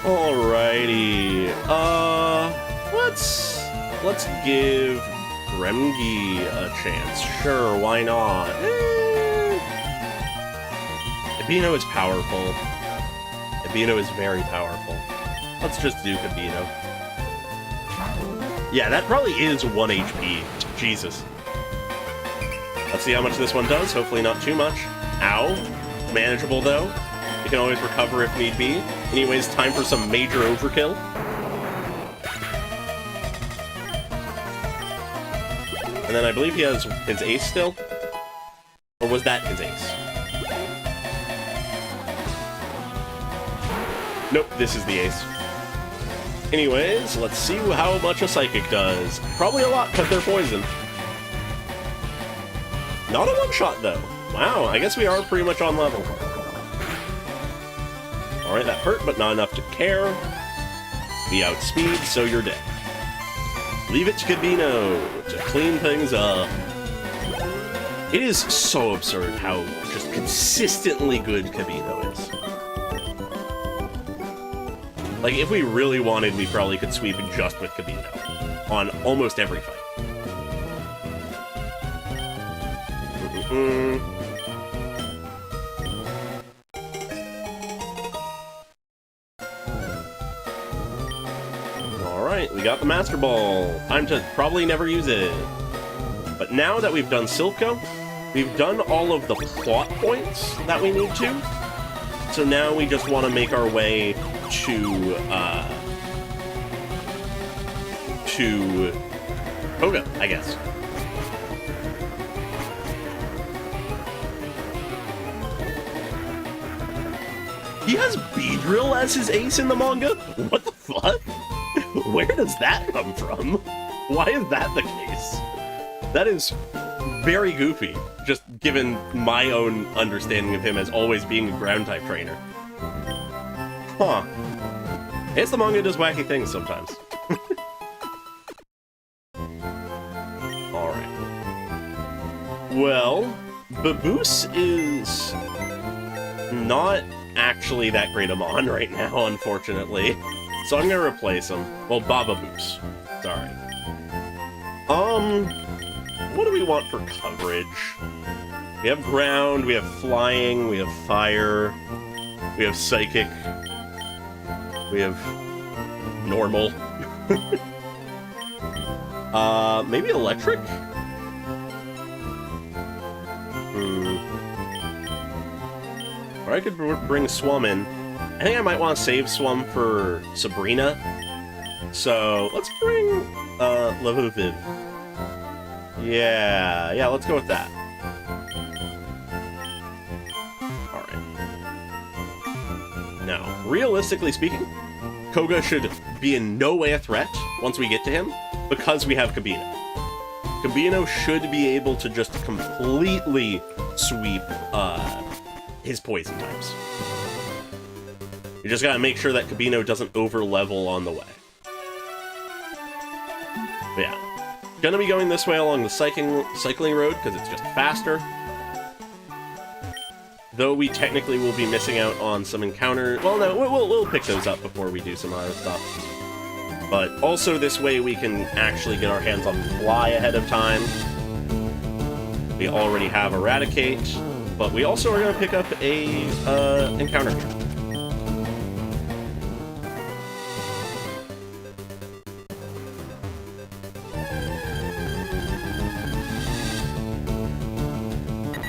Alrighty. Let's give Gremgi a chance. Sure, why not? Kabino is powerful. Kabino is very powerful. Let's just do Kabino. Yeah, that probably is 1 HP. Jesus. Let's see how much this one does. Hopefully not too much. Ow. Manageable, though. You can always recover if need be. Anyways, time for some major overkill. And then I believe he has his ace still? Or was that his ace? Nope, this is the ace. Anyways, let's see how much a Psychic does. Probably a lot, because they're poison. Not a one-shot, though. Wow, I guess we are pretty much on level. Alright, that hurt, but not enough to care. We outspeed, so you're dead. Leave it to Kabino to clean things up. It is so absurd how just consistently good Kabino is. Like, if we really wanted, we probably could sweep it just with Kabino on almost every fight. Alright, we got the Master Ball. Time to probably never use it. But now that we've done Silph, we've done all of the plot points that we need to. So now we just want to make our way to Koga, I guess. He has Beedrill as his ace in the manga? What the fuck? Where does that come from? Why is that the case? That is very goofy, just given my own understanding of him as always being a ground-type trainer. Huh. I guess the manga does wacky things sometimes. Alright. Well, Baboose is not actually that great a mon right now, unfortunately. So I'm gonna replace him. Well, Bababoose. Sorry. What do we want for coverage? We have ground, we have flying, we have fire, we have psychic, we have normal. Maybe electric? Or I could bring Swum in. I think I might want to save Swum for Sabrina. So, let's bring, Levuviv. Yeah, let's go with that. Alright. Now, realistically speaking, Koga should be in no way a threat once we get to him, because we have Kabino. Kabino should be able to just completely sweep, his poison types. You just gotta make sure that Kabino doesn't over-level on the way. But yeah. Gonna be going this way along the cycling road, because it's just faster. Though we technically will be missing out on some encounters. Well, no, we'll pick those up before we do some other stuff. But also this way we can actually get our hands on Fly ahead of time. We already have Eradicate, but we also are going to pick up a encounter.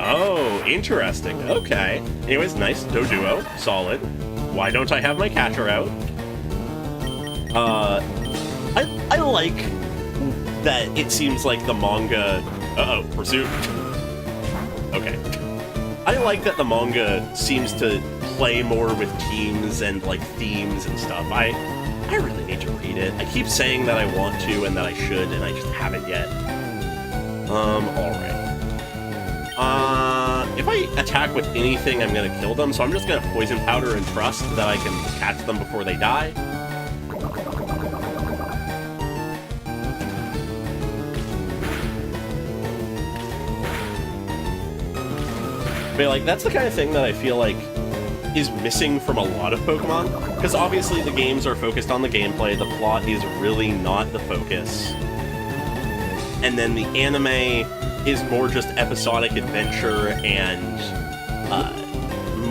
Oh, interesting. Okay. Anyways, nice. Doduo. Solid. Why don't I have my catcher out? I like that it seems like the manga... Uh-oh, Pursuit. Okay. I like that the manga seems to play more with teams and, like, themes and stuff. I really need to read it. I keep saying that I want to and that I should, and I just haven't yet. Alright. If I attack with anything, I'm gonna kill them, so I'm just gonna Poison Powder and trust that I can catch them before they die. But, like, that's the kind of thing that I feel like is missing from a lot of Pokemon, because obviously the games are focused on the gameplay, the plot is really not the focus. And then the anime is more just episodic adventure and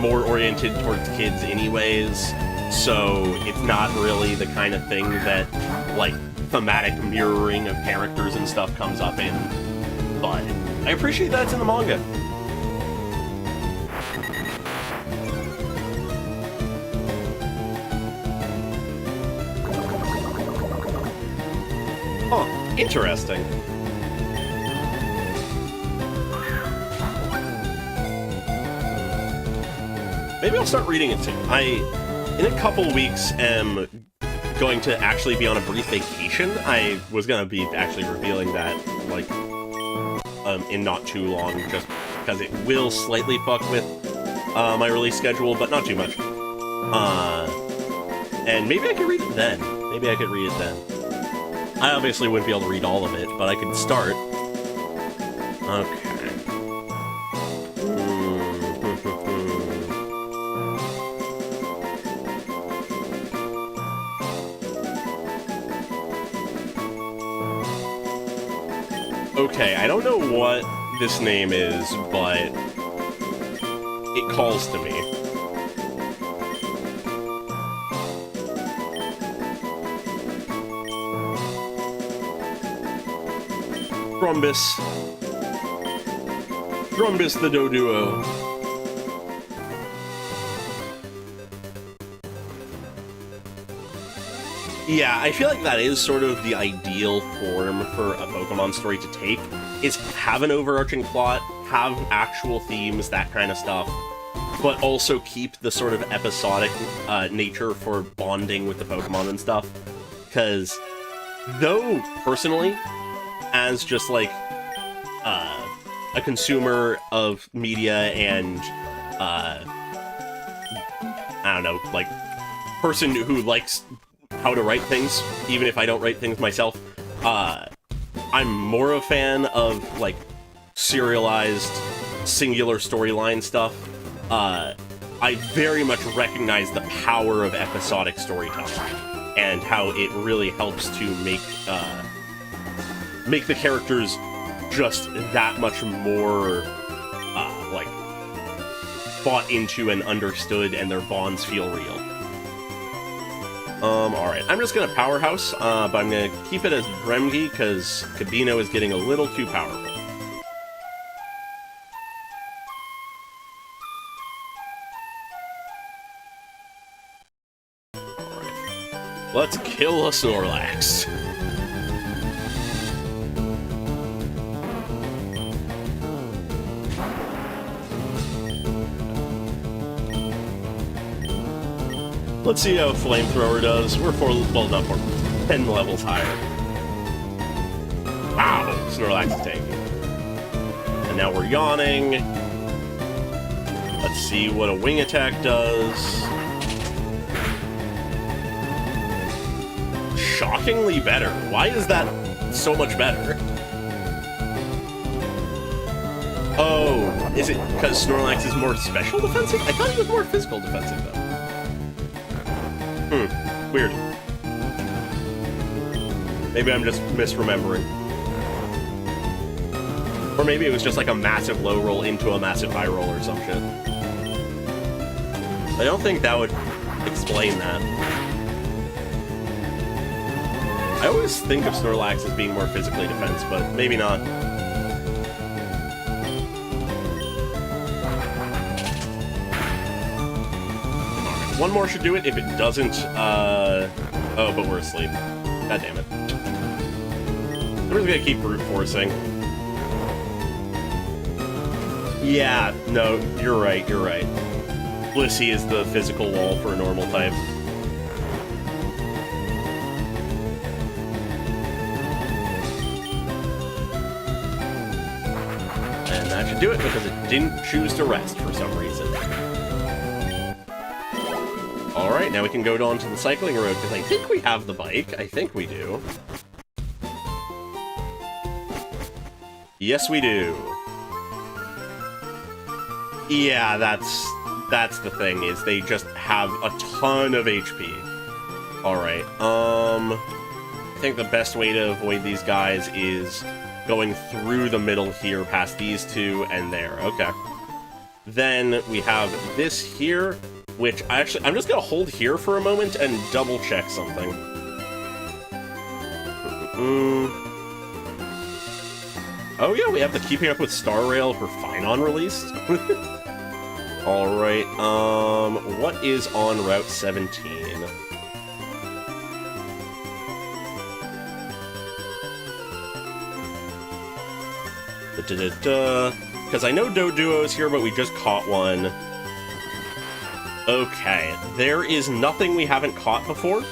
more oriented towards kids anyways, so it's not really the kind of thing that, like, thematic mirroring of characters and stuff comes up in. But I appreciate that it's in the manga. Huh, interesting. Maybe I'll start reading it soon. In a couple weeks, am going to actually be on a brief vacation. I was going to be actually revealing that, like, in not too long, just because it will slightly fuck with my release schedule, but not too much. And maybe I could read it then. Maybe I could read it then. I obviously wouldn't be able to read all of it, but I could start. Okay. Okay, I don't know what this name is, but it calls to me. Drumbus the Doduo. Yeah, I feel like that is sort of the ideal form for a Pokemon story to take, is have an overarching plot, have actual themes, that kind of stuff, but also keep the sort of episodic nature for bonding with the Pokemon and stuff. Because, though, personally, as just, like, a consumer of media and, I don't know, like, person who likes how to write things, even if I don't write things myself, I'm more a fan of, like, serialized singular storyline stuff, I very much recognize the power of episodic storytelling and how it really helps to make the characters just that much more like bought into and understood, and their bonds feel real. Alright, I'm just gonna Powerhouse, but I'm gonna keep it as Dremgi, because Kabino is getting a little too powerful. Alright. Let's kill a Snorlax. Let's see how Flamethrower does. We're well, not 4, 10 levels higher. Wow, Snorlax is taking. And now we're yawning. Let's see what a wing attack does. Shockingly better. Why is that so much better? Oh, is it because Snorlax is more special defensive? I thought he was more physical defensive, though. Weird. Maybe I'm just misremembering. Or maybe it was just like a massive low roll into a massive high roll or some shit. I don't think that would explain that. I always think of Snorlax as being more physically defensive, but maybe not. One more should do it. If it doesn't, oh, but we're asleep. God damn it. I'm just gonna keep brute forcing. Yeah, no, you're right, you're right. Blissey is the physical wall for a normal type. And that should do it because it didn't choose to rest for some reason. Alright, now we can go on to the cycling road, because I think we have the bike. I think we do. Yes, we do. Yeah, that's the thing, is they just have a ton of HP. Alright, I think the best way to avoid these guys is going through the middle here, past these two, and there. Okay. Then we have this here, which I'm just gonna hold here for a moment and double check something. Oh yeah, we have the Keeping Up with Star Rail for Finon released. Alright, what is on Route 17? Because I know Doduo is here, but we just caught one. Okay, there is nothing we haven't caught before,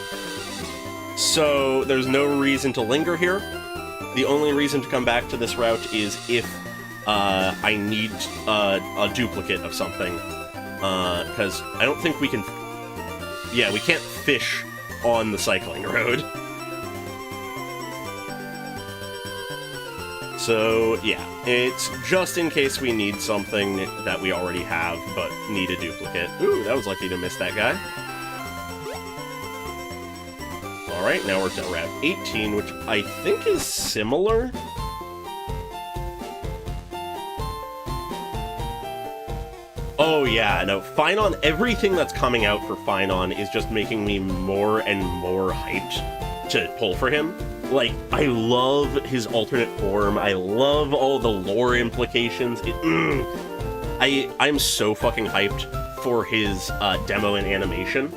so there's no reason to linger here. The only reason to come back to this route is if I need a duplicate of something, because I don't think we can... Yeah, we can't fish on the cycling road. So, yeah, it's just in case we need something that we already have, but need a duplicate. Ooh, that was lucky to miss that guy. Alright, now we're to Route 18, which I think is similar. Oh yeah, no, Finon, everything that's coming out for Finon is just making me more and more hyped to pull for him. Like, I love his alternate form. I love all the lore implications. I'm so fucking hyped for his demo and animation.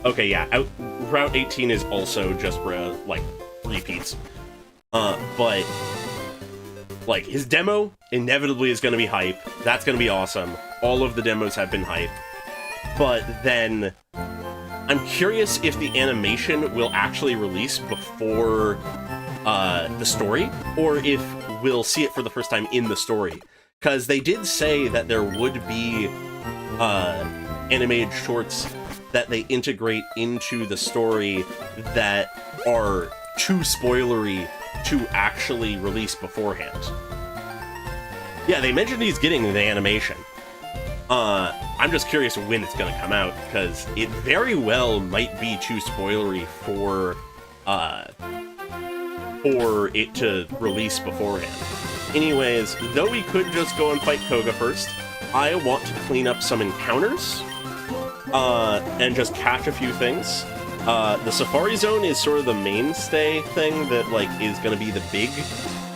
Okay, yeah, Route 18 is also just, like, repeats. But, like, his demo inevitably is gonna be hype. That's gonna be awesome. All of the demos have been hype. But then... I'm curious if the animation will actually release before the story, or if we'll see it for the first time in the story. Because they did say that there would be animated shorts that they integrate into the story that are too spoilery to actually release beforehand. Yeah, they mentioned he's getting the animation. I'm just curious when it's gonna come out, because it very well might be too spoilery for it to release beforehand. Anyways, though we could just go and fight Koga first, I want to clean up some encounters, and just catch a few things. The Safari Zone is sort of the mainstay thing that, like, is gonna be the big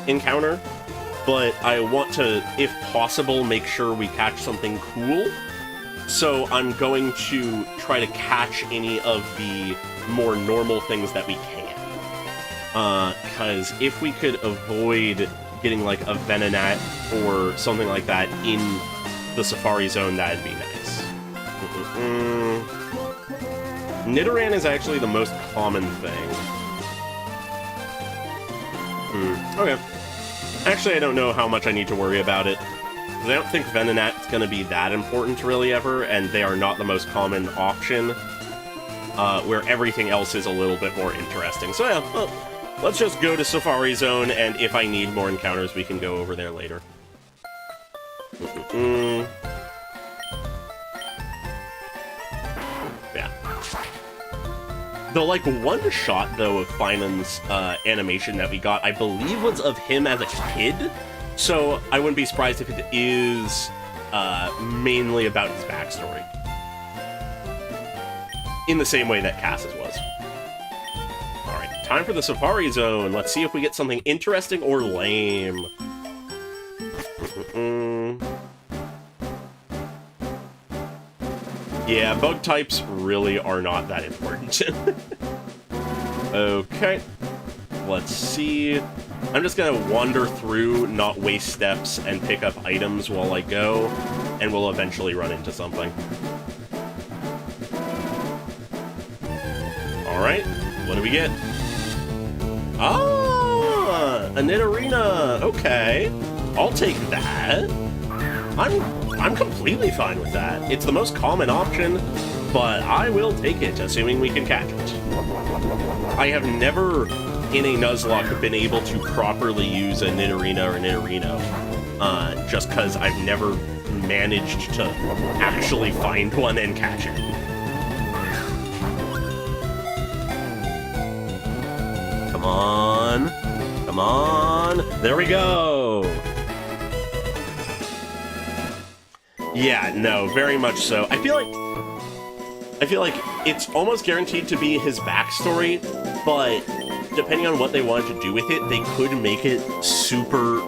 encounter, but I want to, if possible, make sure we catch something cool. So I'm going to try to catch any of the more normal things that we can. Because if we could avoid getting, like, a Venonat or something like that in the Safari Zone, that'd be nice. Nidoran is actually the most common thing. Okay. Actually, I don't know how much I need to worry about it. I don't think Venonat's going to be that important really ever, and they are not the most common option, where everything else is a little bit more interesting. So yeah, well, let's just go to Safari Zone, and if I need more encounters, we can go over there later. Yeah. The, like, one shot, though, of Finon's animation that we got, I believe was of him as a kid, so I wouldn't be surprised if it is mainly about his backstory. In the same way that Cass's was. Alright, time for the Safari Zone. Let's see if we get something interesting or lame. Yeah, bug types really are not that important. Okay, let's see. I'm just gonna wander through, not waste steps, and pick up items while I go, and we'll eventually run into something. Alright, what do we get? Ah, a Nidorina! Okay, I'll take that. I'm completely fine with that. It's the most common option, but I will take it, assuming we can catch it. I have never, in a Nuzlocke, been able to properly use a Nidorina or Nidorino, just because I've never managed to actually find one and catch it. Come on. Come on. There we go. Yeah, no, very much so. I feel like it's almost guaranteed to be his backstory, but depending on what they wanted to do with it, they could make it super,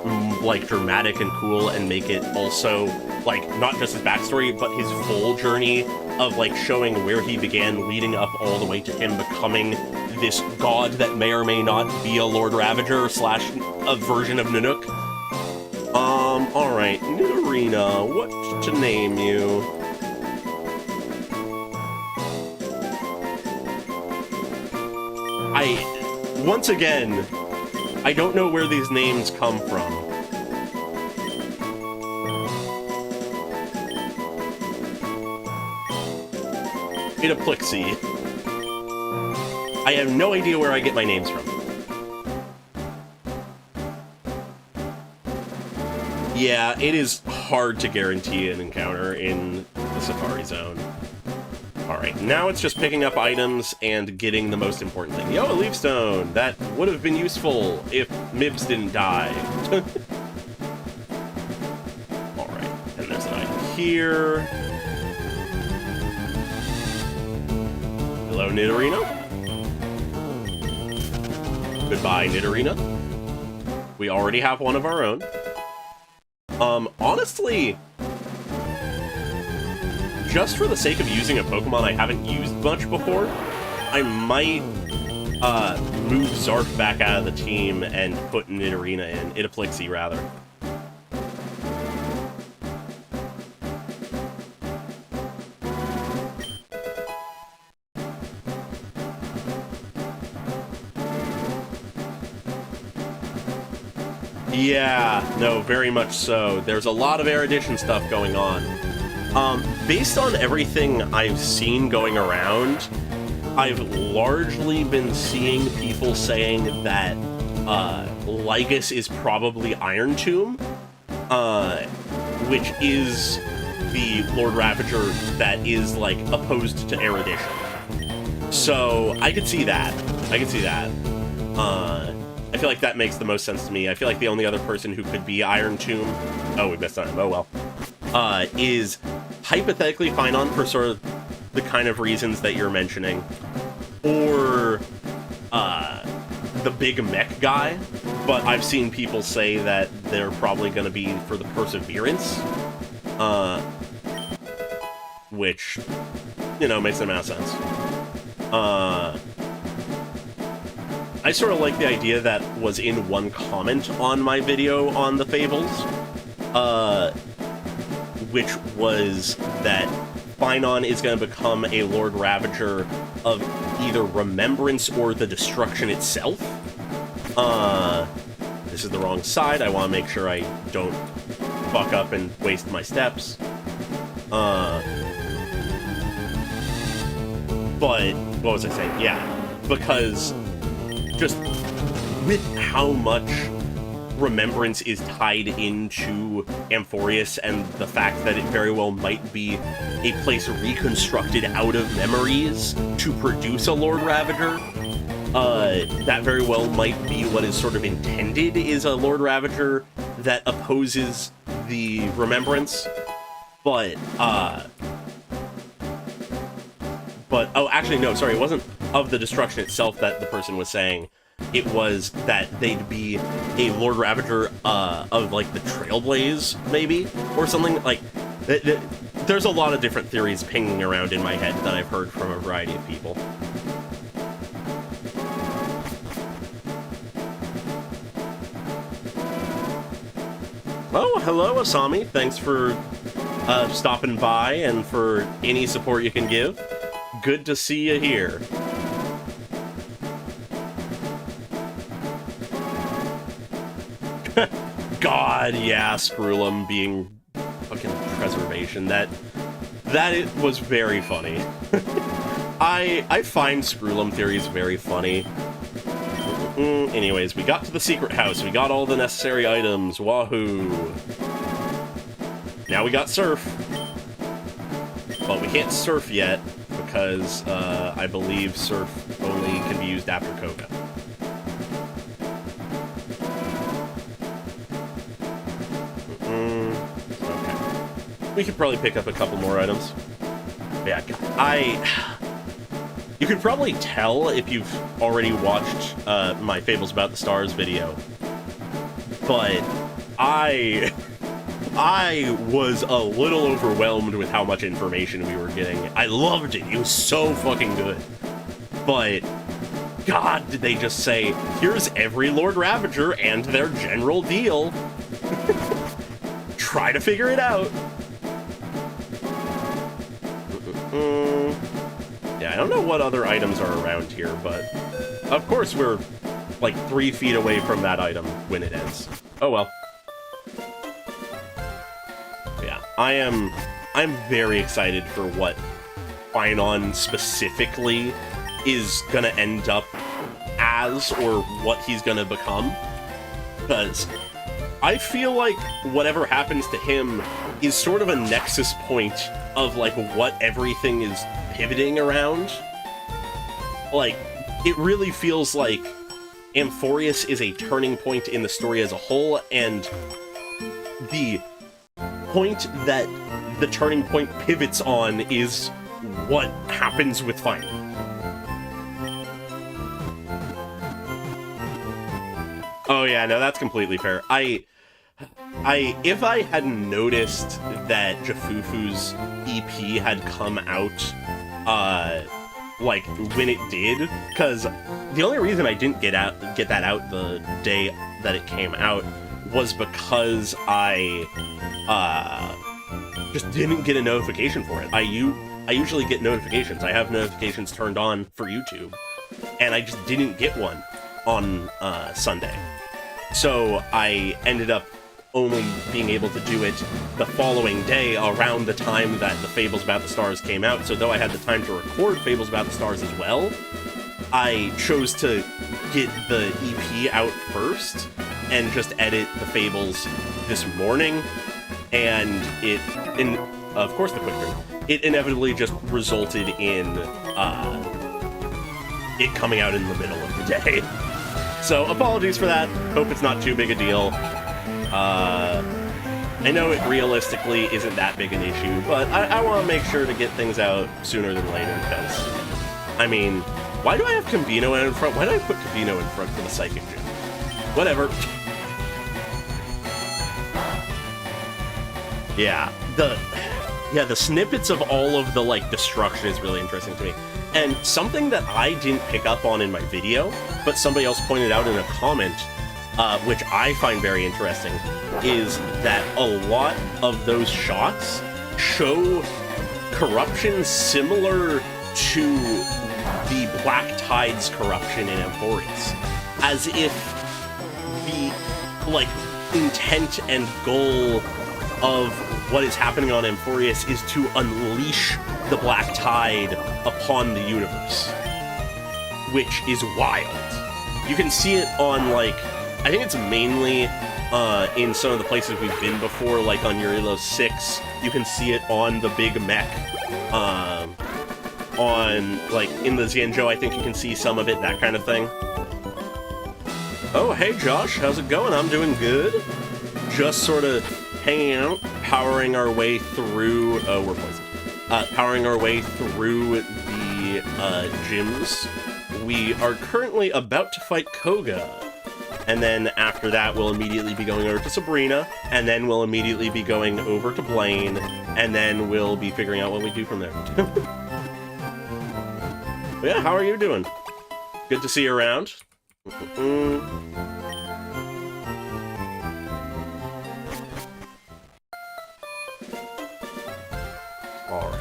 like, dramatic and cool, and make it also, like, not just his backstory, but his full journey of, like, showing where he began, leading up all the way to him becoming this god that may or may not be a Lord Ravager / a version of Nanook. Alright, Nidorina, what to name you? Once again, I don't know where these names come from. Itaplixie. I have no idea where I get my names from. Yeah, it is hard to guarantee an encounter in the Safari Zone. Alright, now it's just picking up items and getting the most important thing. Yo, a Leaf Stone! That would have been useful if Mibs didn't die. Alright, and there's an item here. Hello, Nidorina. Goodbye, Nidorina. We already have one of our own. Honestly, just for the sake of using a Pokemon I haven't used much before, I might move Zarf back out of the team and put Nidorina in. Itaplixie, rather. Yeah, no, very much so. There's a lot of Erudition stuff going on. Based on everything I've seen going around, I've largely been seeing people saying that Lygus is probably Iron Tomb, which is the Lord Ravager that is, like, opposed to erudition. So, I could see that. I feel like that makes the most sense to me. I feel like the only other person who could be Iron Tomb... Oh, we missed on him. Oh, well. Is hypothetically Finon for sort of the kind of reasons that you're mentioning. Or, the big mech guy. But I've seen people say that they're probably going to be for the Perseverance. Which, you know, makes an amount of sense. I sort of like the idea that was in one comment on my video on the Fables, which was that Finon is going to become a Lord Ravager of either Remembrance or the Destruction itself. This is the wrong side. I want to make sure I don't fuck up and waste my steps. But, what was I saying? Yeah, because just with how much Remembrance is tied into Amphorius and the fact that it very well might be a place reconstructed out of memories to produce a Lord Ravager, that very well might be what is sort of intended is a Lord Ravager that opposes the Remembrance. But, oh, actually, no, sorry, it wasn't of the Destruction itself that the person was saying. It was that they'd be a Lord Ravager of, like, the Trailblaze, maybe? Or something, like... There's a lot of different theories pinging around in my head that I've heard from a variety of people. Oh, hello, Asami. Thanks for stopping by and for any support you can give. Good to see you here. God, yeah, Screwlum being fucking preservation. That it was very funny. I find Screwlum theories very funny. Anyways, we got to the secret house. We got all the necessary items. Wahoo! Now we got Surf. But we can't Surf yet, because I believe Surf only can be used after Koga. Okay. We could probably pick up a couple more items. Yeah, you can probably tell if you've already watched my Fables About the Stars video, but I was a little overwhelmed with how much information we were getting. I loved it. It was so fucking good. But, God, did they just say, here's every Lord Ravager and their general deal. Try to figure it out. Yeah, I don't know what other items are around here, but of course we're like 3 feet away from that item when it ends. Oh well. Yeah, I'm very excited for what Finon specifically is gonna end up as, or what he's gonna become. Because I feel like whatever happens to him is sort of a nexus point of, like, what everything is pivoting around. Like, it really feels like Amphorius is a turning point in the story as a whole, and the point that the turning point pivots on is what happens with Finon. Oh yeah, no, that's completely fair. If I hadn't noticed that Jafufu's EP had come out, like, when it did, because the only reason I didn't get that out the day that it came out was because I, just didn't get a notification for it. I usually get notifications. I have notifications turned on for YouTube, and I just didn't get one on, Sunday. So I ended up only being able to do it the following day around the time that the Fables About the Stars came out. So though I had the time to record Fables About the Stars as well, I chose to get the EP out first and just edit the Fables this morning, and of course the quick turn, it inevitably just resulted in it coming out in the middle of the day. So apologies for that. Hope it's not too big a deal. I know it realistically isn't that big an issue, but I want to make sure to get things out sooner than later, because, I mean, why do I have Combino in front? Why did I put Combino in front for the Psychic Gym? Whatever. Yeah, the snippets of all of the, like, destruction is really interesting to me. And something that I didn't pick up on in my video, but somebody else pointed out in a comment, which I find very interesting, is that a lot of those shots show corruption similar to the Black Tide's corruption in Amphorius. As if the, like, intent and goal of what is happening on Amphorius is to unleash the Black Tide upon the universe. Which is wild. You can see it on, like, I think it's mainly in some of the places we've been before, like on Yurilo 6. You can see it on the big mech. On, like, in the Xianzhou, I think you can see some of it, that kind of thing. Oh, hey Josh, how's it going? I'm doing good. Just sort of hanging out, powering our way through, we're poisoned. Powering our way through the gyms. We are currently about to fight Koga. And then after that, we'll immediately be going over to Sabrina, and then we'll immediately be going over to Blaine, and then we'll be figuring out what we do from there. Yeah, how are you doing? Good to see you around. Alright.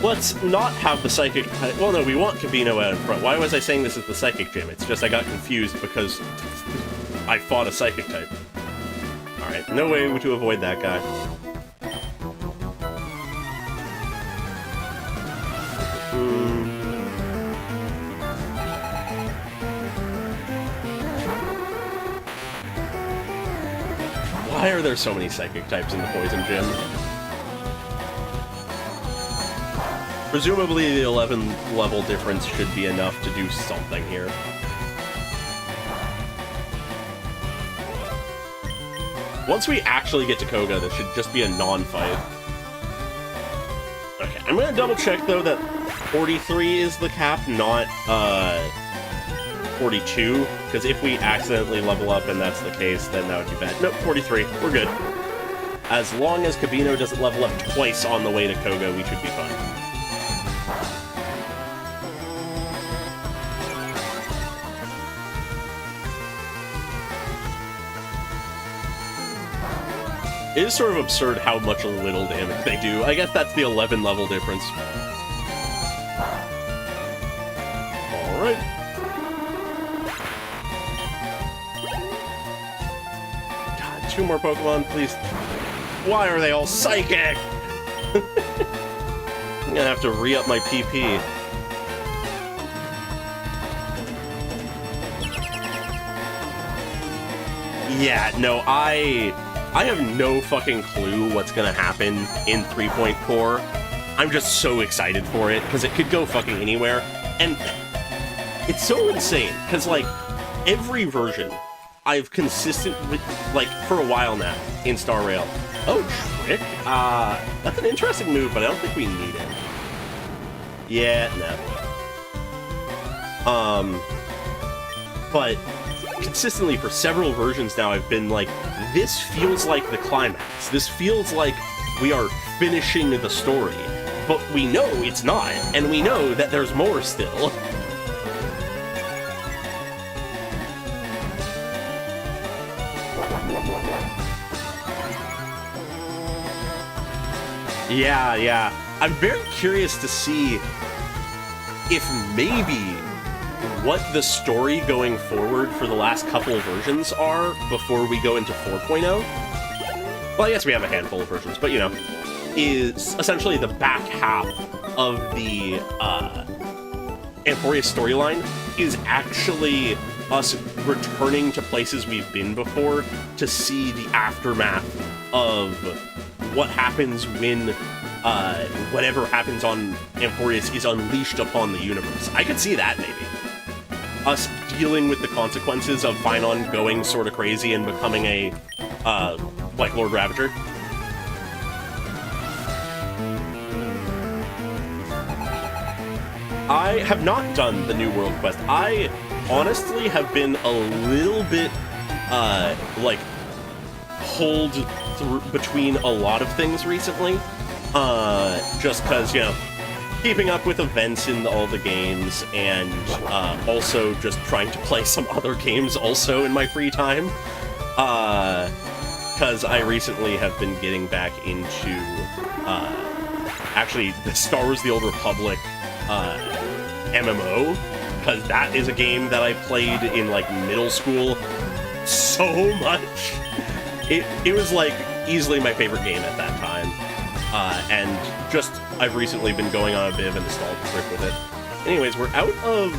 Let's not have the Psychic... Well, no, we want Kabino out in front. Why was I saying this is the Psychic Gym? It's just I got confused because I fought a Psychic type. Alright, no way to avoid that guy. Why are there so many Psychic types in the Poison Gym? Presumably the 11 level difference should be enough to do something here. Once we actually get to Koga, this should just be a non-fight. Okay, I'm gonna double check though that 43 is the cap, not 42, because if we accidentally level up and that's the case, then that would be bad. Nope, 43, we're good. As long as Kabino doesn't level up twice on the way to Koga, we should be fine. It is sort of absurd how much little damage they do. I guess that's the 11 level difference. Alright. God, 2 more Pokemon, please. Why are they all psychic? I'm gonna have to re-up my PP. Yeah, no, I have no fucking clue what's gonna happen in 3.4. I'm just so excited for it, because it could go fucking anywhere. And it's so insane, because, like, every version I've consistently, like, for a while now, in Star Rail. Oh, Trick? That's an interesting move, but I don't think we need it. Yeah, no. But consistently for several versions now, I've been like, this feels like the climax. This feels like we are finishing the story. But we know it's not, and we know that there's more still. Yeah. I'm very curious to see if maybe what the story going forward for the last couple of versions are before we go into 4.0. Well, I guess we have a handful of versions, but, you know, is essentially the back half of the Amphorius storyline is actually us returning to places we've been before to see the aftermath of what happens when whatever happens on Amphorius is unleashed upon the universe. I could see that, maybe. Us dealing with the consequences of Finon going sort of crazy and becoming a, like Lord Ravager. I have not done the New World quest. I honestly have been a little bit, like, pulled between a lot of things recently. Just because, you know, keeping up with events in all the games, and also just trying to play some other games also in my free time. Because I recently have been getting back into, actually, the Star Wars The Old Republic MMO, because that is a game that I played in, like, middle school so much. It was, like, easily my favorite game at that time. And just, I've recently been going on a bit of a nostalgia trip with it. Anyways, we're out of,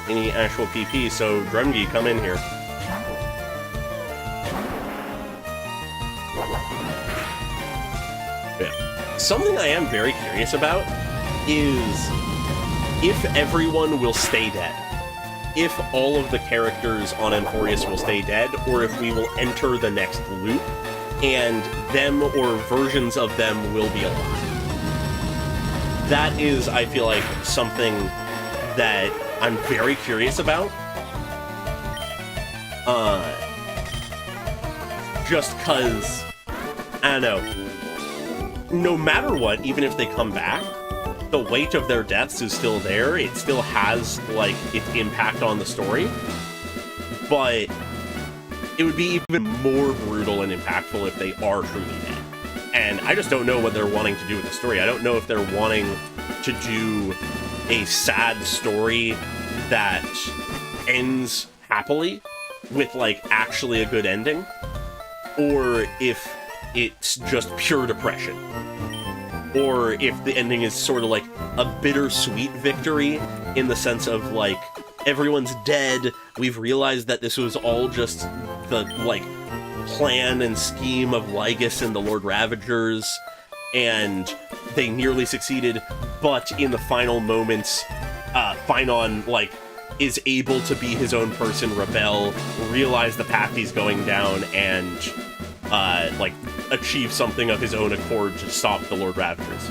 any actual PP, so Drumgy, come in here. Yeah. Something I am very curious about is if everyone will stay dead. If all of the characters on Amphorius will stay dead, or if we will enter the next loop, and them or versions of them will be alive. That is, I feel like, something that I'm very curious about. Just cause, I don't know, no matter what, even if they come back, the weight of their deaths is still there. It still has, like, its impact on the story. But it would be even more brutal and impactful if they are truly dead. And I just don't know what they're wanting to do with the story. I don't know if they're wanting to do a sad story that ends happily with, like, actually a good ending, or if it's just pure depression. Or if the ending is sort of like a bittersweet victory in the sense of, like, everyone's dead, we've realized that this was all just the, like, plan and scheme of Lygus and the Lord Ravagers, and they nearly succeeded, but in the final moments, Finon, like, is able to be his own person, rebel, realize the path he's going down, and, like, achieve something of his own accord to stop the Lord Ravagers.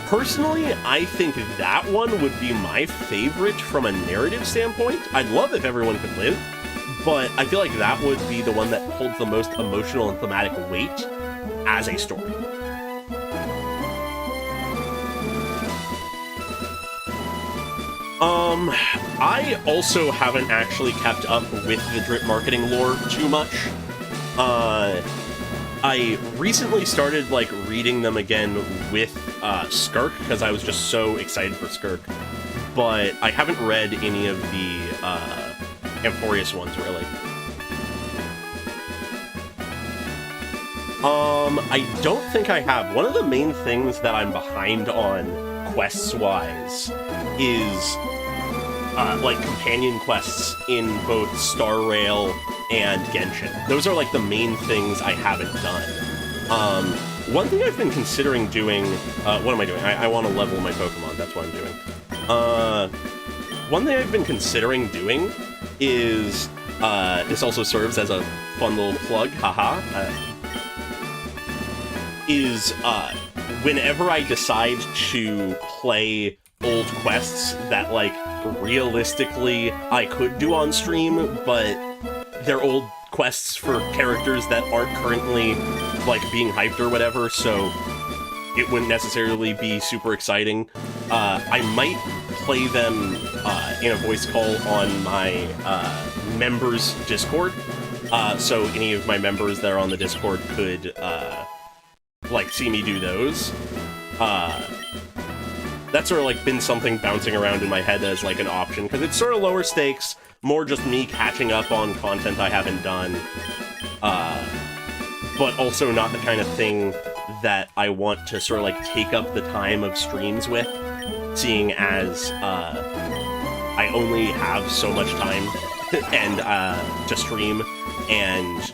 Personally, I think that one would be my favorite from a narrative standpoint. I'd love if everyone could live, but I feel like that would be the one that holds the most emotional and thematic weight as a story. I also haven't actually kept up with the drip marketing lore too much. I recently started, like, reading them again with Skirk, because I was just so excited for Skirk, but I haven't read any of the Amphorius ones, really. I don't think I have. One of the main things that I'm behind on quests-wise is, like, companion quests in both Star Rail and Genshin. Those are, like, the main things I haven't done. One thing I've been considering doing... what am I doing? I want to level my Pokemon, that's what I'm doing. One thing I've been considering doing is... this also serves as a fun little plug, haha. Is, whenever I decide to play old quests that, like, realistically I could do on stream, but they're old quests for characters that aren't currently, like, being hyped or whatever, so it wouldn't necessarily be super exciting. I might play them in a voice call on my members' Discord, so any of my members that are on the Discord could, like, see me do those. That's sort of, like, been something bouncing around in my head as, like, an option, because it's sort of lower stakes, more just me catching up on content I haven't done, but also not the kind of thing that I want to sort of, like, take up the time of streams with, seeing as, I only have so much time and to stream, and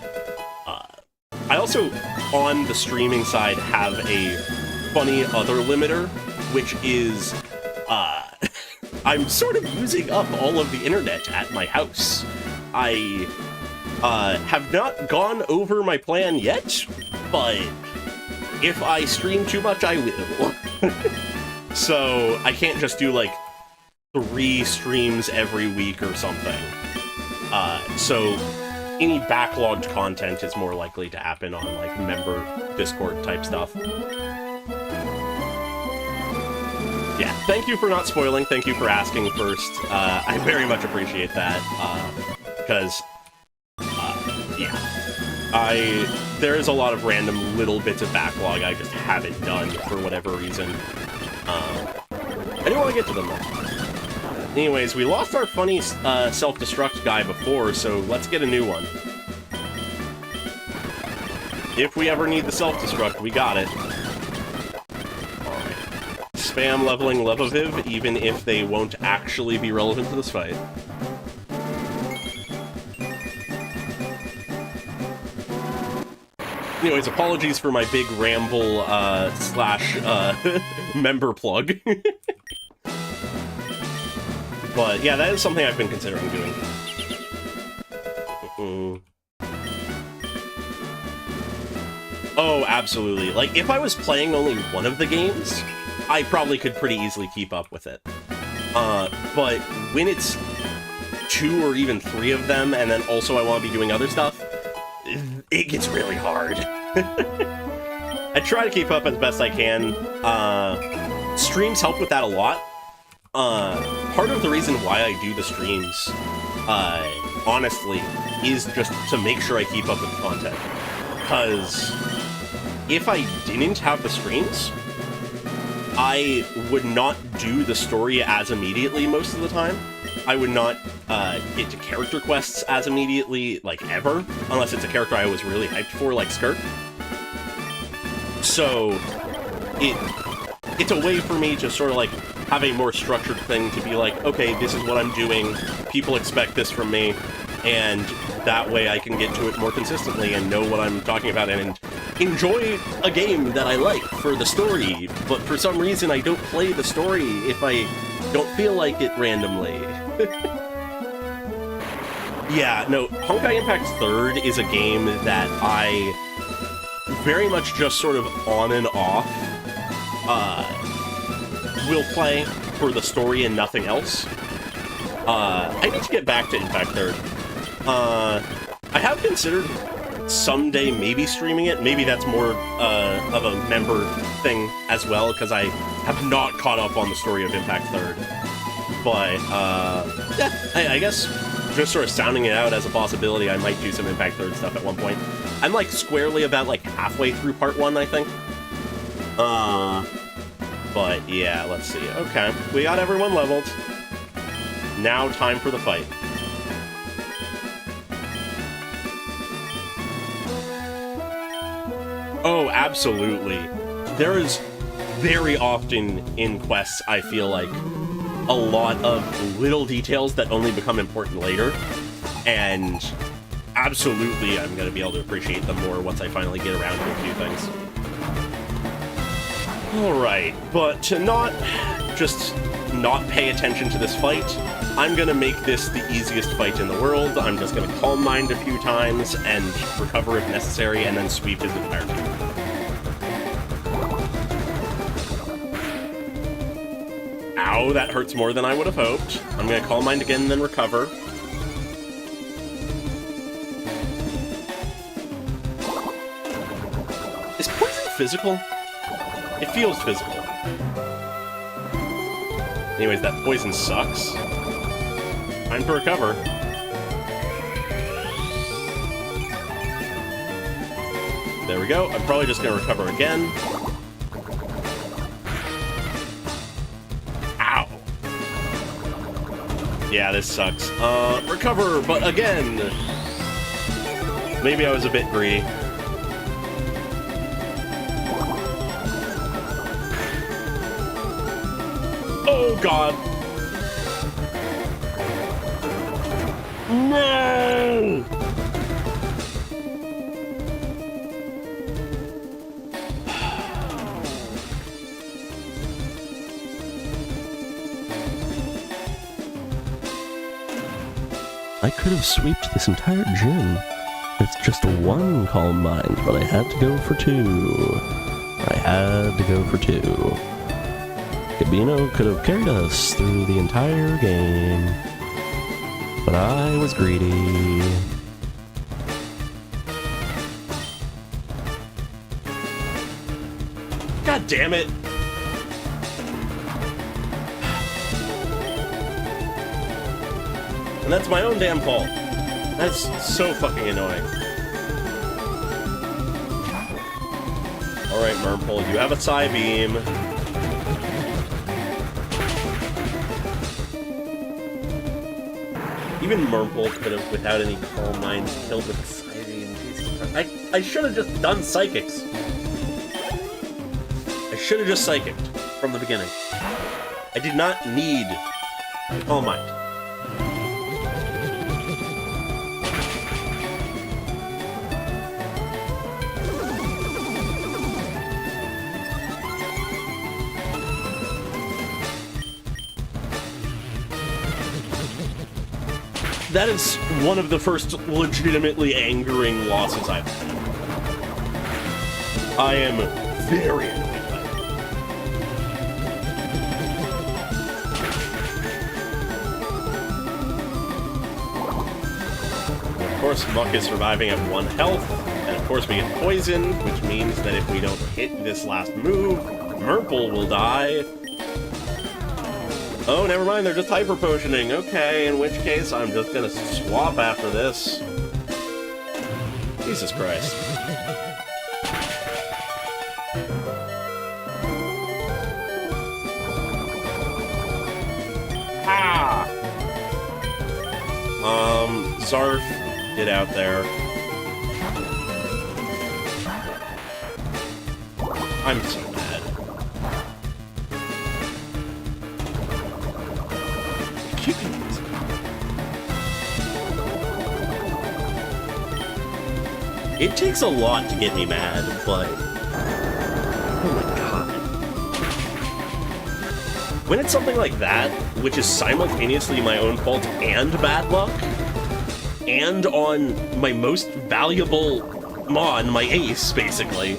I also, on the streaming side, have a funny other limiter, which is I'm sort of using up all of the internet at my house. I have not gone over my plan yet, but if I stream too much, I will. So I can't just do like 3 streams every week or something. So any backlogged content is more likely to happen on like member Discord type stuff. Yeah, thank you for not spoiling. Thank you for asking first. I very much appreciate that. Because, yeah, there is a lot of random little bits of backlog I just haven't done for whatever reason. I didn't want to get to them though. Anyways, we lost our funny self-destruct guy before, so let's get a new one. If we ever need the self-destruct, we got it. Alright. Spam leveling Levaviv, even if they won't actually be relevant to this fight. Anyways, apologies for my big ramble slash member plug. But yeah, that is something I've been considering doing. Oh, absolutely. Like, if I was playing only one of the games, I probably could pretty easily keep up with it. But when it's 2 or even 3 of them, and then also I want to be doing other stuff, it gets really hard. I try to keep up as best I can. Streams help with that a lot. Part of the reason why I do the streams, honestly, is just to make sure I keep up with the content. Because if I didn't have the streams, I would not do the story as immediately most of the time. I would not get to character quests as immediately, like, ever, unless it's a character I was really hyped for, like Skirt. So, it's a way for me to sort of, like, have a more structured thing to be like, okay, this is what I'm doing, people expect this from me, and that way I can get to it more consistently and know what I'm talking about and enjoy a game that I like for the story, but for some reason I don't play the story if I don't feel like it randomly. Yeah, no, Honkai Impact 3rd is a game that I very much just sort of on and off will play for the story and nothing else. I need to get back to Impact 3rd. I have considered someday maybe streaming it. Maybe that's more of a member thing as well, because I have not caught up on the story of Impact 3rd. But, yeah, I guess just sort of sounding it out as a possibility, I might do some Impact 3rd stuff at one point. I'm, like, squarely about, like, halfway through Part 1, I think. But, yeah, let's see. Okay, we got everyone leveled. Now time for the fight. Oh, absolutely. There is very often in quests, I feel like, a lot of little details that only become important later, and absolutely I'm going to be able to appreciate them more once I finally get around to a few things. Alright, but to not just not pay attention to this fight, I'm gonna make this the easiest fight in the world. I'm just gonna Calm Mind a few times and recover if necessary, and then sweep his entire team. Ow, that hurts more than I would have hoped. I'm gonna Calm Mind again and then recover. Is poison physical? It feels physical. Anyways, that poison sucks. Time to recover. There we go. I'm probably just gonna recover again. Ow. Yeah, this sucks. Recover, but again. Maybe I was a bit greedy. Oh, God. No! I could have sweeped this entire gym with just one calm mind, but I had to go for two. Gabino could have carried us through the entire game, but I was greedy. God damn it! And that's my own damn fault. That's so fucking annoying. Alright, Murmple, you have a Psybeam. Even Murmple could have, without any calm minds, killed with a Psybeam. Jesus Christ. I should have just done Psychics. I should have just Psychicked from the beginning. I did not need Calm Mind. That is one of the first legitimately angering losses I've had. I am very annoyed by it. Of course, Muck is surviving at 1 health, and of course we get poisoned, which means that if we don't hit this last move, Murmple will die. Oh, never mind, they're just hyper-potioning. Okay, in which case I'm just gonna swap after this. Jesus Christ. Ah! Zarf, get out there. I'm so mad. It takes a lot to get me mad, but... oh my god. When it's something like that, which is simultaneously my own fault and bad luck, and on my most valuable Mon, my ace, basically...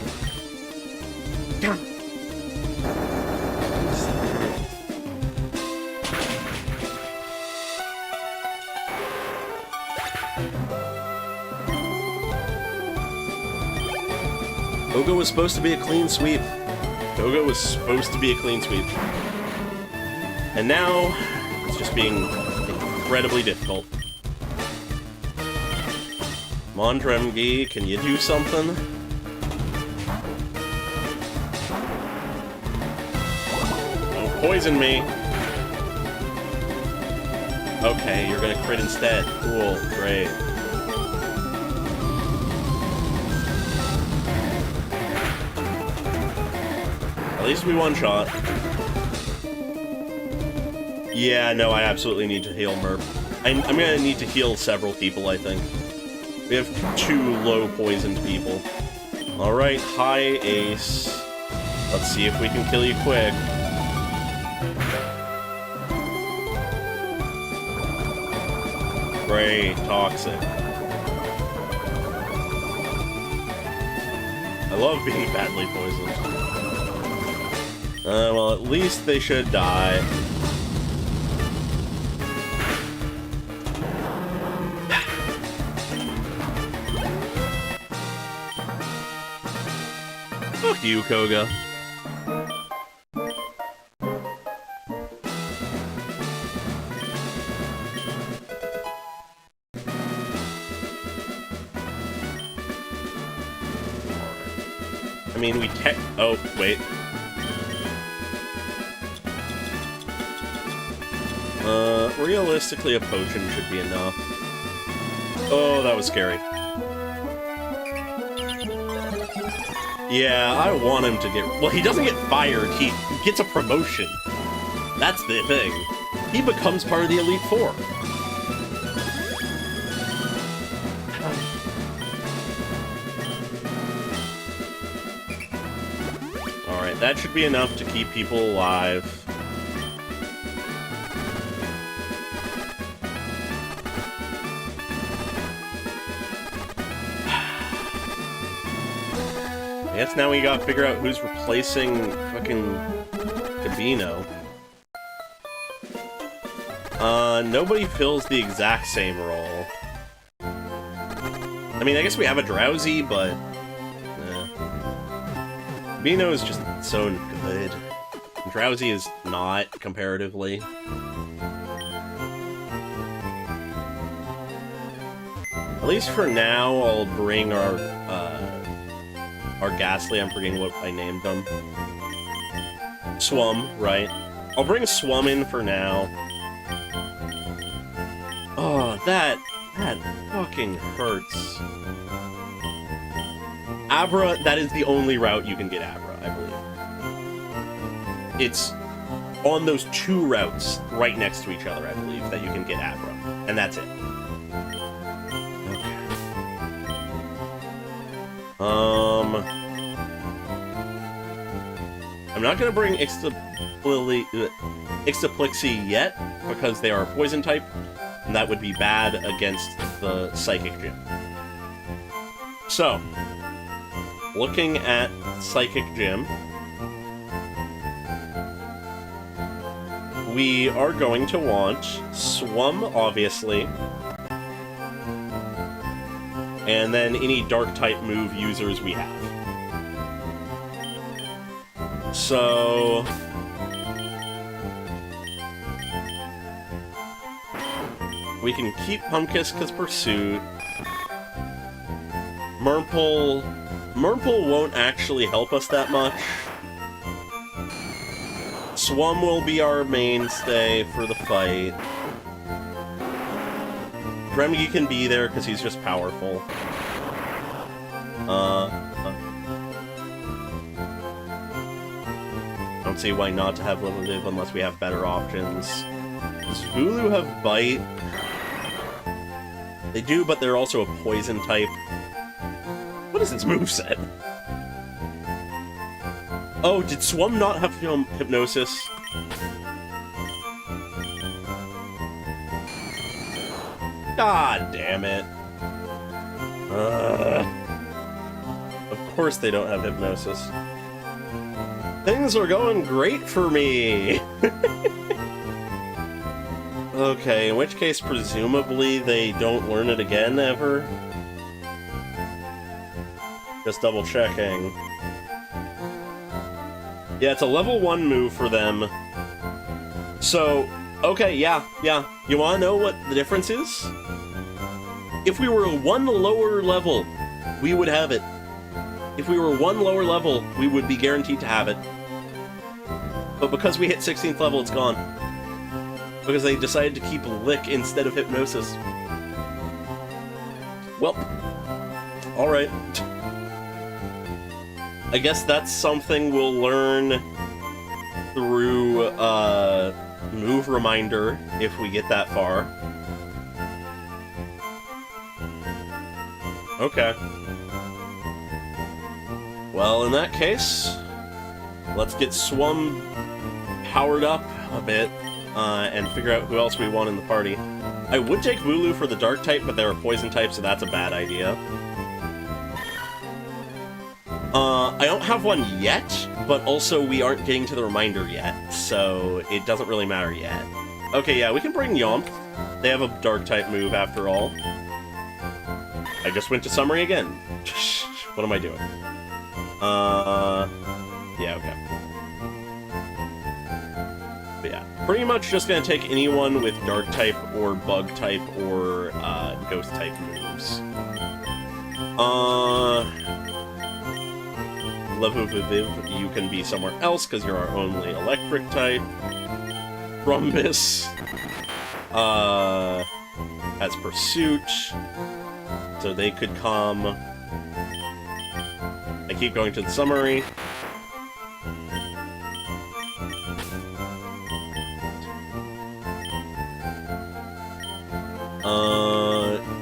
Gogo was supposed to be a clean sweep. Gogo was supposed to be a clean sweep. And now, it's just being incredibly difficult. Mondremgi, can you do something? Don't poison me. Okay, you're gonna crit instead. Cool, great. At least we one-shot. Yeah, no, I absolutely need to heal Merp. I'm gonna need to heal several people, I think. We have 2 low-poisoned people. Alright, hi, Ace. Let's see if we can kill you quick. Great, Toxic. I love being badly poisoned. Well, at least they should die. Fuck you, Koga. I mean, we can't... oh, wait. Realistically, a potion should be enough. Oh, that was scary. Yeah, I want him to get... well, he doesn't get fired, he gets a promotion. That's the thing. He becomes part of the Elite Four. That should be enough to keep people alive. I guess now we gotta figure out who's replacing fucking Gabino. Nobody fills the exact same role. I mean, I guess we have a Drowsy, but... Gabino is just so good. Drowsy is not, comparatively. At least for now, I'll bring our Ghastly. I'm forgetting what I named them. Swum, right? I'll bring Swum in for now. Oh, that fucking hurts. Abra, that is the only route you can get Abra, I believe. It's on those two routes right next to each other, I believe, that you can get Abra. And that's it. Okay. I'm not gonna bring Ixtaplixie yet, because they are a poison type, and that would be bad against the Psychic Gym. So, looking at Psychic Gym, we are going to want Swum, obviously, and then any Dark-type move users we have. So... we can keep Pumpkis's Pursuit. Murple won't actually help us that much. Swum will be our mainstay for the fight. Dremgy can be there because he's just powerful. I don't see why not to have Limitive unless we have better options. Does Vulu have Bite? They do, but they're also a poison type. What is its moveset? Oh, did Swum not have Hypnosis? God damn it. Of course they don't have Hypnosis. Things are going great for me! Okay, in which case, presumably, they don't learn it again, ever? Just double-checking. Yeah, it's a level 1 move for them. So, okay, yeah. You wanna know what the difference is? If we were one lower level, we would have it. If we were one lower level, we would be guaranteed to have it. But because we hit 16th level, it's gone. Because they decided to keep Lick instead of Hypnosis. Well, alright. I guess that's something we'll learn through, Move Reminder, if we get that far. Okay. Well, in that case, let's get Swum powered up a bit, and figure out who else we want in the party. I would take Vulu for the Dark type, but they're a Poison type, so that's a bad idea. I don't have one yet, but also we aren't getting to the reminder yet, so it doesn't really matter yet. Okay, yeah, we can bring Yomp. They have a Dark type move, after all. I just went to summary again. What am I doing? Yeah, okay. But yeah, pretty much just gonna take anyone with Dark type, or Bug type, or, Ghost type moves. Levuviv, you can be somewhere else, because you're our only Electric type. Rumbus, has Pursuit, so they could come. I keep going to the summary.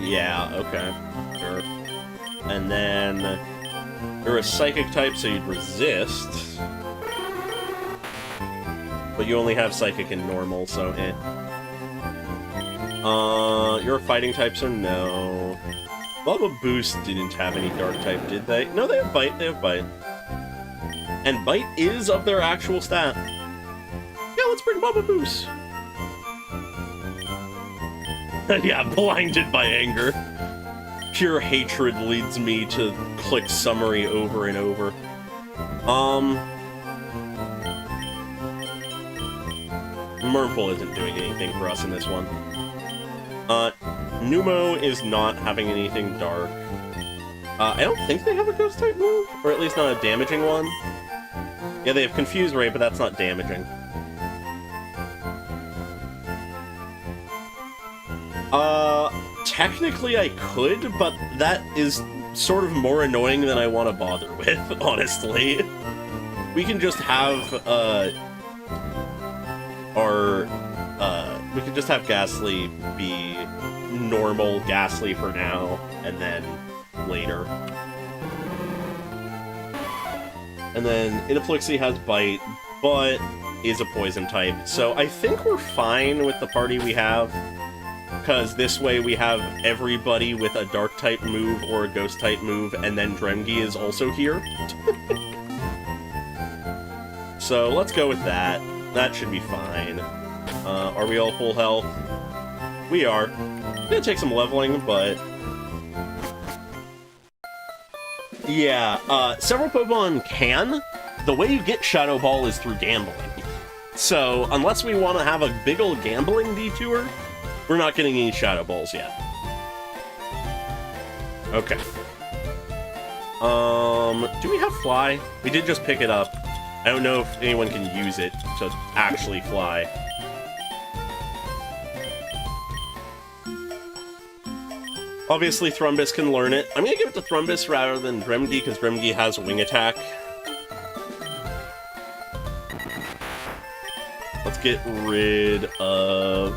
Yeah, okay, sure. And then you're a Psychic type, so you'd resist. But you only have Psychic and Normal, so eh. Your fighting types are no. Bubba Boost didn't have any Dark type, did they? No, they have Bite, they have Bite. And Bite is of their actual stat. Yeah, let's bring Bubba Boost. Yeah, blinded by anger. Pure hatred leads me to click summary over and over. Murple isn't doing anything for us in this one. Numo is not having anything dark. I don't think they have a ghost type move, or at least not a damaging one. Yeah, they have Confuse Ray, but that's not damaging. Technically I could, but that is sort of more annoying than I want to bother with, honestly. We can just have, we can just have Ghastly be normal Ghastly for now, and then later. And then Inaplixie has Bite, but is a Poison type, so I think we're fine with the party we have. Because this way we have everybody with a Dark type move or a Ghost type move, and then Dremgi is also here. So let's go with that. That should be fine. Are we all full health? We are. Gonna take some leveling, but... yeah, several Pokemon can. The way you get Shadow Ball is through gambling. So, unless we want to have a big ol' gambling detour, we're not getting any Shadow Balls yet. Okay. Do we have Fly? We did just pick it up. I don't know if anyone can use it to actually fly. Obviously, Thrumbus can learn it. I'm gonna give it to Thrumbus rather than Dremgi, because Dremgi has Wing Attack. Let's get rid of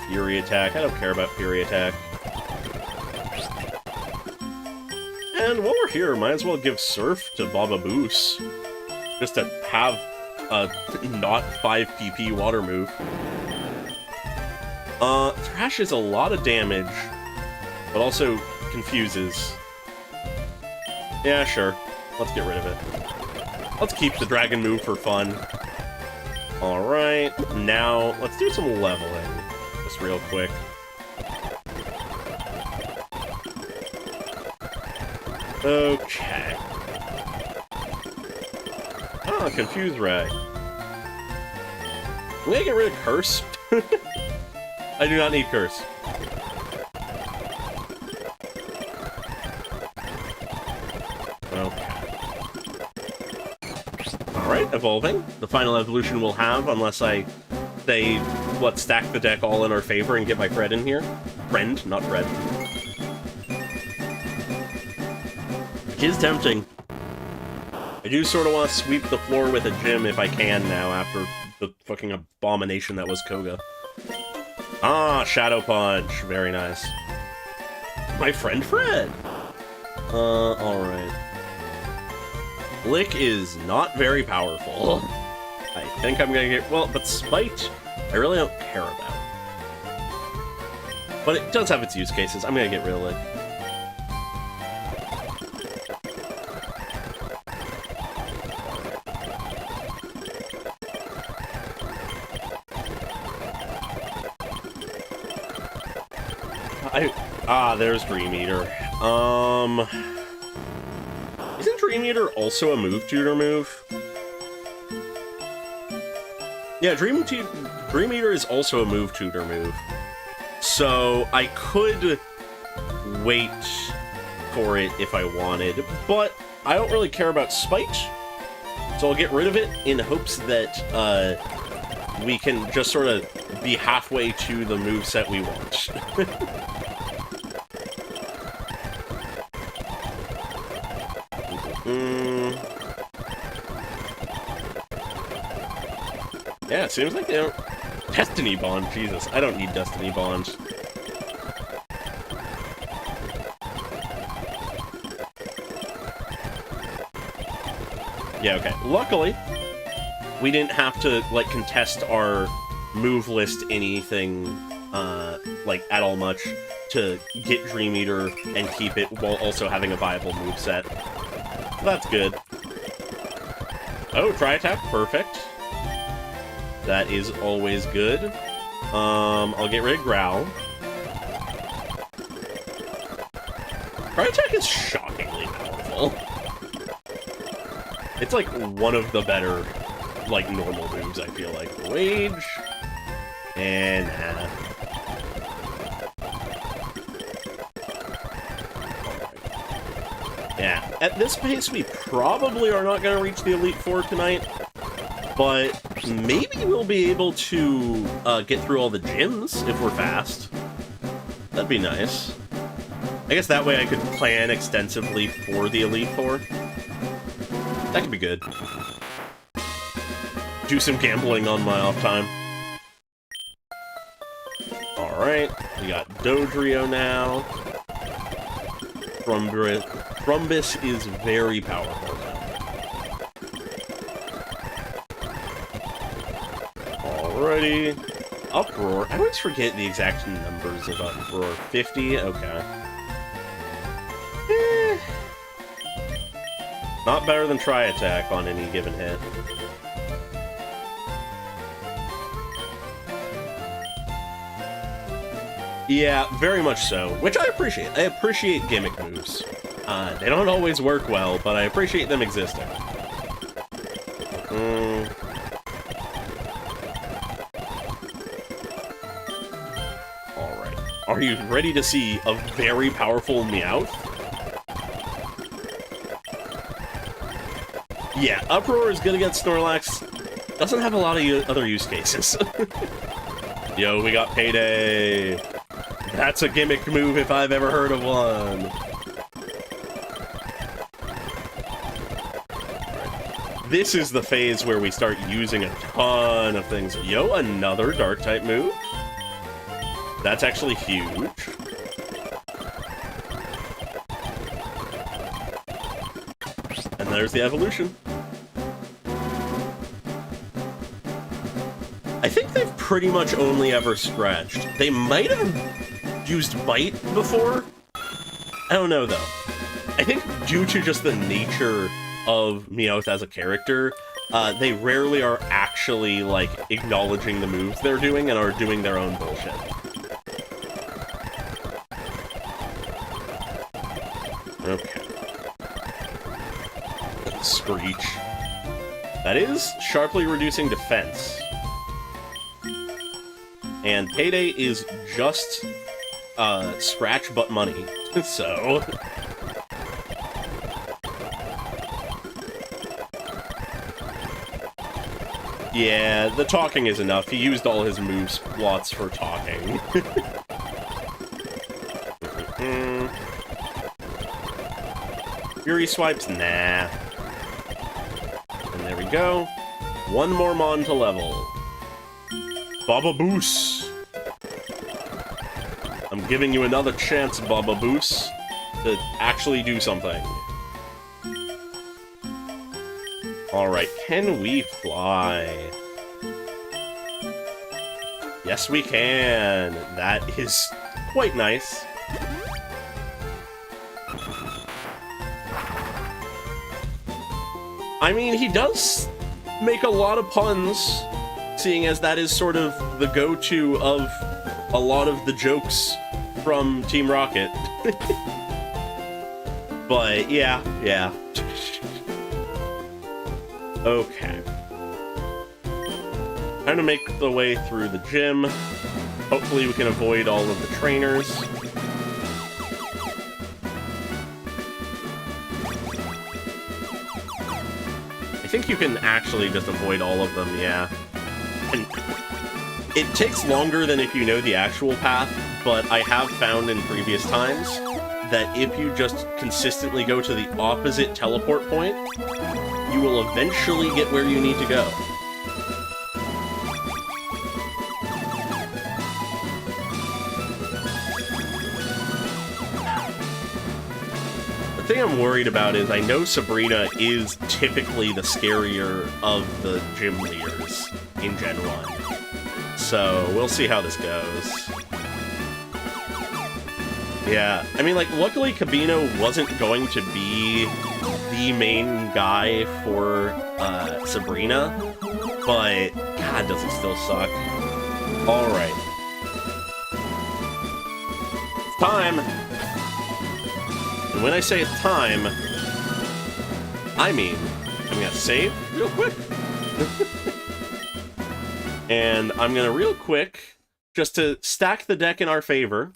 Fury Attack. I don't care about Fury Attack. And while we're here, might as well give Surf to Bababoos. Just to have a not 5 PP water move. Thrash is a lot of damage, but also confuses. Yeah, sure. Let's get rid of it. Let's keep the Dragon move for fun. Alright, now let's do some leveling, just real quick. Okay. Ah, Confuse Ray. I'm gonna get rid of Curse. I do not need Curse. Okay. Alright, evolving. The final evolution we'll have, unless I say, let's stack the deck all in our favor and get my Fred in here. Friend, not Fred. It is tempting. I do sort of want to sweep the floor with a gym if I can now, after the fucking abomination that was Koga. Ah, Shadow Punch. Very nice. My friend Fred! Alright. Lick is not very powerful. I think I'm gonna get... well, but Spite, I really don't care about. But it does have its use cases. I'm gonna get rid of Lick. There's Dream Eater. Isn't Dream Eater also a move tutor move? Yeah, Dream Eater is also a move tutor move. So I could wait for it if I wanted, but I don't really care about Spite, so I'll get rid of it in hopes that we can just sort of be halfway to the moveset we want. Yeah, it seems like they don't... Destiny Bond, Jesus, I don't need Destiny Bond. Yeah, okay. Luckily, we didn't have to, like, contest our move list anything, like, at all much to get Dream Eater and keep it while also having a viable moveset. So that's good. Oh, Tri-Attack, perfect. That is always good. I'll get rid of Growl. Tri-Attack is shockingly powerful. It's like one of the better, like, normal moves, I feel like. Rage. And yeah, at this pace, we probably are not going to reach the Elite Four tonight, but maybe we'll be able to get through all the gyms if we're fast. That'd be nice. I guess that way I could plan extensively for the Elite Four. That could be good. Do some gambling on my off time. Alright, we got Dodrio now. Thrumbus is very powerful now. Alrighty. Uproar. I always forget the exact numbers of Uproar. 50? Okay. Not better than Tri-Attack on any given hit. Yeah, very much so, which I appreciate. I appreciate gimmick moves. They don't always work well, but I appreciate them existing. Alright. Are you ready to see a very powerful Meowth? Yeah, Uproar is good against Snorlax. Doesn't have a lot of other use cases. Yo, we got Payday. That's a gimmick move if I've ever heard of one. This is the phase where we start using a ton of things. Yo, another Dark-type move? That's actually huge. And there's the evolution. I think they've pretty much only ever scratched. They might have used Bite before? I don't know, though. I think due to just the nature of Meowth as a character, they rarely are actually, like, acknowledging the moves they're doing and are doing their own bullshit. Okay. Screech. That is sharply reducing defense. And Payday is just, scratch but money, so... Yeah, the talking is enough. He used all his move slots for talking. Fury swipes? Nah. And there we go. One more Mon to level. Baba Boos. I'm giving you another chance, Baba Boos, to actually do something. Alright, can we fly? Yes, we can. That is quite nice. I mean, he does make a lot of puns, seeing as that is sort of the go-to of a lot of the jokes from Team Rocket. But, yeah. Okay. Time to make the way through the gym. Hopefully we can avoid all of the trainers. I think you can actually just avoid all of them, yeah. And it takes longer than if you know the actual path, but I have found in previous times that if you just consistently go to the opposite teleport point, you will eventually get where you need to go. thing I'm worried about is I know Sabrina is typically the scarier of the gym leaders in Gen 1. So we'll see how this goes. Yeah, I mean, like, luckily Kabino wasn't going to be the main guy for Sabrina, but God, does it still suck. Alright. It's time! And when I say it's time, I mean, I'm gonna save real quick. And I'm gonna real quick, just to stack the deck in our favor,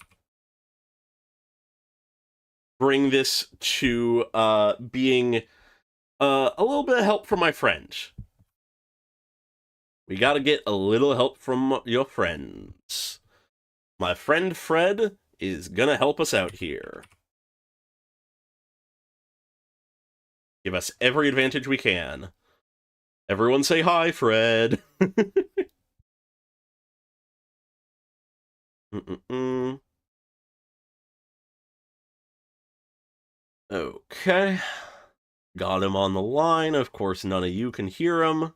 bring this to being a little bit of help from my friend. We gotta get a little help from your friends. My friend Fred is gonna help us out here. Give us every advantage we can. Everyone say hi, Fred. Okay. Got him on the line. Of course, none of you can hear him.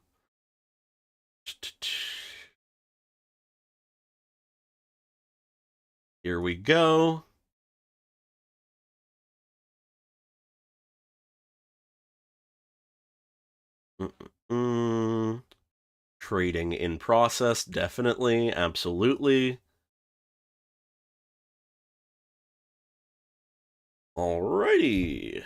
Here we go. Trading in process, definitely, absolutely. Alrighty.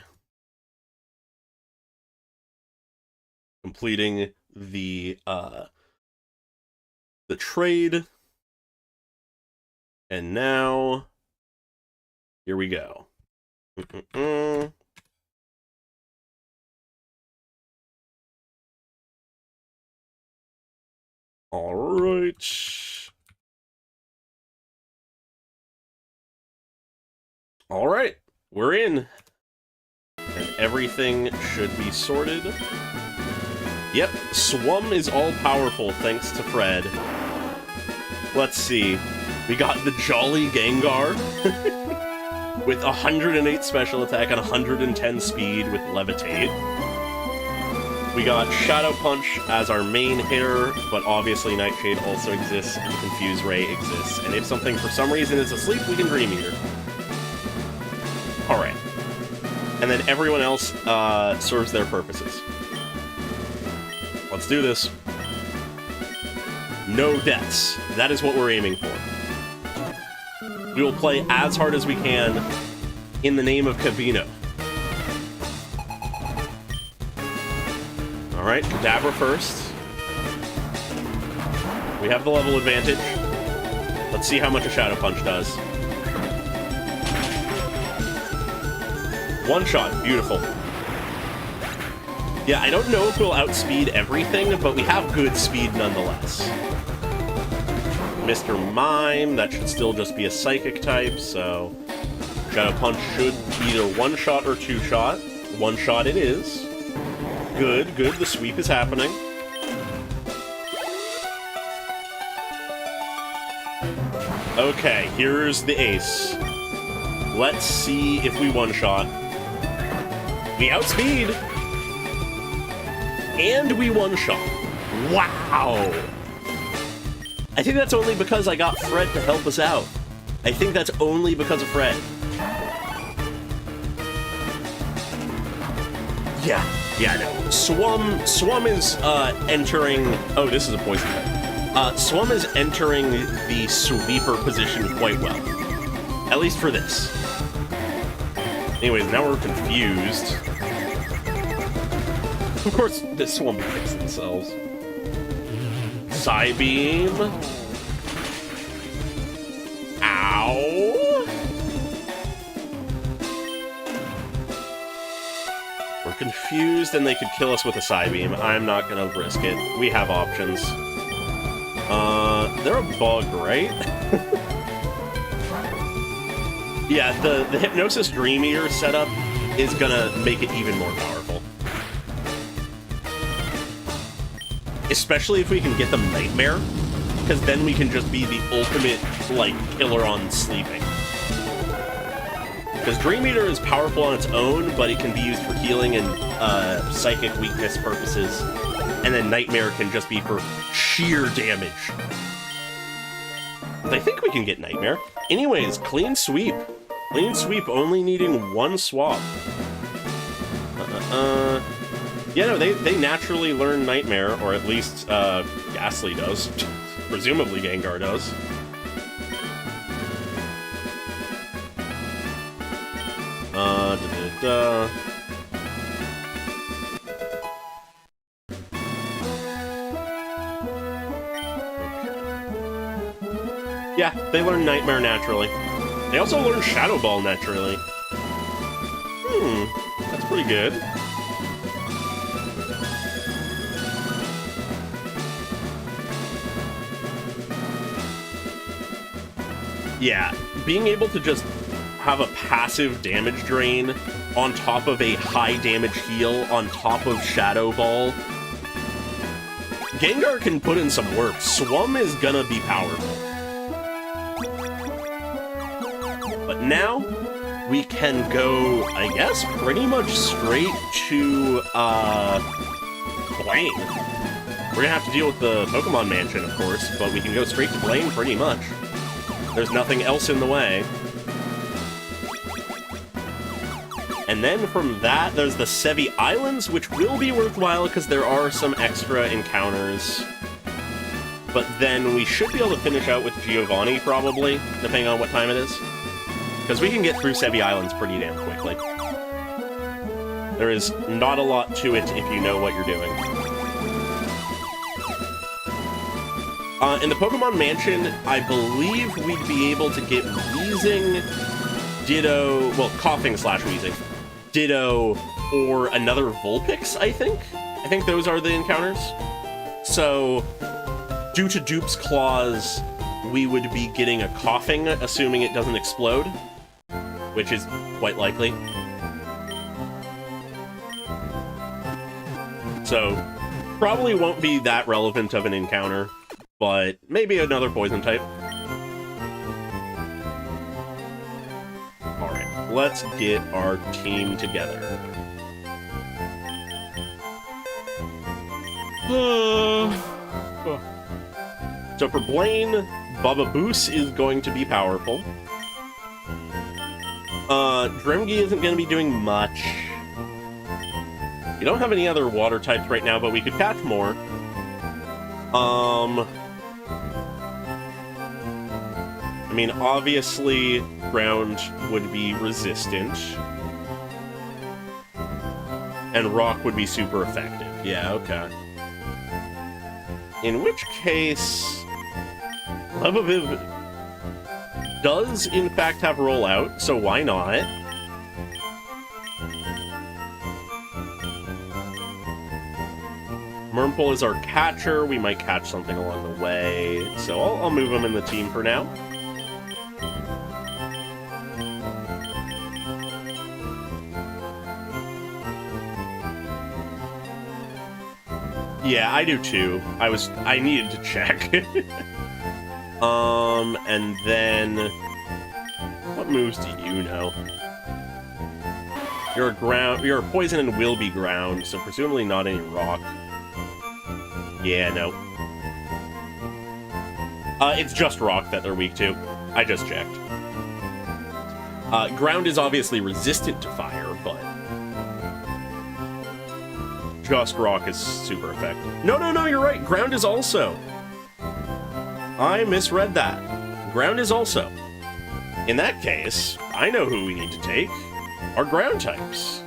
Completing the trade. And now, here we go. Alright. Alright, we're in. And everything should be sorted. Yep, Swum is all-powerful thanks to Fred. Let's see. We got the Jolly Gengar with 108 special attack and 110 speed with Levitate. We got Shadow Punch as our main hitter, but obviously Nightshade also exists and Confuse Ray exists. And if something for some reason is asleep, we can Dream Eater. Alright. And then everyone else serves their purposes. Let's do this. No deaths. That is what we're aiming for. We will play as hard as we can in the name of Kabino. Alright, Kadabra first. We have the level advantage. Let's see how much a Shadow Punch does. One shot, beautiful. Yeah, I don't know if we'll outspeed everything, but we have good speed nonetheless. Mr. Mime, that should still just be a Psychic type, so Shadow Punch should either one-shot or two-shot. One-shot it is. Good, good, the sweep is happening. Okay, here's the ace. Let's see if we one-shot. We outspeed! And we one-shot. Wow! I think that's only because I got Fred to help us out. I think that's only because of Fred. Yeah, no. Swum is entering... Oh, this is a poison type. Swum is entering the sweeper position quite well. At least for this. Anyways, now we're confused. Of course, this Swum picks themselves. Psybeam. Ow. We're confused and they could kill us with a Psybeam. I'm not gonna risk it. We have options. They're a bug, right? Yeah, the Hypnosis Dream Eater setup is gonna make it even more powerful. Especially if we can get them Nightmare, because then we can just be the ultimate, like, killer on sleeping. Because Dream Eater is powerful on its own, but it can be used for healing and psychic weakness purposes. And then Nightmare can just be for sheer damage. But I think we can get Nightmare. Anyways, clean sweep. Clean sweep, only needing one swap. Yeah, no, they naturally learn Nightmare, or at least Ghastly does. Presumably Gengar does. Yeah, they learn Nightmare naturally. They also learn Shadow Ball naturally. That's pretty good. Yeah, being able to just have a passive damage drain on top of a high damage heal on top of Shadow Ball. Gengar can put in some work. Swum is gonna be powerful. But now, we can go, I guess, pretty much straight to, Blaine. We're gonna have to deal with the Pokemon Mansion, of course, but we can go straight to Blaine pretty much. There's nothing else in the way. And then from that, there's the Sevi Islands, which will be worthwhile because there are some extra encounters. But then we should be able to finish out with Giovanni, probably, depending on what time it is. Because we can get through Sevi Islands pretty damn quickly. There is not a lot to it if you know what you're doing. In the Pokemon Mansion, I believe we'd be able to get Wheezing, Ditto, well, Coughing/Wheezing, Ditto, or another Vulpix, I think? I think those are the encounters. So, due to Dupe's Claws, we would be getting a Coughing, assuming it doesn't explode, which is quite likely. So, probably won't be that relevant of an encounter, but maybe another Poison type. Alright, let's get our team together. So for Blaine, Bababoos is going to be powerful. Dremgy isn't going to be doing much. We don't have any other water types right now, but we could catch more. I mean, obviously, ground would be resistant. And rock would be super effective. Yeah, okay. In which case, Lebaviv does, in fact, have rollout, so why not? Murmple is our catcher. We might catch something along the way, so I'll move him in the team for now. Yeah, I do too. I needed to check. And then what moves do you know? You're a poison and will be ground, so presumably not any rock. Yeah, no. It's just rock that they're weak to. I just checked. Ground is obviously resistant to fire, but just rock is super effective. No, you're right. Ground is also. I misread that. Ground is also. In that case, I know who we need to take. Our ground types.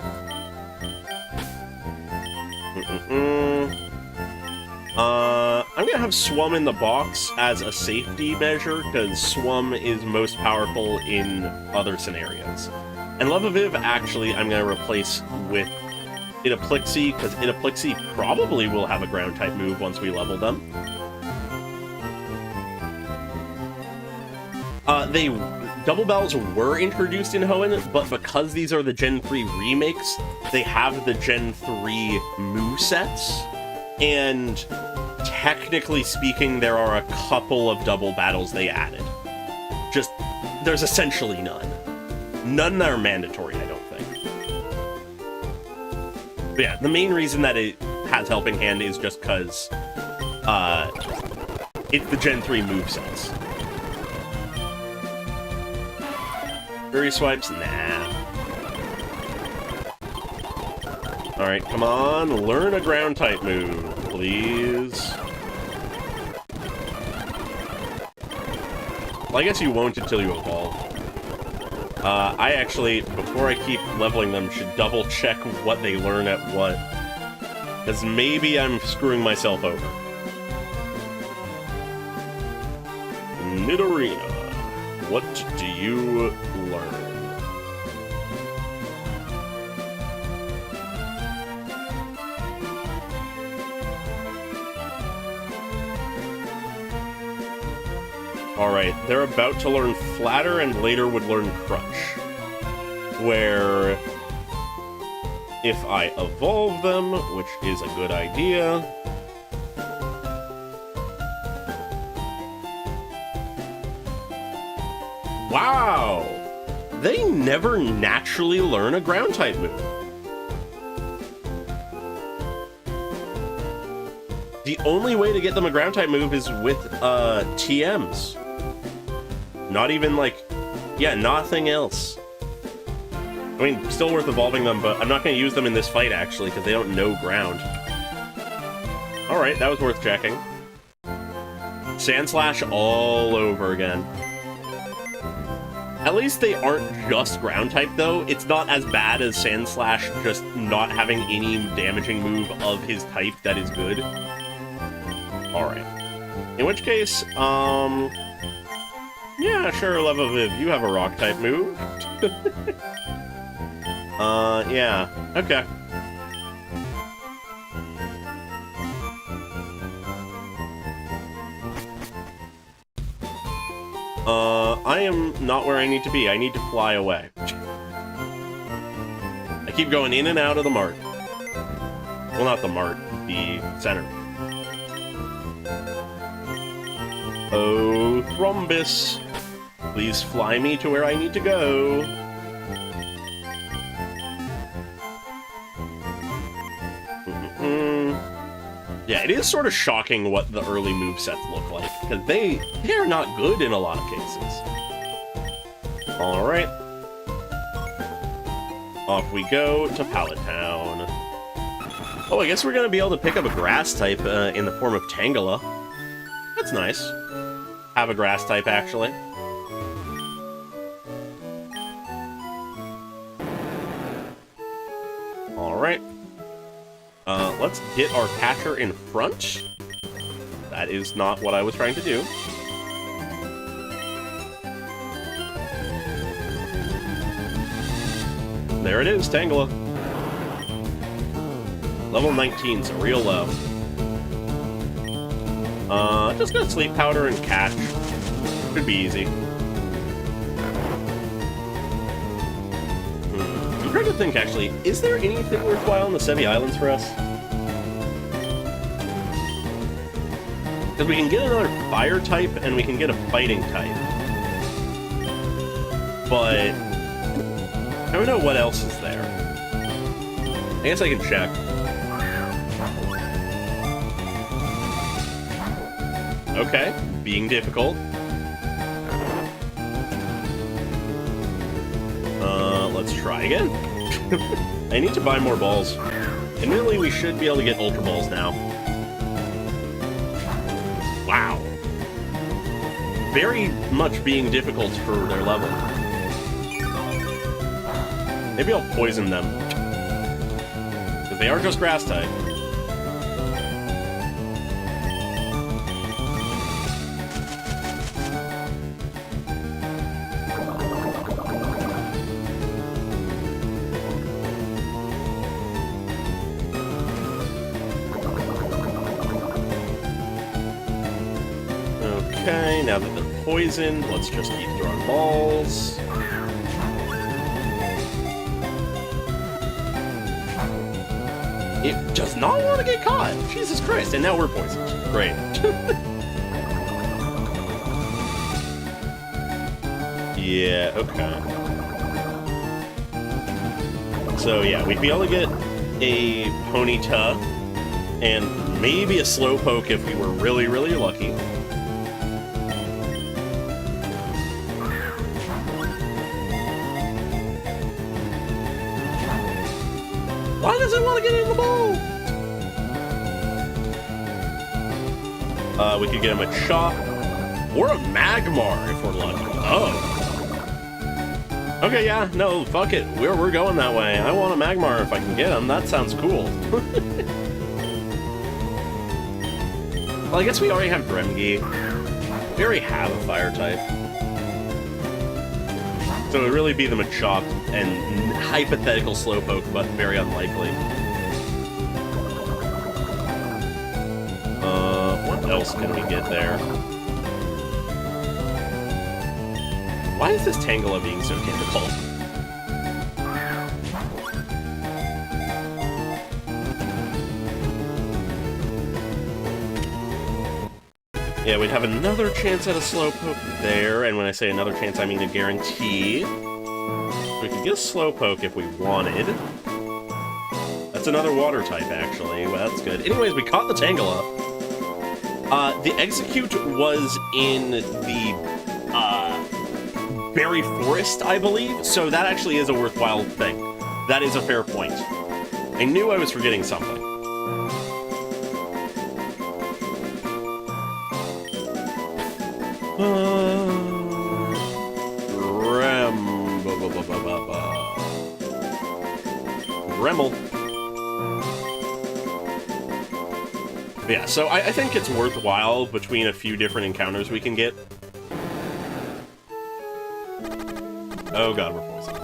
I'm gonna have Swum in the box as a safety measure, because Swum is most powerful in other scenarios. And Lebaviv, actually, I'm gonna replace with Itaplixie, because Itaplixie probably will have a ground type move once we level them. Double Bells were introduced in Hoenn, but because these are the Gen 3 remakes, they have the Gen 3 movesets, and technically speaking, there are a couple of double battles they added. Just, there's essentially none. None are mandatory, I don't think. But yeah, the main reason that it has Helping Hand is just because it's the Gen 3 movesets. Furry Swipes? Nah. Alright, come on, learn a ground-type move, please. Well, I guess you won't until you evolve. I actually, before I keep leveling them, should double-check what they learn at what. Because maybe I'm screwing myself over. Nidorina, what do you learn? Alright, they're about to learn Flatter and later would learn Crunch. Where, if I evolve them, which is a good idea... Wow! They never naturally learn a Ground-type move. The only way to get them a Ground-type move is with, TMs. Not even, like... Yeah, nothing else. I mean, still worth evolving them, but I'm not going to use them in this fight, actually, because they don't know Ground. Alright, that was worth checking. Sand Slash all over again. At least they aren't just Ground-type, though. It's not as bad as Sand Slash just not having any damaging move of his type that is good. Alright. In which case, yeah, sure, Levaviv, you have a Rock-type move. Yeah, okay. I am not where I need to be. I need to fly away. I keep going in and out of the mart. Well, not the mart, the center. Oh, Thrombus. Please fly me to where I need to go. Yeah, it is sort of shocking what the early movesets look like, because they're not good in a lot of cases. Alright. Off we go to Pallet Town. Oh, I guess we're going to be able to pick up a grass type in the form of Tangela. That's nice. Have a grass type, actually. Alright. Let's get our catcher in front. That is not what I was trying to do. There it is, Tangela. Level 19, so real low. Just gonna Sleep Powder and catch. Should be easy. I'm trying to think, actually, is there anything worthwhile in the Sevi Islands for us? Because we can get another fire type, and we can get a fighting type. But I don't know what else is there. I guess I can check. Okay, being difficult. Let's try again. I need to buy more balls. Admittedly, we should be able to get Ultra Balls now. Wow. Very much being difficult for their level. Maybe I'll poison them. Because they are just grass type. Okay, now that they're poisoned, let's just keep throwing balls. It does not want to get caught! Jesus Christ, and now we're poisoned. Great. Yeah, okay. So yeah, we'd be able to get a Ponyta and maybe a Slowpoke if we were really, really lucky. Why does it want to get in the bowl? We could get him a Chop or a Magmar if we're lucky. Oh. Okay, yeah, no, fuck it. We're going that way. I want a Magmar if I can get him. That sounds cool. Well, I guess we already have Dremgy. We already have a fire type. So it would really be the Machop and hypothetical Slowpoke, but very unlikely. What else can we get there? Why is this Tangela being so difficult? Yeah, we'd have another chance at a Slowpoke there, and when I say another chance, I mean a guarantee. We could get a Slowpoke if we wanted. That's another water type, actually. Well, that's good. Anyways, we caught the Tangela. The Execute was in the Berry Forest, I believe, so that actually is a worthwhile thing. That is a fair point. I knew I was forgetting something. Dremel. Yeah, so I think it's worthwhile between a few different encounters we can get. Oh god, we're poisoned.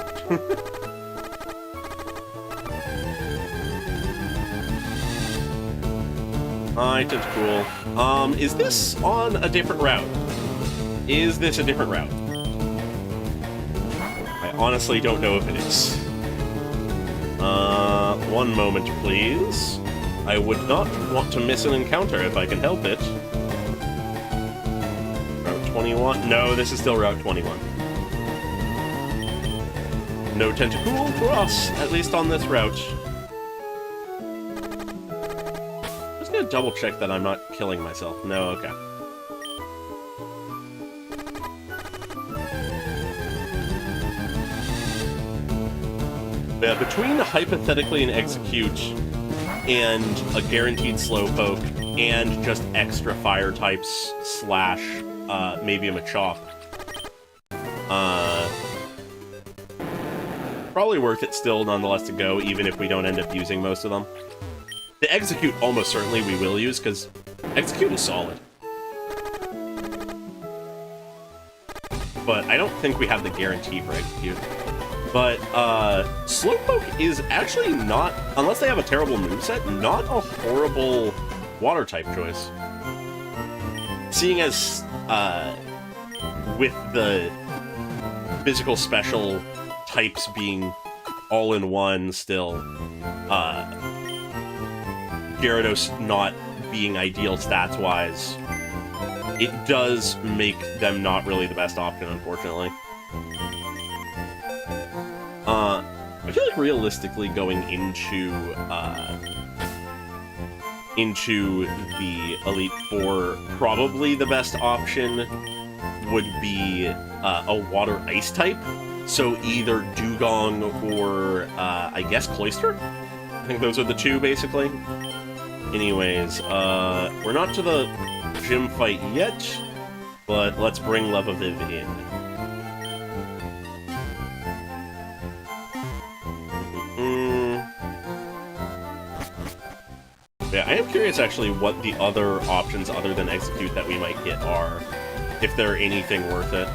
Alright, that's cool. Is this on a different route? Is this a different route? I honestly don't know if it is. One moment, please. I would not want to miss an encounter if I can help it. Route 21? No, this is still Route 21. No Tentacool for us, at least on this route. I'm just gonna double check that I'm not killing myself. No, okay. Yeah, between hypothetically an Execute and a guaranteed Slowpoke and just extra fire types slash maybe a Machop, probably worth it still nonetheless to go, even if we don't end up using most of them. The Execute almost certainly we will use, because Execute is solid. But I don't think we have the guarantee for Execute. But, Slowpoke is actually not, unless they have a terrible moveset, not a horrible water-type choice. Seeing as, with the physical special types being all-in-one still, Gyarados not being ideal stats-wise, it does make them not really the best option, unfortunately. I feel like realistically going into the Elite Four, probably the best option would be a Water Ice type. So either Dugong or I guess Cloyster. I think those are the two basically. Anyways, we're not to the gym fight yet, but let's bring Levaviv in. Yeah, I am curious actually what the other options other than Execute that we might get are, if they're anything worth it.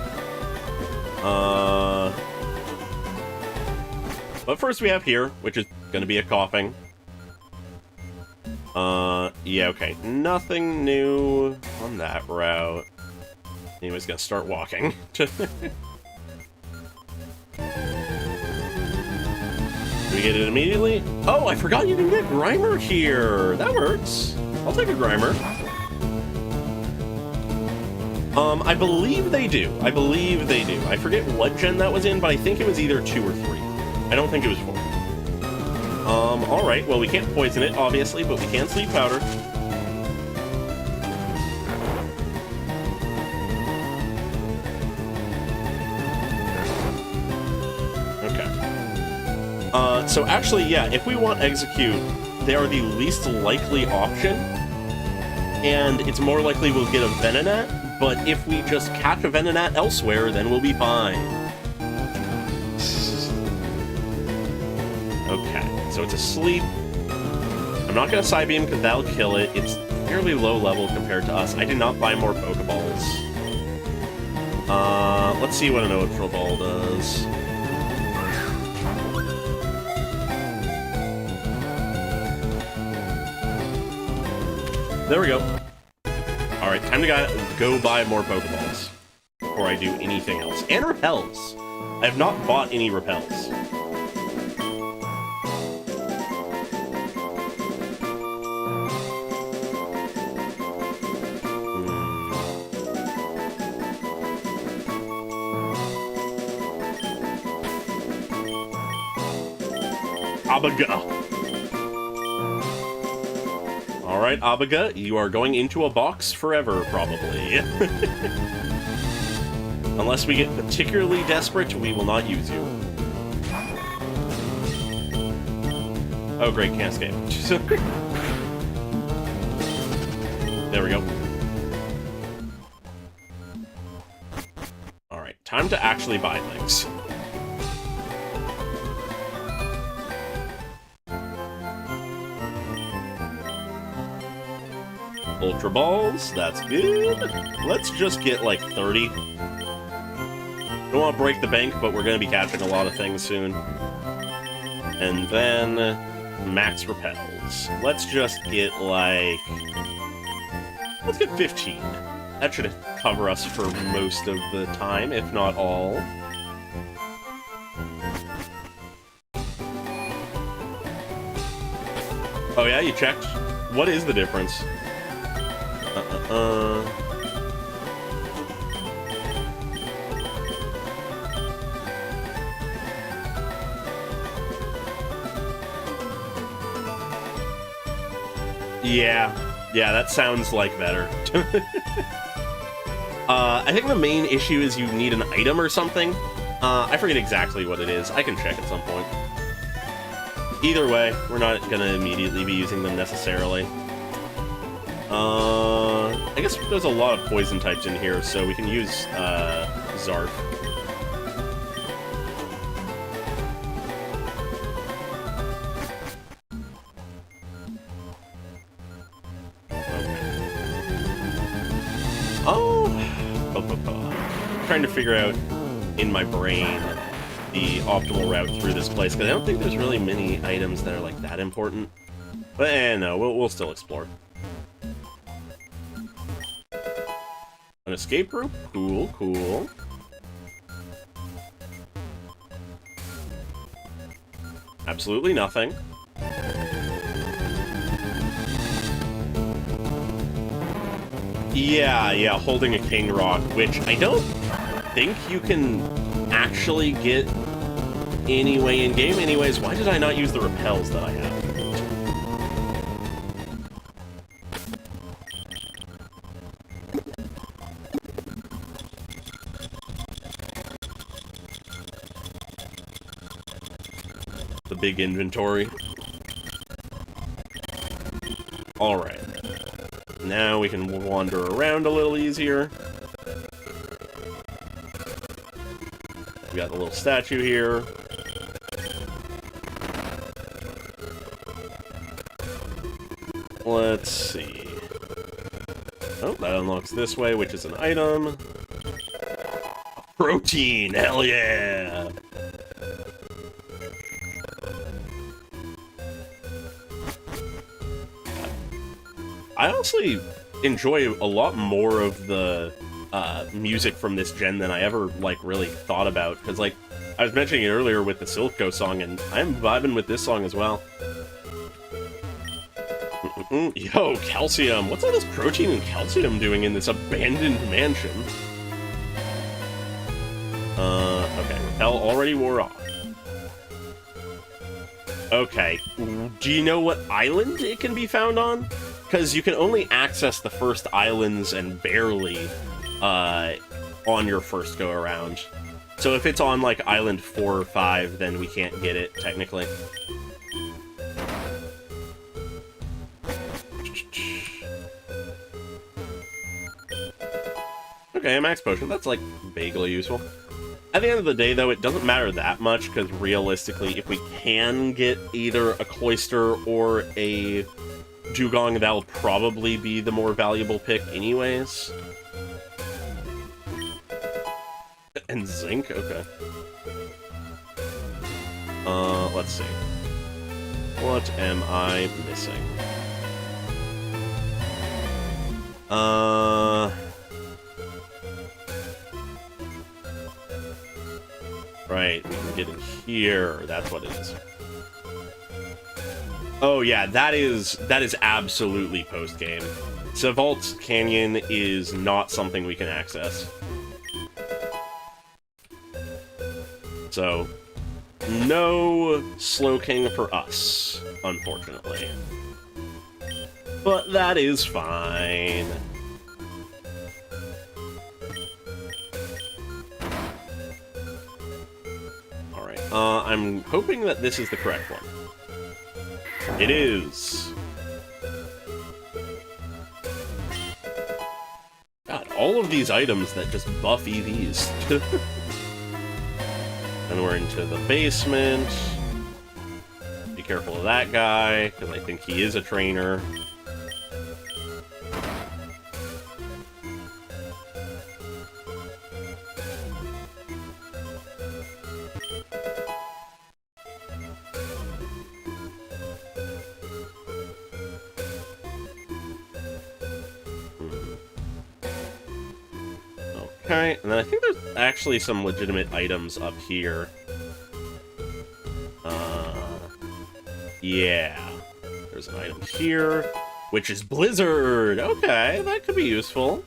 But first we have here, which is gonna be a Coughing. Yeah, okay, nothing new on that route. Anyways, gonna start walking. Do we get it immediately? Oh, I forgot you can get Grimer here! That works. I'll take a Grimer. I believe they do. I believe they do. I forget what gen that was in, but I think it was either 2 or 3. I don't think it was 4. Alright, well, we can't poison it, obviously, but we can sleep powder. Okay. So actually, yeah, if we want Execute, they are the least likely option, and it's more likely we'll get a Venonat, but if we just catch a Venonat elsewhere, then we'll be fine. Okay, so it's asleep. I'm not going to Psybeam because that'll kill it. It's fairly low level compared to us. I did not buy more Pokeballs. Let's see what an Ultra Ball does. There we go. Alright, time to go buy more Pokeballs before I do anything else. And Repels. I have not bought any Repels. Abaga. Alright, Abaga, you are going into a box forever, probably. Unless we get particularly desperate, we will not use you. Oh great, can't escape. There we go. Alright, time to actually buy things. Ultra Balls, that's good. Let's just get like 30. Don't want to break the bank, but we're going to be catching a lot of things soon. And then max Repels. Let's just get like... let's get 15. That should cover us for most of the time, if not all. Oh yeah, you checked? What is the difference? Yeah, that sounds like better. I think the main issue is you need an item or something. I forget exactly what it is. I can check at some point. Either way, we're not gonna immediately be using them necessarily. I guess there's a lot of poison types in here, so we can use, Zarf. I'm trying to figure out, in my brain, the optimal route through this place, because I don't think there's really many items that are, like, that important. But, no, we'll still explore. An escape rope? Cool, cool. Absolutely nothing. Yeah, holding a King Rock, which I don't think you can actually get anyway in-game. Anyways, why did I not use the repels that I have? The big inventory. Alright. Now we can wander around a little easier. We got the little statue here. Let's see. Oh, that unlocks this way, which is an item. Protein! Hell yeah! I honestly enjoy a lot more of the music from this gen than I ever, like, really thought about. Because, like, I was mentioning it earlier with the Silco song, and I'm vibing with this song as well. Yo, calcium! What's all this protein and calcium doing in this abandoned mansion? Okay, repel already wore off. Okay. Do you know what island it can be found on? Because you can only access the first islands and barely on your first go-around. So if it's on, like, Island 4 or 5, then we can't get it, technically. Okay, a max potion. That's, like, vaguely useful. At the end of the day, though, it doesn't matter that much, because realistically, if we can get either a Cloyster or a Dugong, that'll probably be the more valuable pick anyways. And Zinc? Okay. Let's see. What am I missing? Right, we can get in here. That's what it is. Oh yeah, that is absolutely post-game. Savalt's Canyon is not something we can access. So, no Slowking for us, unfortunately. But that is fine. Alright, I'm hoping that this is the correct one. It is! God, all of these items that just buff EVs. And we're into the basement. Be careful of that guy, because I think he is a trainer. Okay, and then I think there's actually some legitimate items up here. Yeah. There's an item here, which is Blizzard! Okay, that could be useful.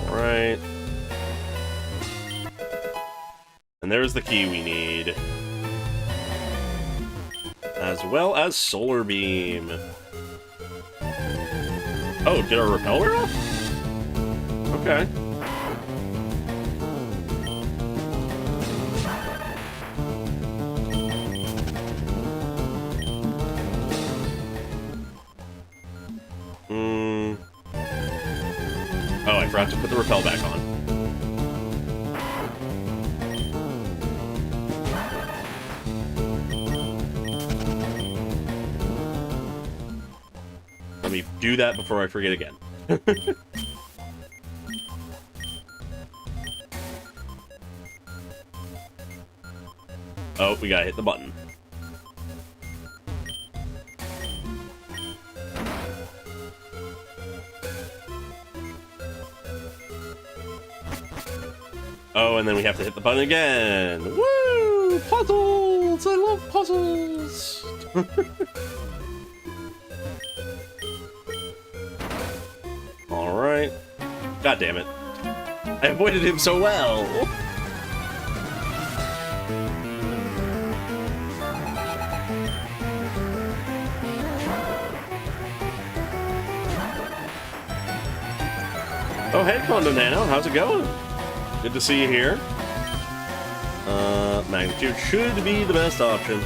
Alright. And there's the key we need. As well as Solar Beam. Oh, did our repeller off? Okay. Oh, I forgot to put the repel back on. Let me do that before I forget again. Oh, we gotta hit the button. Oh, and then we have to hit the button again. Woo! Puzzles! I love puzzles! Alright. God damn it. I avoided him so well! Oh, hey, Condo Nano, how's it going? Good to see you here. Magnitude should be the best option.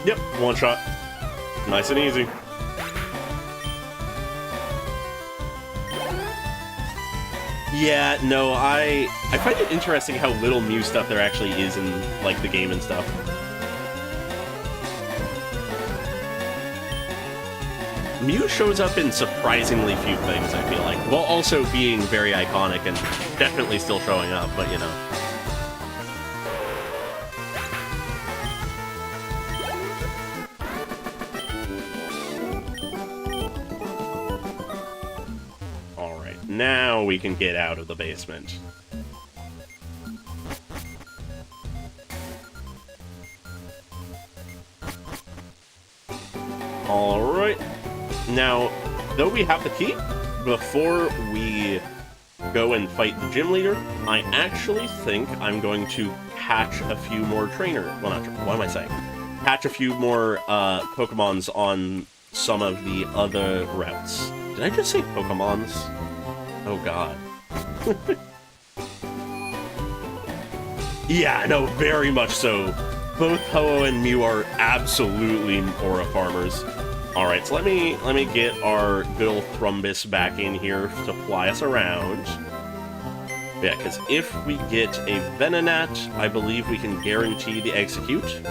Yep, one shot. Nice and easy. Yeah, no, I find it interesting how little Mew stuff there actually is in, like, the game and stuff. Mew shows up in surprisingly few things, I feel like, while also being very iconic and definitely still showing up, but you know. Alright, now we can get out of the basement. Alright. Now, though we have the key, before we go and fight the gym leader, I actually think I'm going to hatch a few more what am I saying? Hatch a few more Pokemons on some of the other routes. Did I just say Pokemons? Oh god. Yeah, no, very much so. Both Ho-Oh and Mew are absolutely Aura farmers. Alright, so let me get our good old Thrumbus back in here to fly us around. Yeah, because if we get a Venonat, I believe we can guarantee the Execute.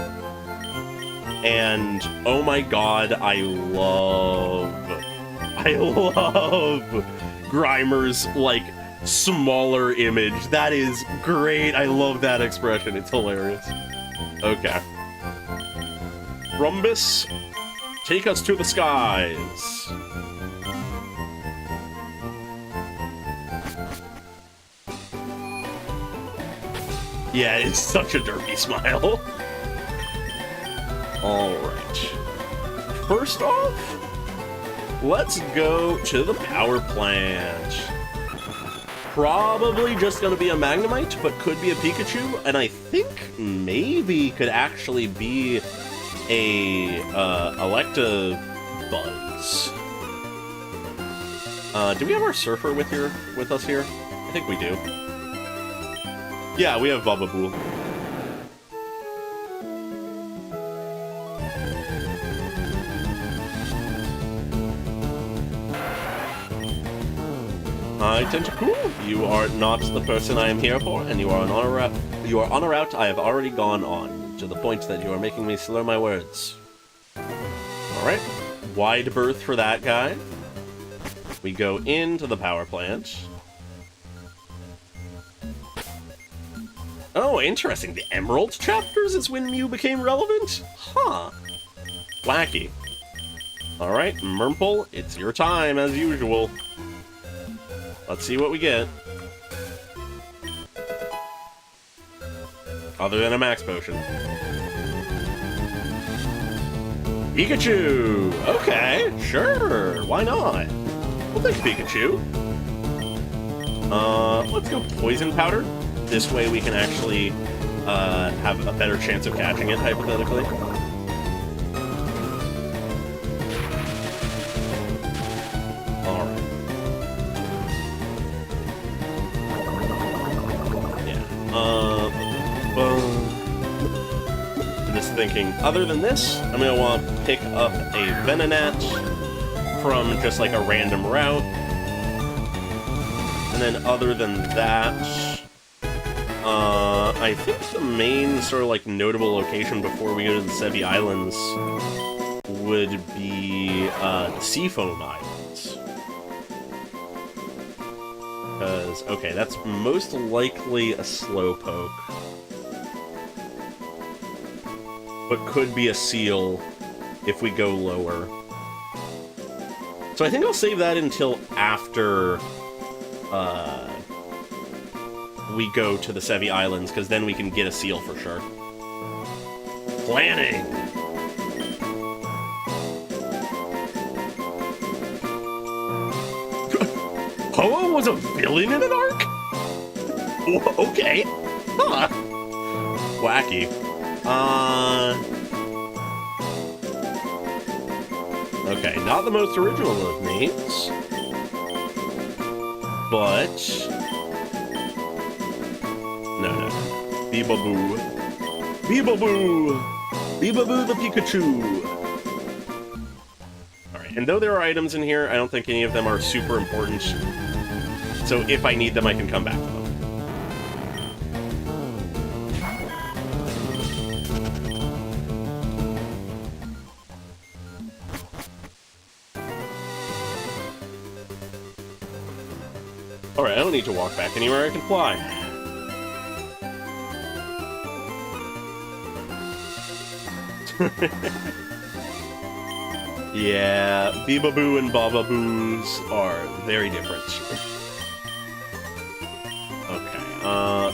And, oh my god, I love Grimer's, like, smaller image. That is great. I love that expression. It's hilarious. Okay. Thrumbus, take us to the skies. Yeah, it's such a derpy smile. Alright. First off, let's go to the power plant. Probably just going to be a Magnemite, but could be a Pikachu, and I think maybe could actually be a Electabuzz. Do we have our Surfer with us here? I think we do. Yeah, we have Bubba. Hi, Tentacool. You are not the person I am here for, and you are on a route I have already gone on, to the point that you are making me slur my words. Alright, wide berth for that guy. We go into the power plant. Oh, interesting. The Emerald chapters is when Mew became relevant? Huh. Wacky. Alright, Murmple, it's your time, as usual. Let's see what we get. Other than a max potion. Pikachu! Okay, sure, why not? We'll take Pikachu. Let's go Poison Powder. This way we can actually have a better chance of catching it, hypothetically. Alright. I'm just thinking, other than this, I'm going to want to pick up a Venonat from just like a random route. And then other than that, I think the main sort of like notable location before we go to the Sevi Islands would be the Seafoam Islands. Because, okay, that's most likely a Slowpoke. But could be a Seal if we go lower. So I think I'll save that until after we go to the Sevi Islands, because then we can get a Seal for sure. Planning! Ho-Oh was a villain in an arc? Okay. Huh. Wacky. Okay, not the most original of names. But... No. Beebaboo. Beebaboo! Beebaboo the Pikachu! Alright, and though there are items in here, I don't think any of them are super important. So if I need them, I can come back to them. Alright, I don't need to walk back anywhere, I can fly. Yeah, Beebaboo and Bababoos are very different. Okay,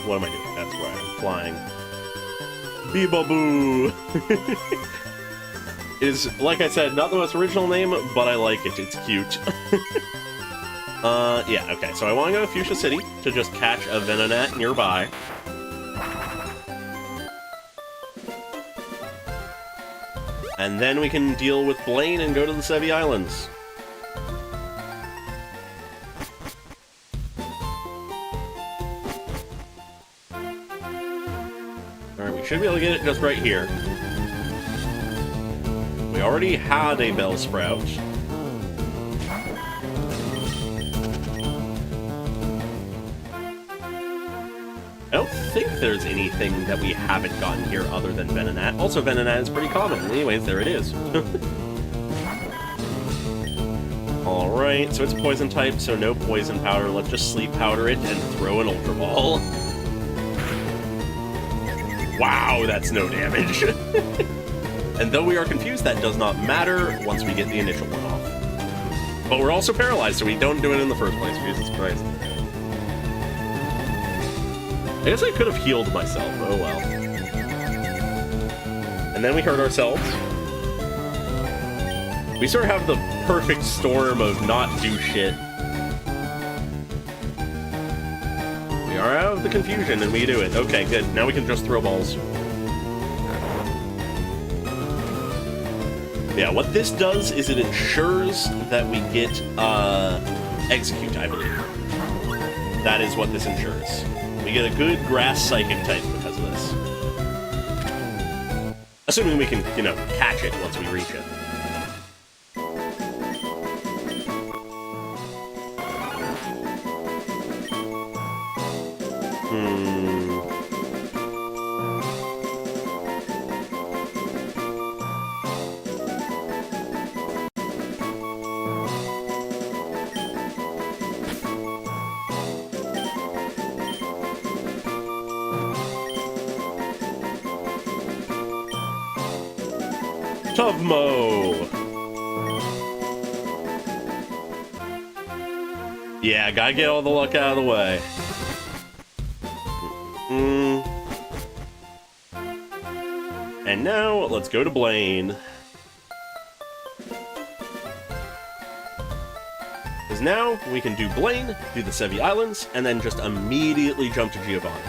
what am I doing? That's where I'm flying. Beebaboo! is, like I said, not the most original name, but I like it. It's cute. Yeah, okay, so I want to go to Fuchsia City to just catch a Venonat nearby. And then we can deal with Blaine and go to the Sevi Islands. Alright, we should be able to get it just right here. We already had a Bellsprout. I don't think there's anything that we haven't gotten here other than Venonat. Also, Venonat is pretty common. Anyways, there it is. Alright, so it's a poison type, so no poison powder. Let's just sleep powder it and throw an Ultra Ball. Wow, that's no damage. And though we are confused, that does not matter once we get the initial one off. But we're also paralyzed, so we don't do it in the first place, Jesus Christ. I guess I could have healed myself, oh well. And then we hurt ourselves. We sort of have the perfect storm of not do shit. We are out of the confusion and we do it. Okay, good. Now we can just throw balls. Yeah, what this does is it ensures that we get, Execute, I believe. That is what this ensures. We get a good grass psychic type because of this. Assuming we can, you know, catch it once we reach it. Tuvmo! Yeah, gotta get all the luck out of the way. And now, let's go to Blaine. Because now, we can do Blaine, do the Sevi Islands, and then just immediately jump to Giovanni.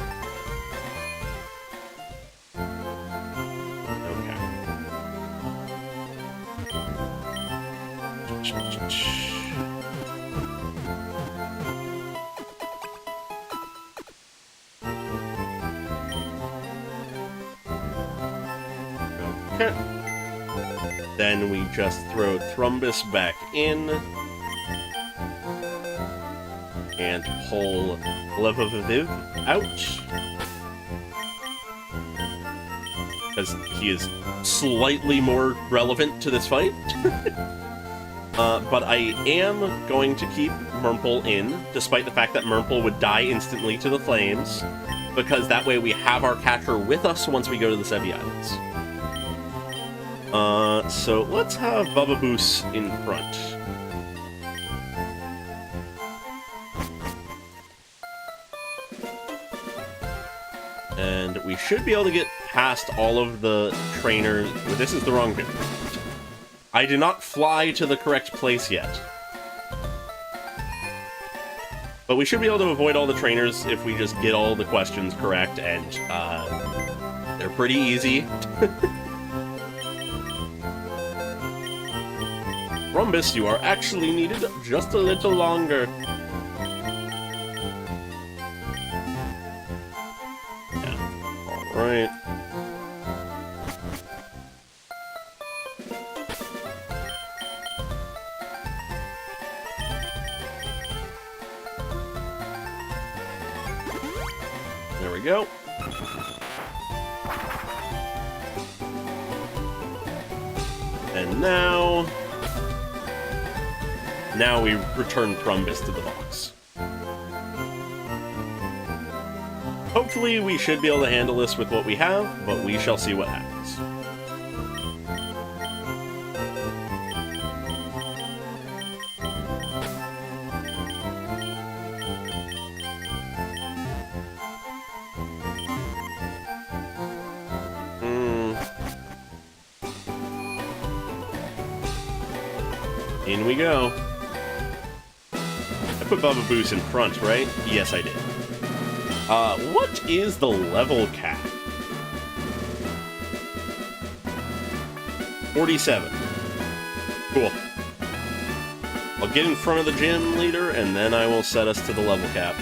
Okay. Then we just throw Thrumbus back in. And pull Levaviv out. Because he is slightly more relevant to this fight. But I am going to keep Murmple in, despite the fact that Murmple would die instantly to the flames, because that way we have our catcher with us once we go to the Sevi Islands. So let's have Bubaboos in front. And we should be able to get past all of the trainers. This is the wrong bit. I did not fly to the correct place yet. But we should be able to avoid all the trainers if we just get all the questions correct, and they're pretty easy. Rumbus, you are actually needed just a little longer. Yeah, alright. There we go. And now we return Thrumbus to the box. Hopefully we should be able to handle this with what we have, but we shall see what happens. In we go. I put Bubba Boost in front, right? Yes, I did. What is the level cap? 47. Cool. I'll get in front of the gym leader, and then I will set us to the level cap.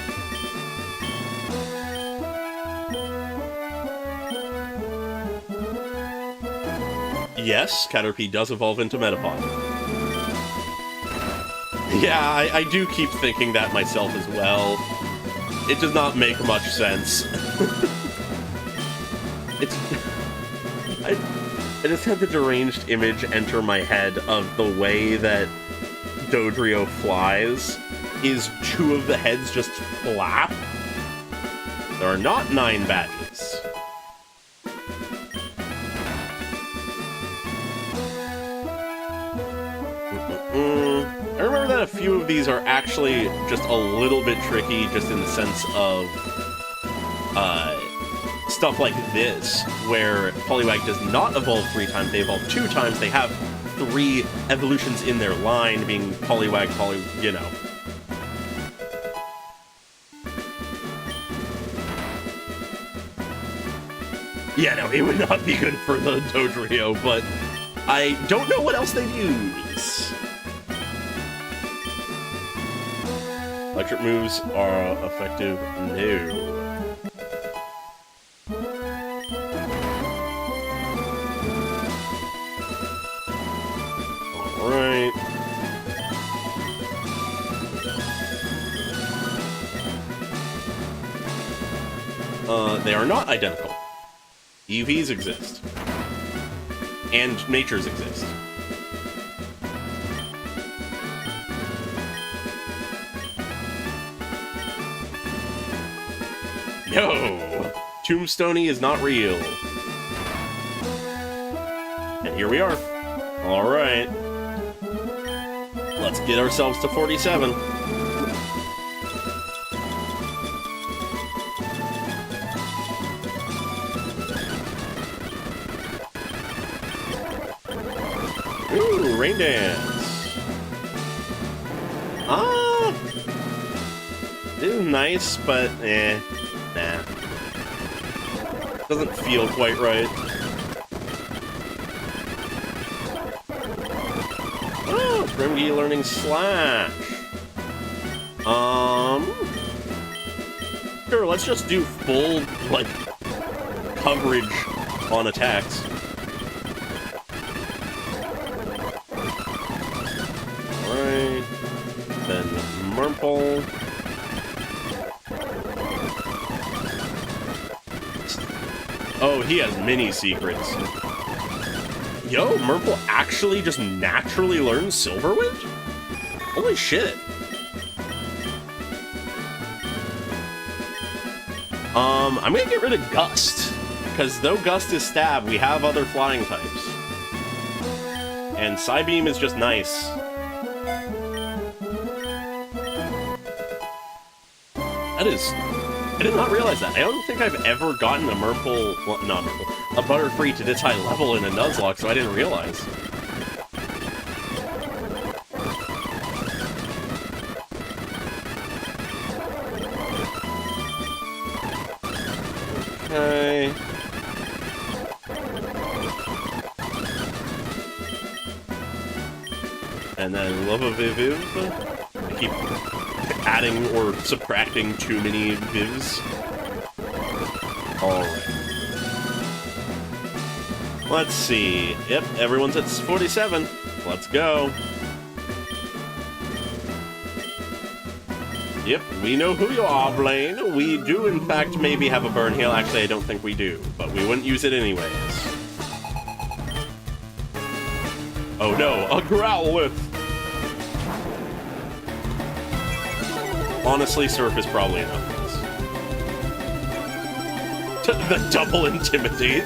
Yes, Caterpie does evolve into Metapod. Yeah, I do keep thinking that myself as well. It does not make much sense. I just had the deranged image enter my head of the way that Dodrio flies is 2 of the heads just flap. There are not 9 badges. I remember that a few of these are actually just a little bit tricky, just in the sense of stuff like this, where Poliwag does not evolve 3 times, they evolve 2 times, they have 3 evolutions in their line, being Poliwag, you know. Yeah, no, it would not be good for the Dodrio, but I don't know what else they'd use. Electric moves are effective? No. Alright. They are not identical. EVs exist. And natures exist. No! Tombstoney is not real. And here we are. Alright. Let's get ourselves to 47. Ooh, rain dance. This is nice, but nah. Doesn't feel quite right. Oh, Grimgy learning Slash. Sure, let's just do full, like, coverage on attacks. Alright. Then Murple. Oh, he has mini secrets. Yo, Murple actually just naturally learns Silverwind? Holy shit. I'm gonna get rid of Gust, because though Gust is stab, we have other flying types. And Psybeam is just nice. That is... I did not realize that. I don't think I've ever gotten a Murple... Well, not Murple. A Butterfree to this high level in a Nuzlocke, so I didn't realize. Okay. And then Lova-Viv. I keep adding or subtracting too many Vivs. Alright. Let's see. Yep, everyone's at 47. Let's go. Yep, we know who you are, Blaine. We do, in fact, maybe have a burn heal. Actually, I don't think we do, but we wouldn't use it anyways. Oh no, a Growlithe! Honestly, Surf is probably enough for this. The double Intimidate.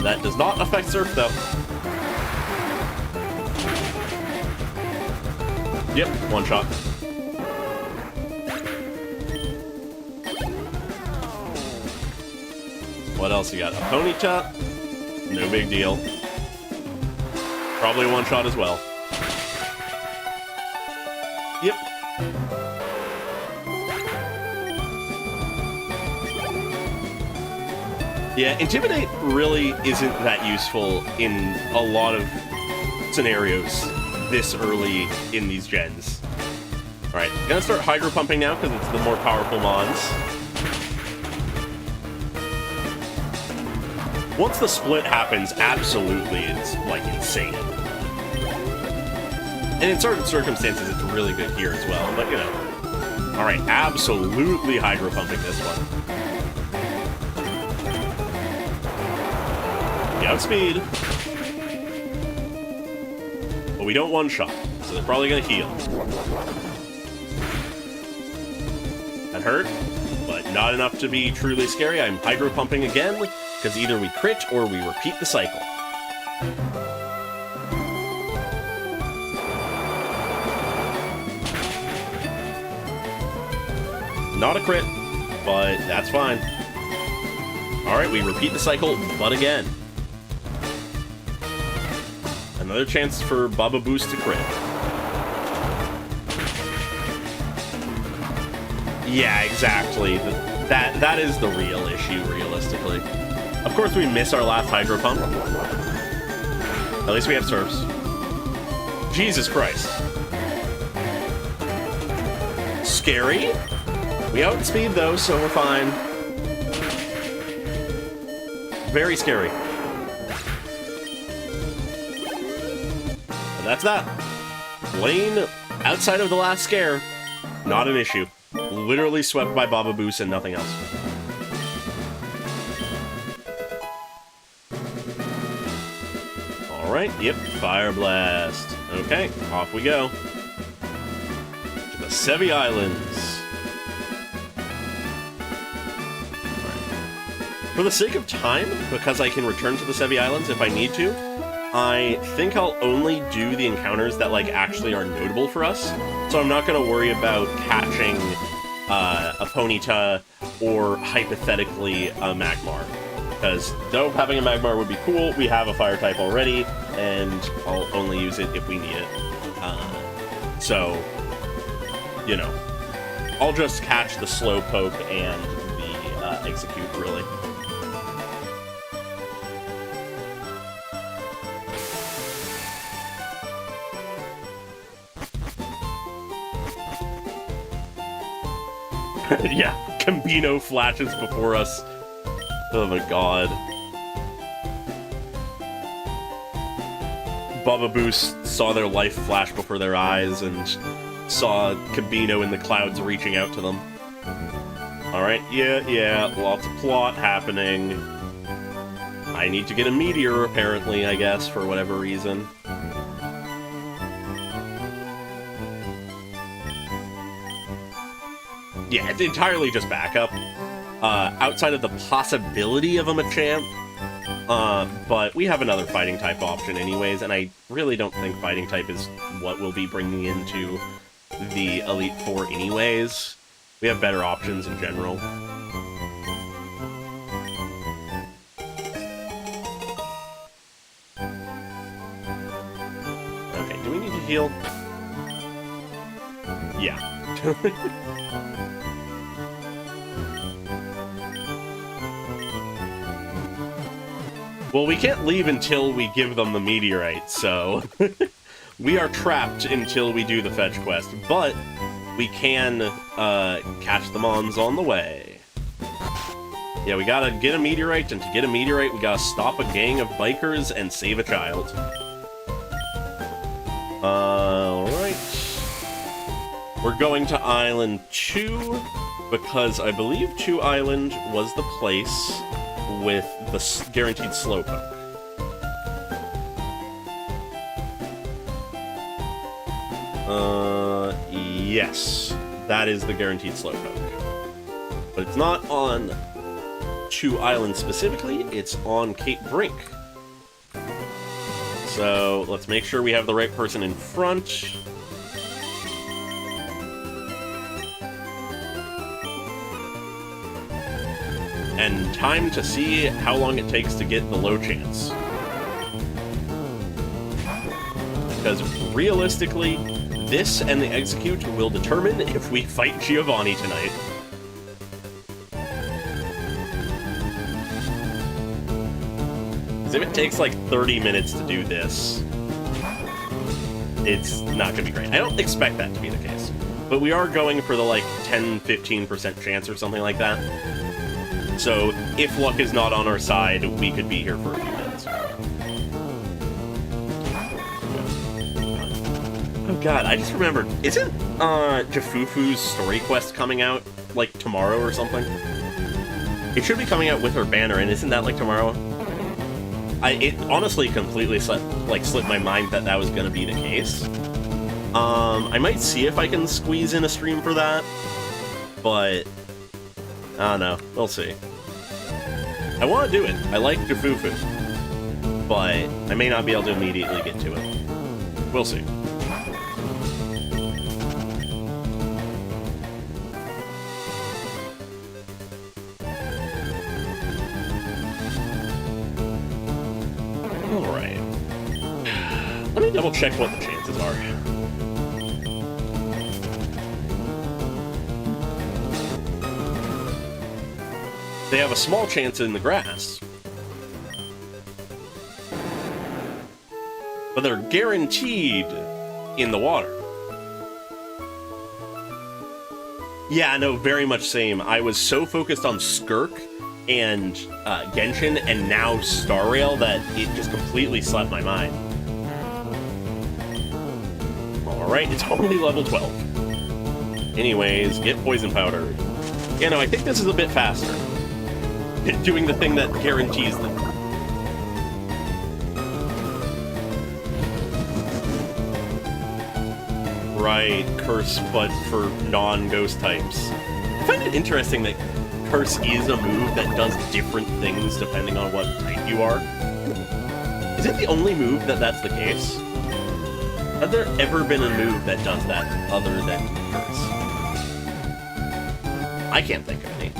That does not affect Surf, though. Yep, one shot. What else you got? A Ponyta? No big deal. Probably one shot as well. Yep. Yeah, Intimidate really isn't that useful in a lot of scenarios this early in these gens. Alright, gonna start Hydro Pumping now because it's the more powerful mons. Once the split happens, absolutely, it's, like, insane. And in certain circumstances, it's really good here as well, but, you know. Alright, absolutely Hydro Pumping this one. We outspeed. But we don't one-shot, so they're probably gonna heal. That hurt, but not enough to be truly scary. I'm Hydro Pumping again, because either we crit or we repeat the cycle. Not a crit, but that's fine. Alright, we repeat the cycle, but again. Another chance for Baba Boost to crit. Yeah, exactly. That is the real issue, realistically. Of course, we miss our last Hydro Pump. At least we have Surfs. Jesus Christ. Scary? We outspeed, though, so we're fine. Very scary. But that's that. Lane, outside of the last scare, not an issue. Literally swept by Baba Boost and nothing else. Alright, yep, Fire Blast. Okay, off we go. To the Sevi Islands. Alright. For the sake of time, because I can return to the Sevi Islands if I need to, I think I'll only do the encounters that, like, actually are notable for us. So I'm not going to worry about catching a Ponyta or, hypothetically, a Magmar. Because, though having a Magmar would be cool, we have a Fire type already, and I'll only use it if we need it. So, you know, I'll just catch the Slowpoke and the Execute, really. Yeah, Gambino flashes before us. Oh my god. Baba Boost saw their life flash before their eyes and saw Gambino in the clouds reaching out to them. Alright, yeah, lots of plot happening. I need to get a meteor, apparently, I guess, for whatever reason. Yeah, it's entirely just backup. Outside of the possibility of a Machamp. But we have another Fighting type option anyways, and I really don't think Fighting type is what we'll be bringing into the Elite Four anyways. We have better options in general. Okay, do we need to heal? Yeah. Well, we can't leave until we give them the meteorite, so we are trapped until we do the fetch quest, but we can catch the mons on the way. Yeah, we gotta get a meteorite, and to get a meteorite, we gotta stop a gang of bikers and save a child. Alright. We're going to Island 2, because I believe 2 Island was the place with the guaranteed Slowpoke. Yes, that is the guaranteed Slowpoke. But it's not on 2 Islands specifically, it's on Cape Brink. So, let's make sure we have the right person in front. And time to see how long it takes to get the low chance. because realistically, this and the execute will determine if we fight Giovanni tonight. Because if it takes like 30 minutes to do this, it's not going to be great. I don't expect that to be the case. But we are going for the like 10-15% chance or something like that. So if luck is not on our side, we could be here for a few minutes. Oh god, I just remembered. Isn't Jafufu's story quest coming out like tomorrow or something? It should be coming out with her banner, and isn't that like tomorrow? It honestly completely slipped my mind that that was going to be the case. I might see if I can squeeze in a stream for that, but I don't know. We'll see. I want to do it. I like Jafufu, but I may not be able to immediately get to it. We'll see. Alright. Let me double check what the chances are. They have a small chance in the grass. But they're guaranteed in the water. Yeah, no, very much same. I was so focused on Skirk and Genshin and now Star Rail that it just completely slipped my mind. Alright, it's only level 12. Anyways, get poison powder. Yeah, no, I think this is a bit faster. Doing the thing that guarantees them. Right, Curse, but for non-ghost types. I find it interesting that Curse is a move that does different things depending on what type you are. Is it the only move that's the case? Has there ever been a move that does that other than Curse? I can't think of any.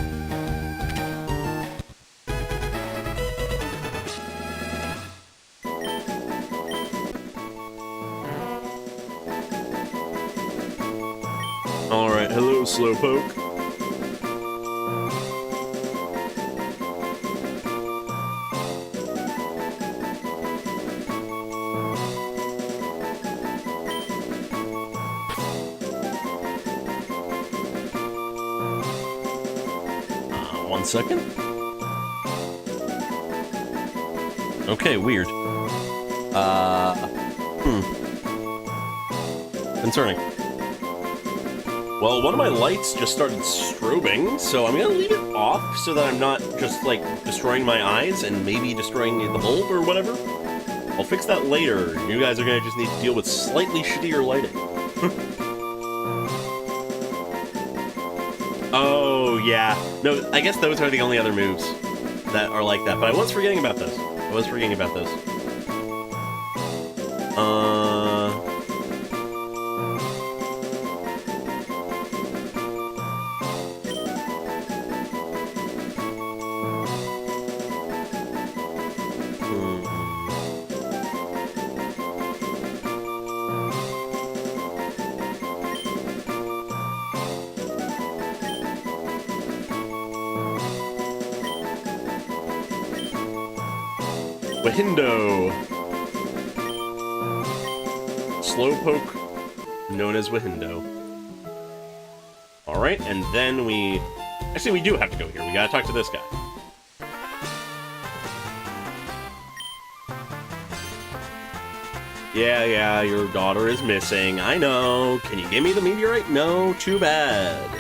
Alright, hello, Slowpoke. One second. Okay, weird. Concerning. Well, one of my lights just started strobing, so I'm gonna leave it off so that I'm not just, like, destroying my eyes and maybe destroying the bulb or whatever. I'll fix that later. You guys are gonna just need to deal with slightly shittier lighting. Oh, yeah. No, I guess those are the only other moves that are like that, but I was forgetting about those. Wahindo. Slowpoke, known as Wahindo. Alright, and then we... Actually, we do have to go here. We gotta talk to this guy. Yeah, your daughter is missing. I know. Can you give me the meteorite? No, too bad.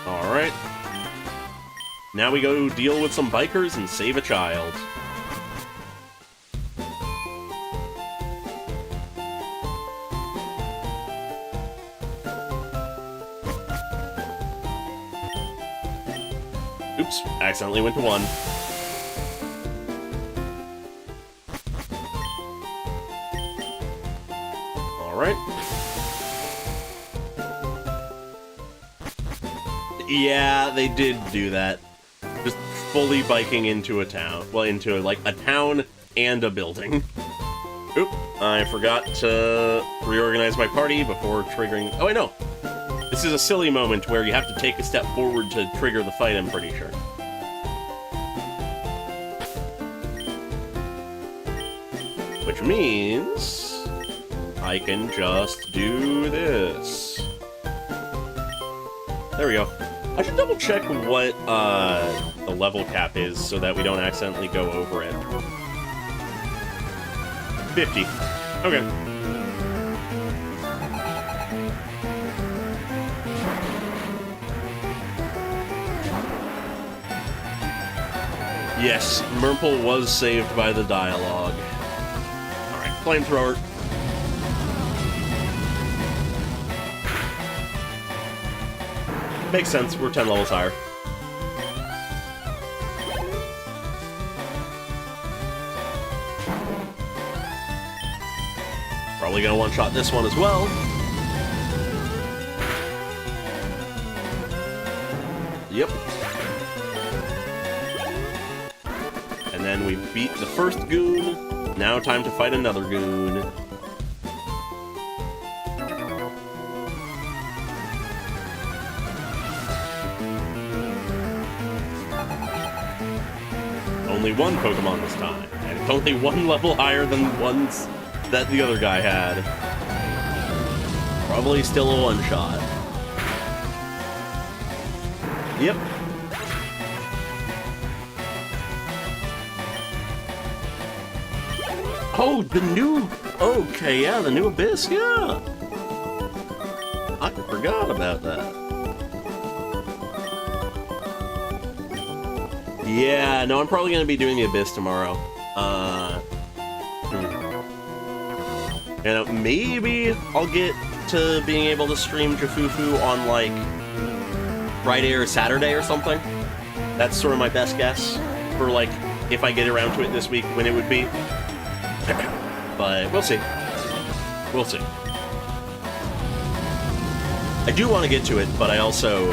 Alright. Now we go deal with some bikers and save a child. Oops, accidentally went to one. Alright. Yeah, they did do that. Just fully biking into a town. Well, into, like, a town and a building. Oop, I forgot to reorganize my party before triggering... Oh, I know! This is a silly moment where you have to take a step forward to trigger the fight, I'm pretty sure. Which means... I can just do this. There we go. I should double check what the level cap is so that we don't accidentally go over it. 50. Okay. Yes, Merple was saved by the dialogue. Alright, flamethrower. Makes sense, we're 10 levels higher. Probably gonna one-shot this one as well. Yep. And then we beat the first goon. Now time to fight another goon. Only one Pokemon this time, and it's only one level higher than the ones that the other guy had. Probably still a one-shot. Yep. Oh, the new... Okay, yeah, the new Abyss, yeah! I forgot about that. Yeah, no, I'm probably going to be doing the Abyss tomorrow. You know, maybe I'll get to being able to stream Jafufu on, like, Friday or Saturday or something. That's sort of my best guess for, like, if I get around to it this week, when it would be. But we'll see. We'll see. I do want to get to it, but I also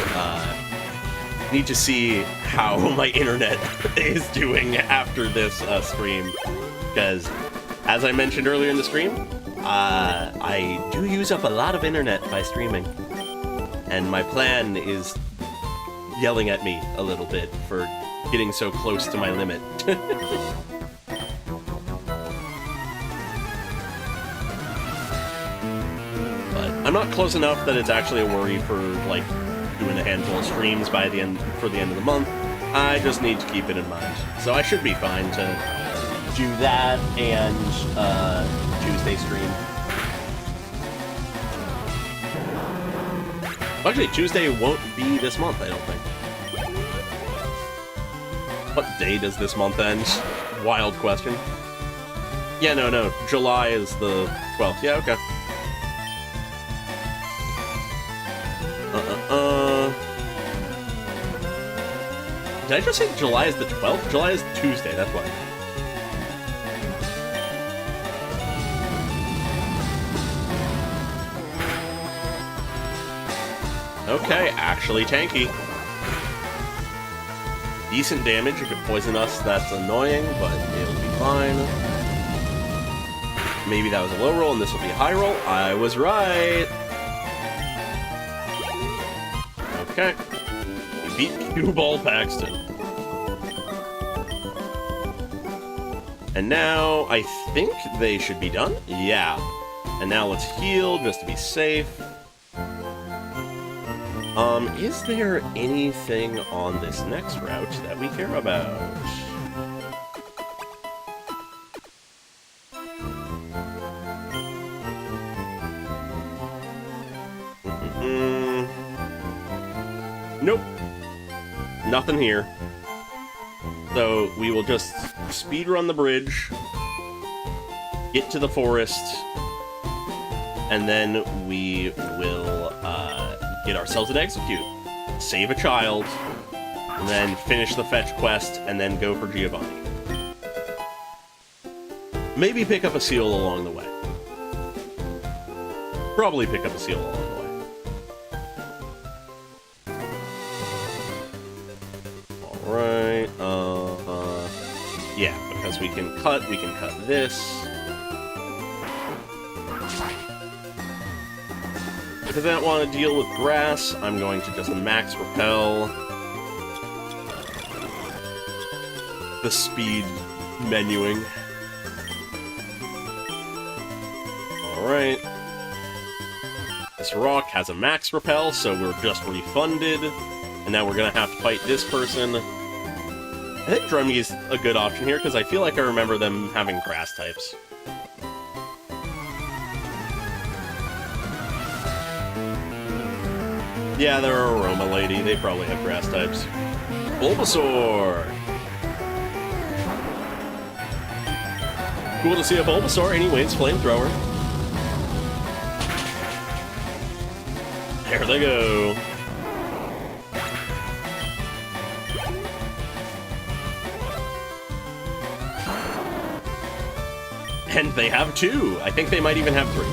need to see how my internet is doing after this stream. Because, as I mentioned earlier in the stream, I do use up a lot of internet by streaming. And my plan is yelling at me a little bit for getting so close to my limit. I'm not close enough that it's actually a worry for, like, doing a handful of streams by the end of the month. I just need to keep it in mind. So I should be fine to do that and Tuesday stream. Actually, Tuesday won't be this month, I don't think. What day does this month end? Wild question. Yeah, no. July is the 12th. Yeah, okay. Did I just say July is the 12th? July is Tuesday, that's why. Okay, actually tanky. Decent damage. If it poison us, that's annoying, but it'll be fine. Maybe that was a low roll and this will be a high roll. I was right. Okay. We beat Cue-Ball Paxton. And now, I think they should be done. Yeah. And now let's heal, just to be safe. Is there anything on this next route that we care about? Nope. Nothing here. So we will just speedrun the bridge, get to the forest, and then we will get ourselves an execute, save a child, and then finish the fetch quest, and then go for Giovanni. Maybe pick up a seal along the way. Probably pick up a seal along the way. else we can cut this. Because I don't want to deal with grass, I'm going to just max repel the speed menuing. Alright. This rock has a max repel, so we're just refunded. And now we're gonna have to fight this person. I think Drummy is a good option here, because I feel like I remember them having grass types. Yeah, they're a Aroma Lady. They probably have grass types. Bulbasaur! Cool to see a Bulbasaur. Anyways, Flamethrower. There they go. And they have two. I think they might even have three.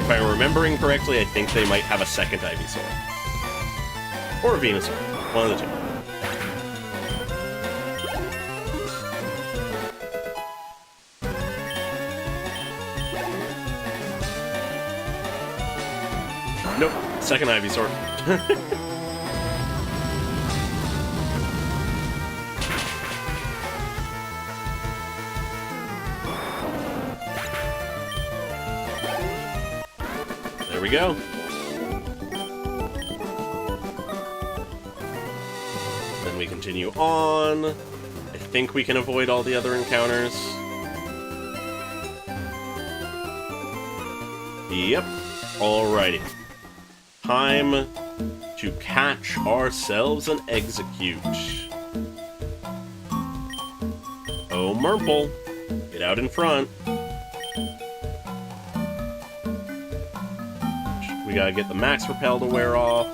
If I'm remembering correctly, I think they might have a second Ivysaur. Or a Venusaur. One of the two. Nope. Second Ivysaur. There we go. Then we continue on. I think we can avoid all the other encounters. Yep. Alrighty. Time to catch ourselves an Execute. Oh, Murple. Get out in front. We gotta get the max repel to wear off.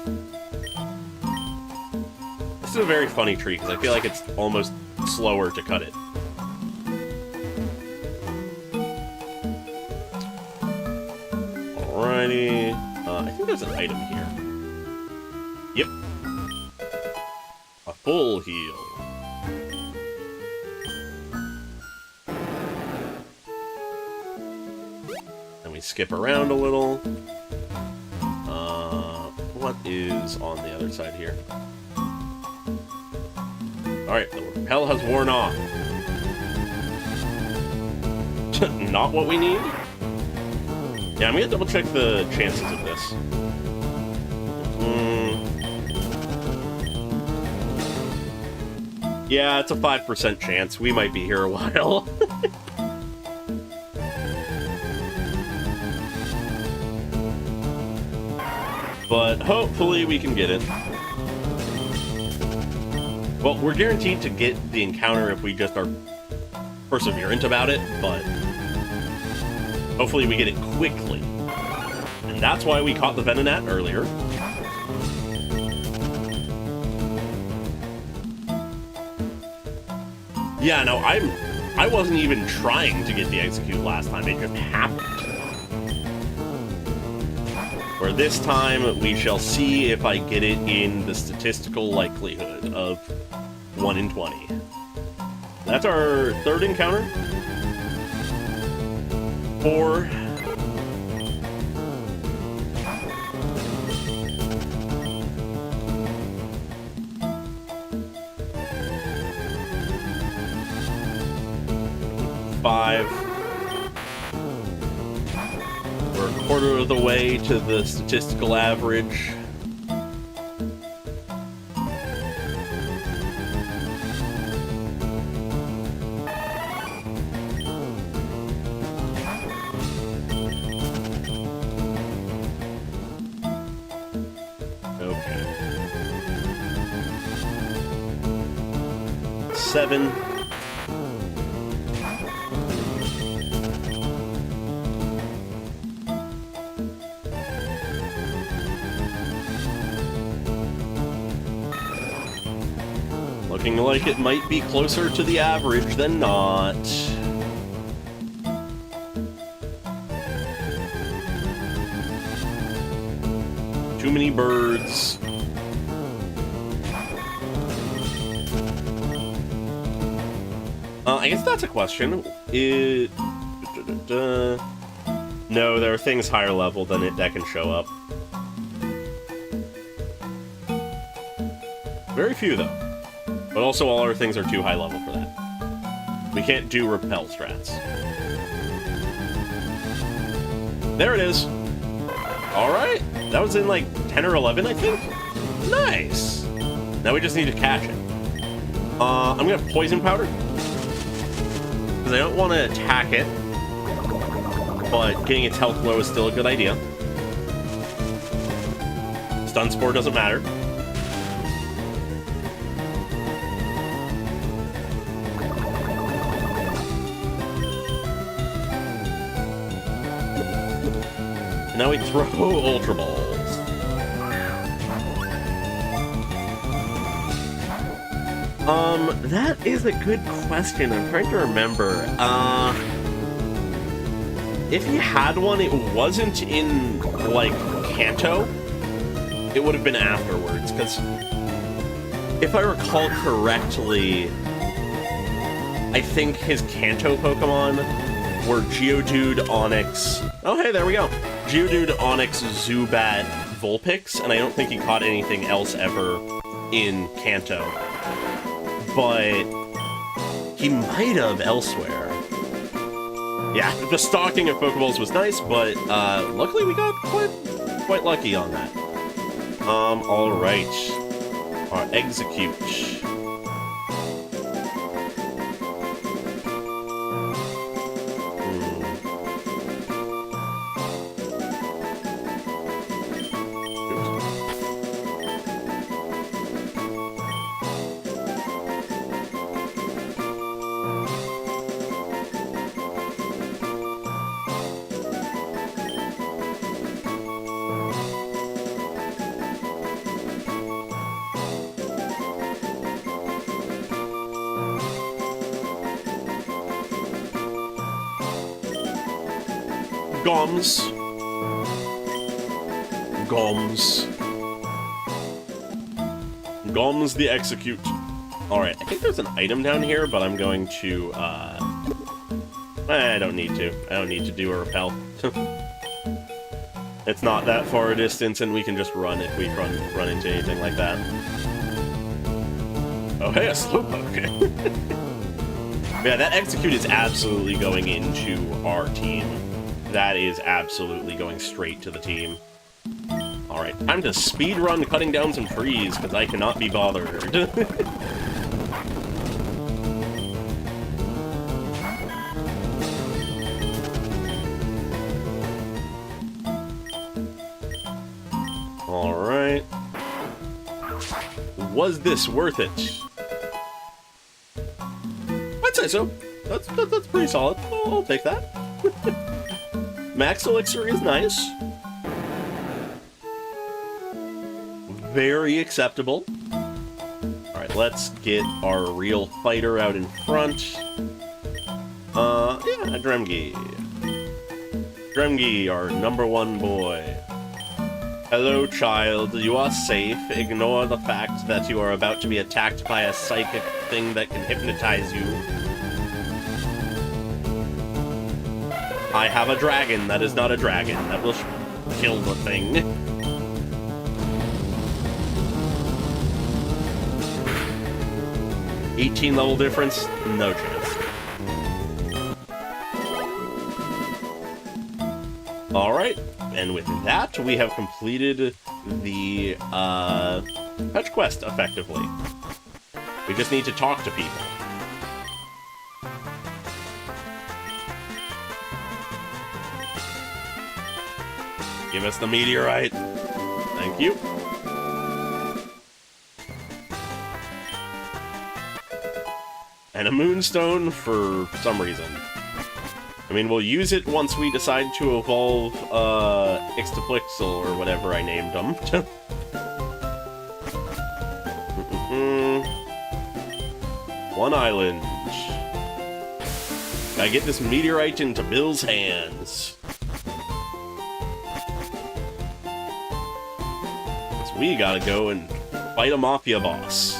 This is a very funny tree, because I feel like it's almost slower to cut it. Alrighty. I think there's an item here. Yep. A full heal. And we skip around a little. What is on the other side here? Alright, the repel has worn off. Not what we need? Yeah, I'm gonna double check the chances of this. Yeah, it's a 5% chance. We might be here a while. But hopefully we can get it. Well, we're guaranteed to get the encounter if we just are perseverant about it, but hopefully we get it quickly. And that's why we caught the Venonat earlier. Yeah, no, I wasn't even trying to get the Execute last time, it just happened. Where this time, we shall see if I get it in the statistical likelihood of 1 in 20. That's our third encounter. 4. We're a quarter of the way to the statistical average. Okay. 7. Looking like it might be closer to the average than not. Too many birds. I guess that's a question. No, there are things higher level than it that can show up. Very few, though. But also all our things are too high level for that. We can't do repel strats. There it is. Alright. That was in like 10 or 11, I think? Nice! Now we just need to catch it. I'm gonna poison powder. Because I don't want to attack it. But getting its health low is still a good idea. Stun Spore doesn't matter. And now we throw Ultra Balls. That is a good question. I'm trying to remember. If he had one, it wasn't in, like, Kanto. It would have been afterwards, because if I recall correctly, I think his Kanto Pokemon were Geodude, Onix... Oh, hey, there we go. Geodude, Onix, Zubat, Vulpix, and I don't think he caught anything else ever in Kanto. But he might have elsewhere. Yeah, the stocking of Pokeballs was nice, but luckily we got quite lucky on that. Alright. Our Execute. Goms. Goms the Execute. Alright, I think there's an item down here, but I'm going to, I don't need to. I don't need to do a repel. It's not that far a distance, and we can just run if we run into anything like that. Oh, hey, a Slowpoke. Yeah, that Execute is absolutely going into our team. That is absolutely going straight to the team. Alright, time to speedrun cutting down some trees, because I cannot be bothered. Alright. Was this worth it? I'd say so. That's pretty solid. I'll take that. Max Elixir is nice. Very acceptable. Alright, let's get our real fighter out in front. Yeah, Dremgi. Dremgi, our #1 boy. Hello, child. You are safe. Ignore the fact that you are about to be attacked by a psychic thing that can hypnotize you. I have a dragon that is not a dragon. That will kill the thing. $18 level difference? No chance. Alright, and with that, we have completed the fetch quest, effectively. We just need to talk to people. Give us the meteorite. Thank you. And a moonstone for some reason. I mean, we'll use it once we decide to evolve Ixtaplixel or whatever I named him. One island. Gotta get this meteorite into Bill's hands. We gotta go and fight a mafia boss,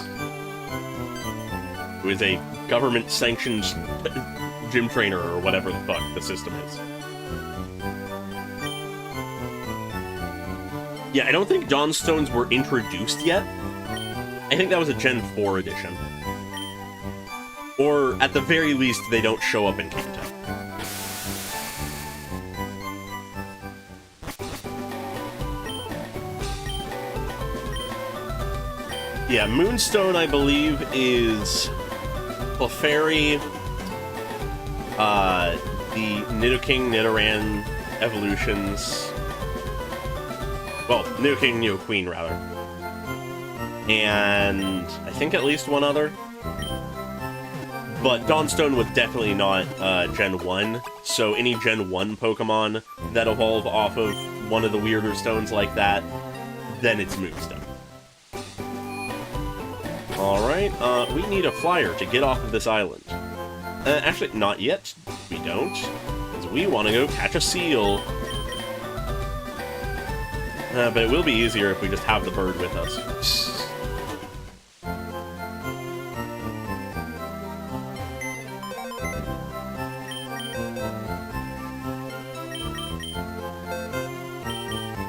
who is a government-sanctioned gym trainer or whatever the fuck the system is. Yeah, I don't think Dawnstones were introduced yet. I think that was a Gen 4 edition. Or, at the very least, they don't show up in Kanto. Yeah, Moonstone, I believe, is Clefairy, the Nidoking, Nidoran evolutions. Well, Nidoking, Nidoqueen, rather. And I think at least one other. But Dawnstone was definitely not Gen 1, so any Gen 1 Pokemon that evolve off of one of the weirder stones like that, then it's Moonstone. Alright, we need a flyer to get off of this island. Actually, not yet. We don't. Because we want to go catch a seal. But it will be easier if we just have the bird with us.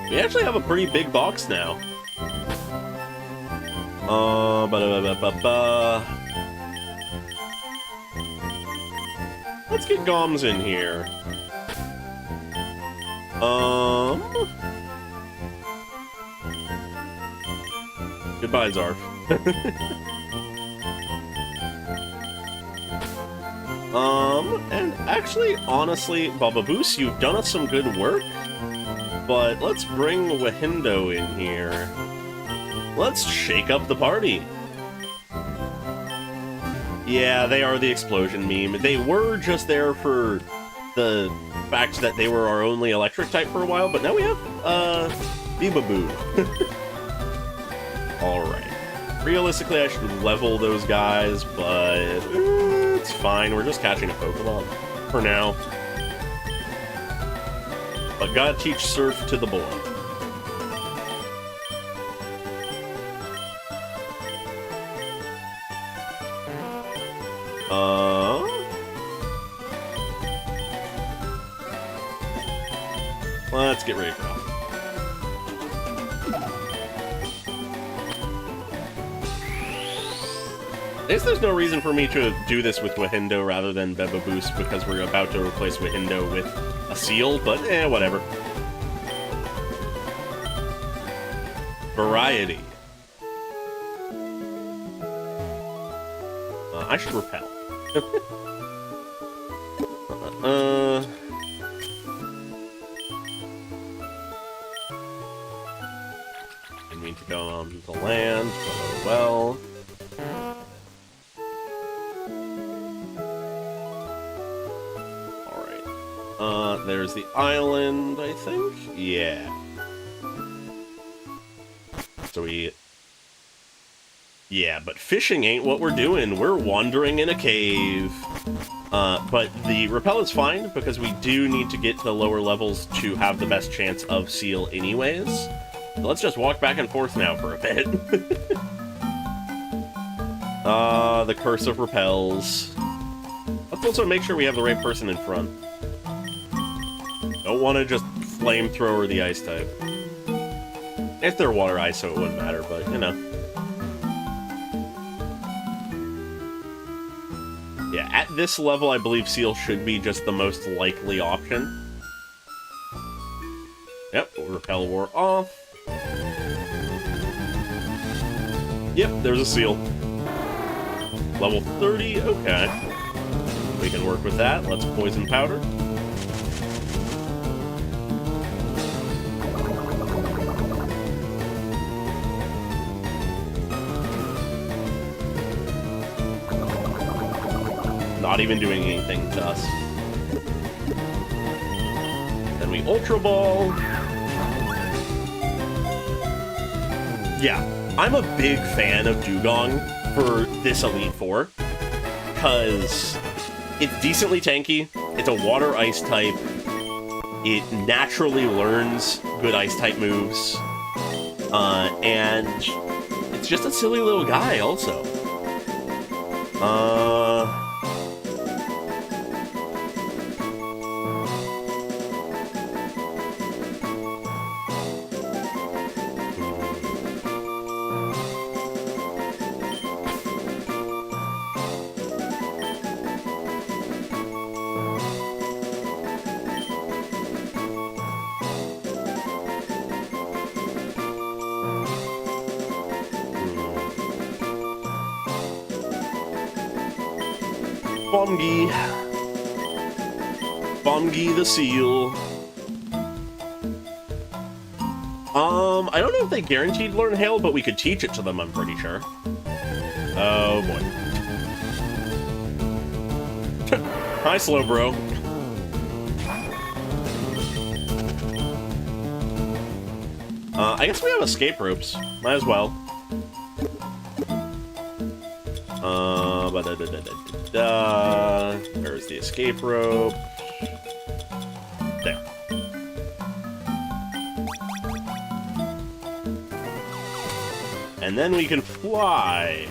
We actually have a pretty big box now. Let's get Goms in here. Goodbye, Zarf. And actually, honestly, Bababoos, you've done us some good work, but let's bring Wahindo in here. Let's shake up the party. Yeah, they are the explosion meme. They were just there for the fact that they were our only electric type for a while, but now we have, Bibaboo. Alright. Realistically, I should level those guys, but it's fine. We're just catching a Pokemon for now. But gotta teach Surf to the boy. Let's get ready for Alpha. I guess there's no reason for me to do this with Wahindo rather than Bebaboost because we're about to replace Wahindo with a seal, but whatever. Variety. I should repel. Didn't mean to go on the land, but oh well. Alright. There's the island, I think? Yeah. So we... Yeah, but fishing ain't what we're doing. We're wandering in a cave. But the repel is fine, because we do need to get to lower levels to have the best chance of seal anyways. So let's just walk back and forth now for a bit. The curse of repels. Let's also make sure we have the right person in front. Don't want to just flamethrower the ice type. If they're water ice, so it wouldn't matter, but, you know. Yeah, at this level, I believe Seal should be just the most likely option. Yep, Repel wore off. Yep, there's a Seal. Level 30, okay. We can work with that. Let's Poison Powder. Not even doing anything to us. Then we Ultra Ball. Yeah, I'm a big fan of Dugong for this Elite Four, because it's decently tanky, it's a water ice type, it naturally learns good ice type moves, and it's just a silly little guy also. Bongi. Bongi the seal. I don't know if they guaranteed learn Hail, but we could teach it to them, I'm pretty sure. Oh, boy. Hi, Slowbro. I guess we have escape ropes. Might as well. There's the escape rope. There. And then we can fly.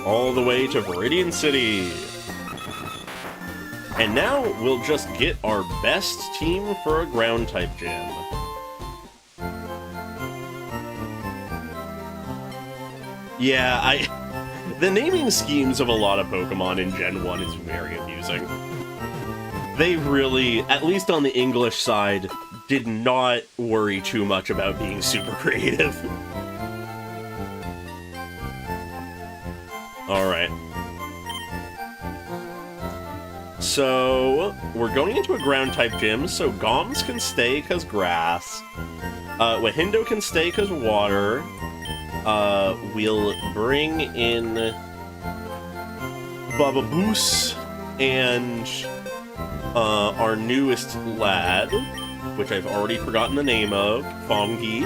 All the way to Viridian City. And now we'll just get our best team for a ground type gym. Yeah, the naming schemes of a lot of Pokemon in Gen 1 is very amusing. They really, at least on the English side, did not worry too much about being super creative. Alright. So, we're going into a ground-type gym, so Goms can stay because grass. Wahindo can stay because water. We'll bring in Bababoos and our newest lad, which I've already forgotten the name of, Fongi.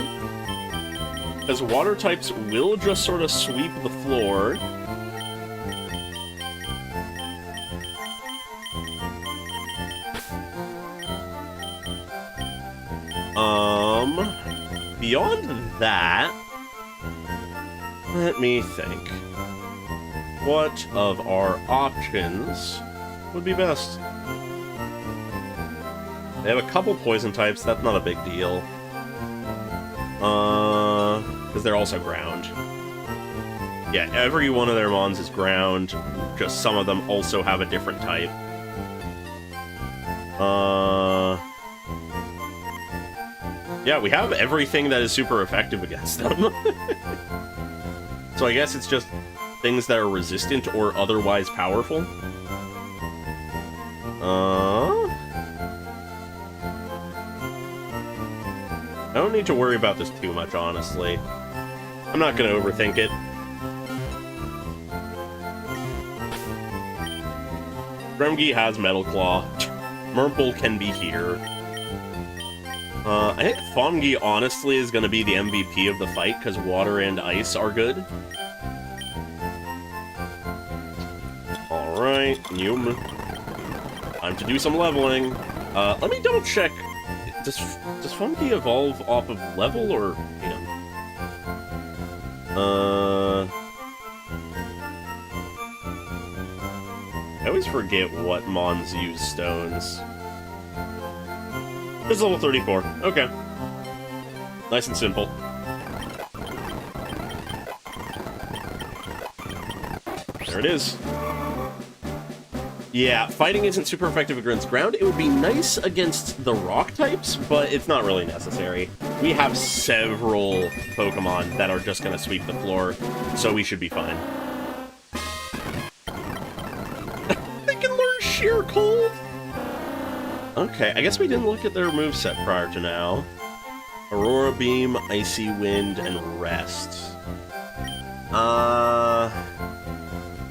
Because water types will just sort of sweep the floor. Beyond that, let me think. What of our options would be best? They have a couple poison types, that's not a big deal. Because they're also ground. Yeah, every one of their mons is ground, just some of them also have a different type. Yeah, we have everything that is super effective against them. So I guess it's just things that are resistant or otherwise powerful. I don't need to worry about this too much, honestly. I'm not gonna overthink it. Gremgi has Metal Claw. Murple can be here. I think Fongi, honestly, is going to be the MVP of the fight, because water and ice are good. Alright, time to do some leveling. Let me double check. Does Fongi evolve off of level, or... I always forget what mons use stones. It's level 34. Okay. Nice and simple. There it is. Yeah, fighting isn't super effective against ground. It would be nice against the rock types, but it's not really necessary. We have several Pokemon that are just going to sweep the floor, so we should be fine. They can learn Sheer Cold! Okay, I guess we didn't look at their moveset prior to now. Aurora Beam, Icy Wind, and Rest.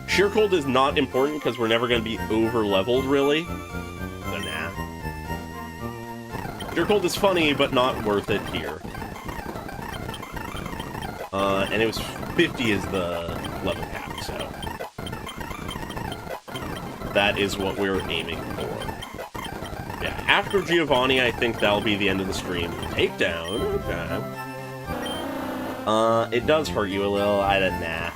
Sheer Cold is not important because we're never going to be over-leveled, really. So, nah. Sheer Cold is funny, but not worth it here. And it was 50 is the level cap, so... that is what we're aiming for. Yeah, after Giovanni, I think that'll be the end of the stream. Takedown? Okay. It does hurt you a little. Nah.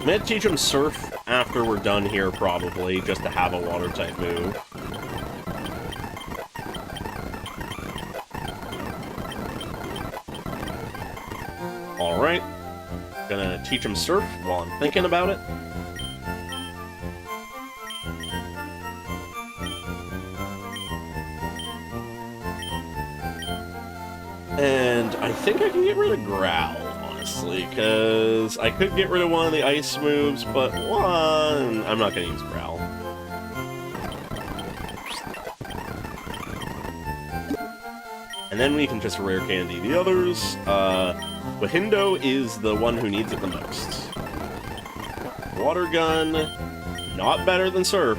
I'm gonna teach him Surf after we're done here, probably, just to have a water-type move. Alright. Gonna teach him Surf while I'm thinking about it. And I think I can get rid of Growl, honestly, because I could get rid of one of the ice moves, but one... I'm not going to use Growl. And then we can just rare candy the others. Wahindo is the one who needs it the most. Water Gun, not better than Surf.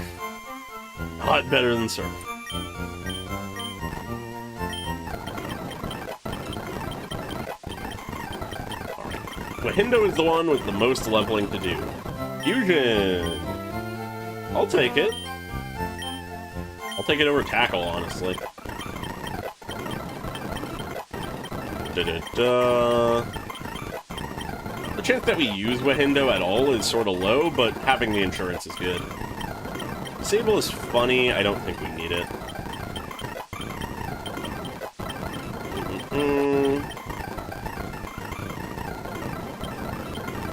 Not better than Surf. Wahindo is the one with the most leveling to do. Fusion! I'll take it. I'll take it over Tackle, honestly. Da-da-da. The chance that we use Wahindo at all is sort of low, but having the insurance is good. Sable is funny. I don't think we need it.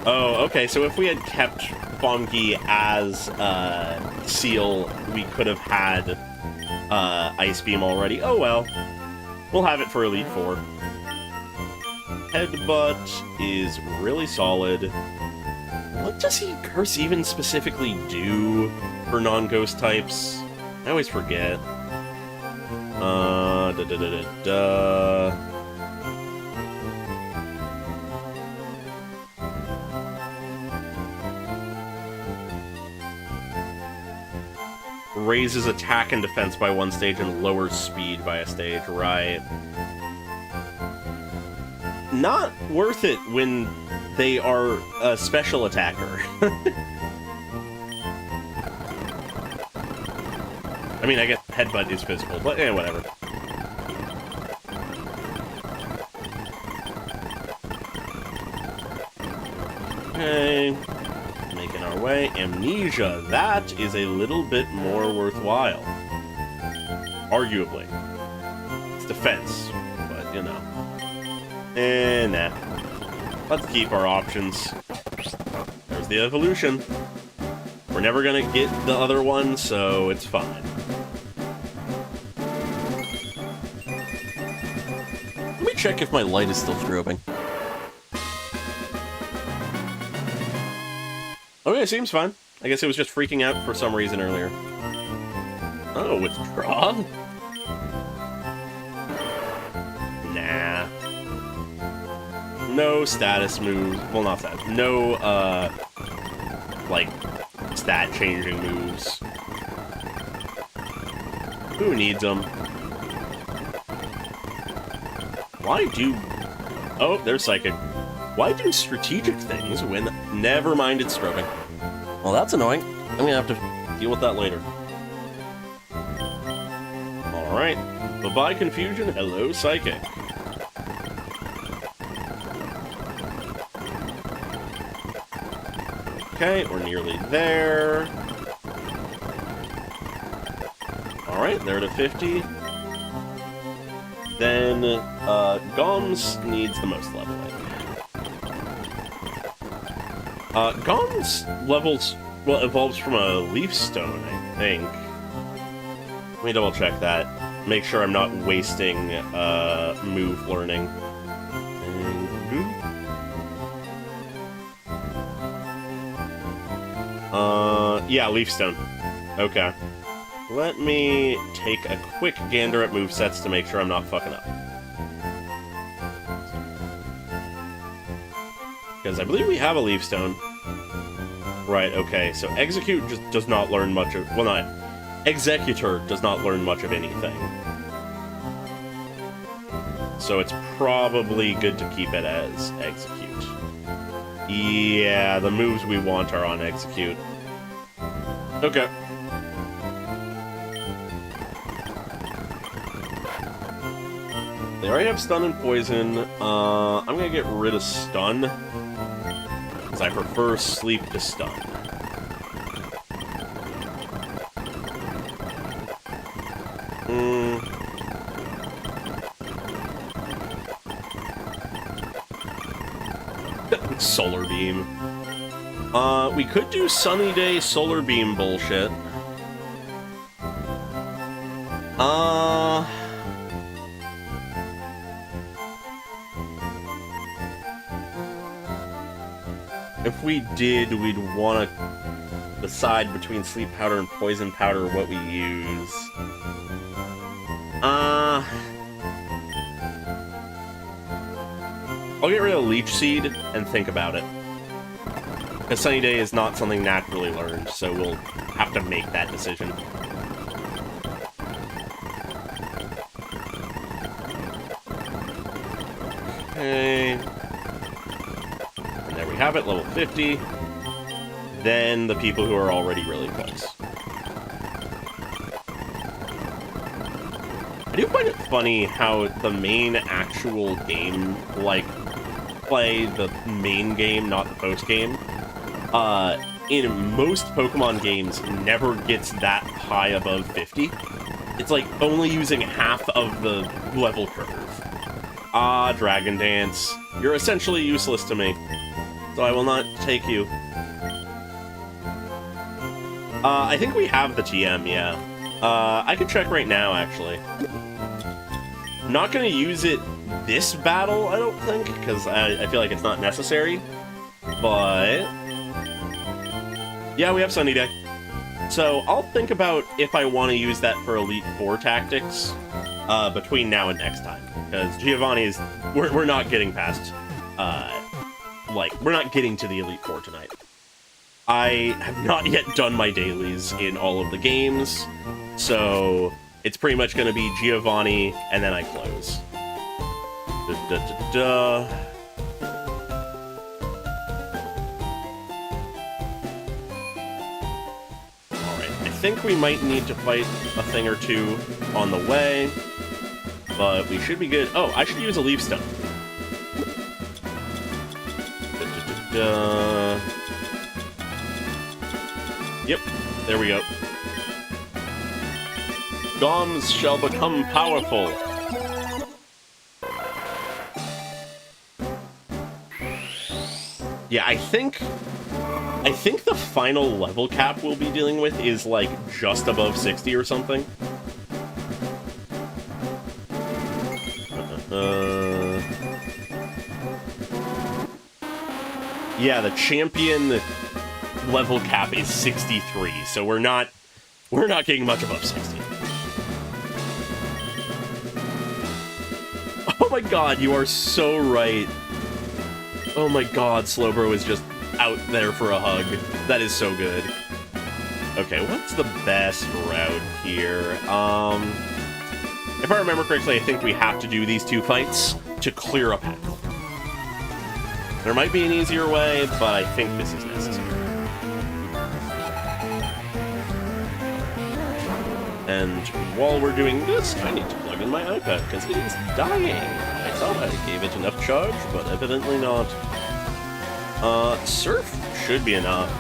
Oh, okay, so if we had kept Fonky as Seal, we could have had Ice Beam already. Oh well. We'll have it for Elite Four. Headbutt is really solid. What does he Curse even specifically do for non-ghost types? I always forget. Da-da-da-da-da. Raises attack and defense by one stage and lowers speed by a stage, right? Not worth it when they are a special attacker. I mean, I guess Headbutt is physical, but whatever. Okay. Making our way. Amnesia. That is a little bit more worthwhile. Arguably. It's defense, but you know. Nah. Let's keep our options. There's the evolution. We're never gonna get the other one, so it's fine. Let me check if my light is still strobing. Okay, seems fine. I guess it was just freaking out for some reason earlier. Oh, withdraw? Nah. No status moves. Well, not status. No, like, stat-changing moves. Who needs them? Why do... Oh, there's Psychic. Why do strategic things when... Never mind, it's strobing. Well, that's annoying. I'm gonna have to deal with that later. Alright. Bye-bye, Confusion. Hello, Psychic. Okay, we're nearly there. Alright, they're at 50. Then, Goms needs the most leveling. Goms levels, well, evolves from a Leaf Stone, I think. Let me double check that. Make sure I'm not wasting, move learning. Yeah, Leaf Stone. Okay. Let me take a quick gander at movesets to make sure I'm not fucking up. Because I believe we have a Leaf Stone. Right, okay, so Execute just does not learn much of... Well, not... Executor does not learn much of anything. So it's probably good to keep it as Execute. Yeah, the moves we want are on Execute. Okay. They already have Stun and Poison. I'm gonna get rid of Stun. Because I prefer Sleep to Stun. Solar Beam. We could do Sunny Day Solar Beam bullshit. If we did, we'd want to decide between sleep powder and poison powder what we use. I'll get rid of Leech Seed and think about it. Because Sunny Day is not something naturally learned, so we'll have to make that decision. Okay. And there we have it, level 50. Then the people who are already really close. I do find it funny how the main actual game, like, play the main game, not the post-game, in most Pokemon games never gets that high above 50. It's like only using half of the level curve. Ah, Dragon Dance. You're essentially useless to me, so I will not take you. I think we have the TM, yeah. I could check right now, actually. I'm not going to use it this battle, I don't think, because I feel like it's not necessary. But yeah, we have Sunny Day. So I'll think about if I want to use that for Elite Four tactics between now and next time. Because Giovanni is... We're not getting past... we're not getting to the Elite Four tonight. I have not yet done my dailies in all of the games, so it's pretty much going to be Giovanni, and then I close. Alright, I think we might need to fight a thing or two on the way, but we should be good. Oh, I should use a Leaf Stone. Yep, there we go. Goms shall become powerful. Yeah, I think the final level cap we'll be dealing with is like just above 60 or something. Yeah, the champion level cap is 63, so we're not getting much above 60. Oh my god, you are so right. Oh my god, Slowbro is just out there for a hug. That is so good. Okay, what's the best route here? If I remember correctly, I think we have to do these two fights to clear a path. There might be an easier way, but I think this is necessary. And while we're doing this, I need to plug in my iPad, because it is dying. I thought I gave it enough charge, but evidently not. Surf should be enough.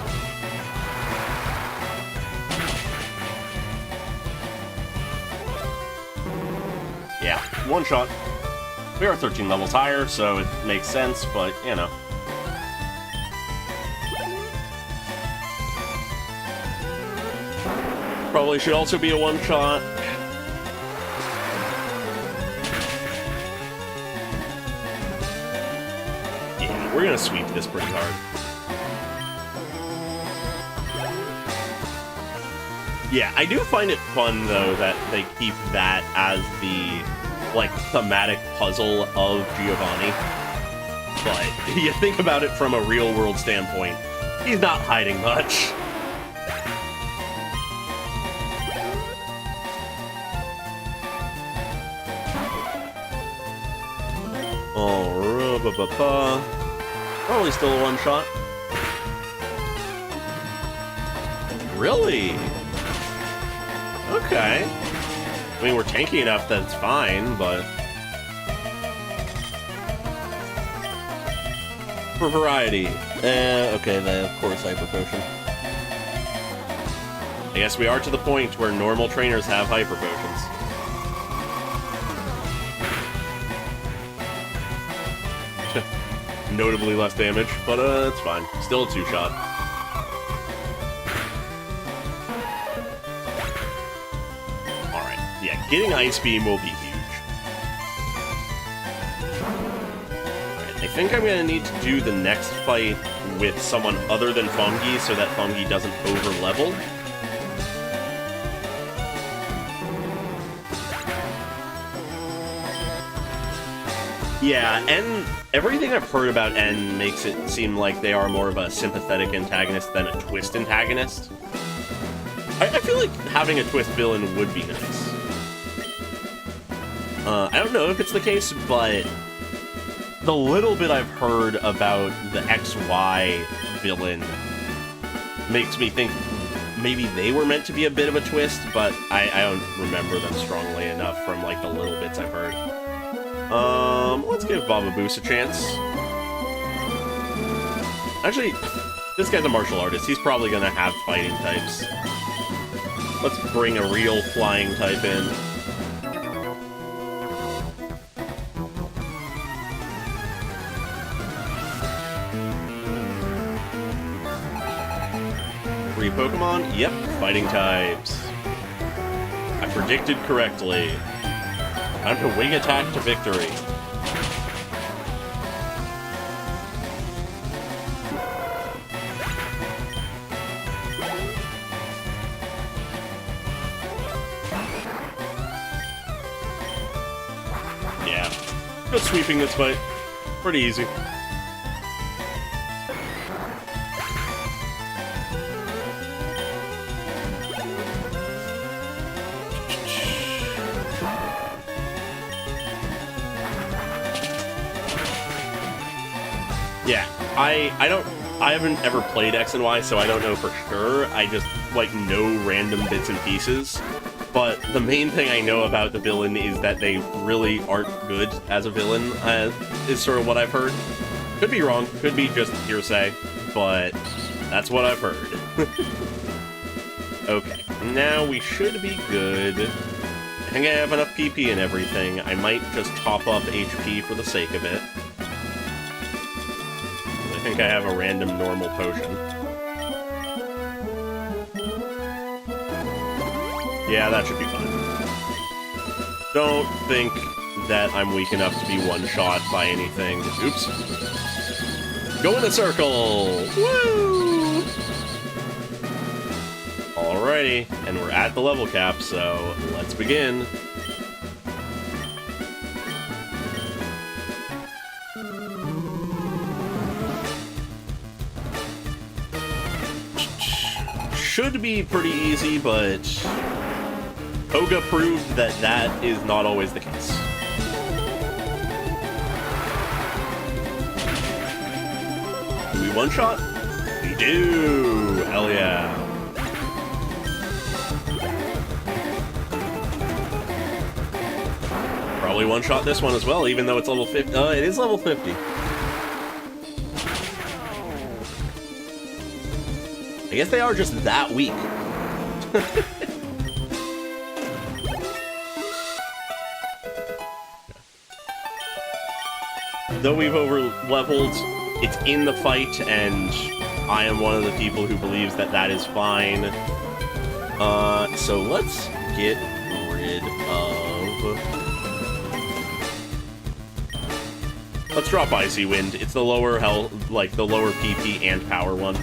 Yeah, one shot. We are 13 levels higher, so it makes sense, but, you know. Probably should also be a one-shot. Yeah, we're gonna sweep this pretty hard. Yeah, I do find it fun, though, that they keep that as the, like, thematic puzzle of Giovanni. But you think about it from a real-world standpoint, he's not hiding much. Probably still a one-shot. Really? Okay. I mean, we're tanky enough that it's fine, but... For variety. Okay, then, of course, Hyper Potion. I guess we are to the point where normal trainers have Hyper Potions. Notably less damage, but it's fine. Still a two-shot. Alright, yeah, getting Ice Beam will be huge. Alright, I think I'm gonna need to do the next fight with someone other than Fungi so that Fungi doesn't over-level. Yeah, and everything I've heard about N makes it seem like they are more of a sympathetic antagonist than a twist antagonist. I feel like having a twist villain would be nice. I don't know if it's the case, but the little bit I've heard about the XY villain makes me think maybe they were meant to be a bit of a twist, but I don't remember them strongly enough from like the little bits I've heard. Let's give Bababoos a chance. Actually, this guy's a martial artist. He's probably gonna have fighting types. Let's bring a real flying type in. Three Pokemon? Yep, fighting types. I predicted correctly. Time to wing attack to victory. Yeah, just sweeping this fight. Pretty easy. Yeah, I haven't ever played X and Y, so I don't know for sure. I just, like, know random bits and pieces. But the main thing I know about the villain is that they really aren't good as a villain, is sort of what I've heard. Could be wrong, could be just hearsay, but that's what I've heard. Okay, now we should be good. I think I have enough PP and everything. I might just top up HP for the sake of it. I think I have a random normal potion. Yeah, that should be fine. Don't think that I'm weak enough to be one-shot by anything. Oops. Go in a circle! Woo! Alrighty, and we're at the level cap, so let's begin. Should be pretty easy, but Koga proved that that is not always the case. Do we one-shot? We do! Hell yeah. Probably one-shot this one as well, even though it's level 50. It is level 50. I guess they are just that weak. Though we've over-leveled, it's in the fight, and I am one of the people who believes that that is fine. So let's get rid of... Let's drop Icy Wind. It's the lower health, like the lower PP and power one.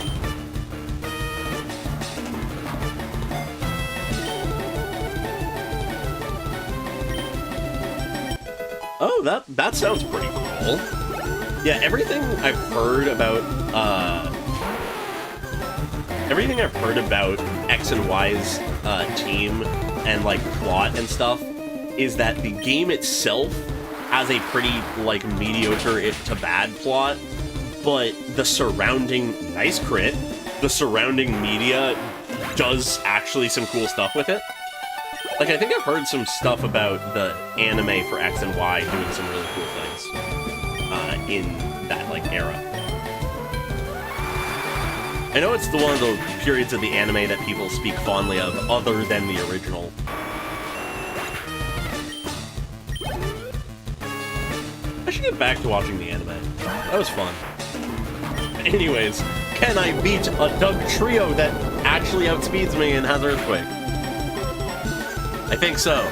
Oh, that sounds pretty cool. Yeah, everything I've heard about X and Y's team and like plot and stuff is that the game itself has a pretty like mediocre to bad plot, but the surrounding the surrounding media does actually some cool stuff with it. Like, I think I've heard some stuff about the anime for X and Y doing some really cool things in that, like, era. I know it's one of the periods of the anime that people speak fondly of, other than the original. I should get back to watching the anime. That was fun. Anyways, can I beat a Doug trio that actually outspeeds me and has Earthquake? I think so.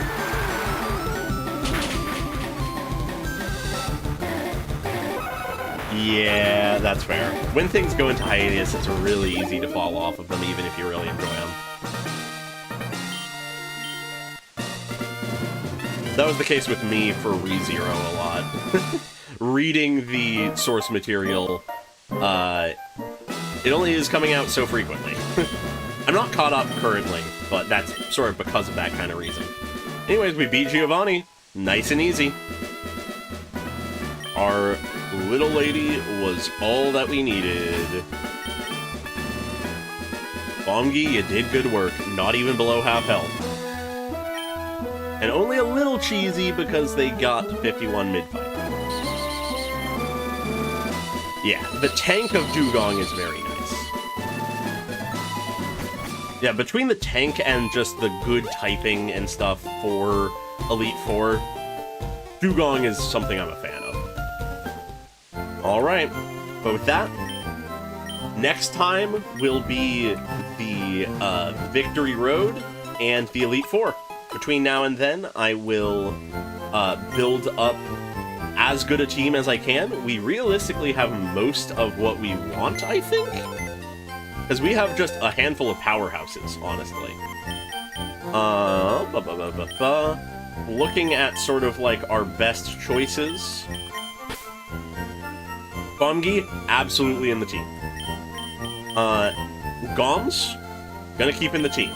Yeah, that's fair. When things go into hiatus, it's really easy to fall off of them, even if you really enjoy them. That was the case with me for ReZero a lot. Reading the source material, it only is coming out so frequently. I'm not caught up currently, but that's sort of because of that kind of reason. Anyways, we beat Giovanni. Nice and easy. Our little lady was all that we needed. Bongi, you did good work. Not even below half health. And only a little cheesy because they got 51 mid-fight. Yeah, the tank of Dugong is very nice. Yeah, between the tank and just the good typing and stuff for Elite Four, Dugong is something I'm a fan of. Alright, but with that, next time will be the Victory Road and the Elite Four. Between now and then, I will build up as good a team as I can. We realistically have most of what we want, I think. Because we have just a handful of powerhouses, honestly. Looking at sort of like our best choices. Bongi, absolutely in the team. Goms, gonna keep in the team.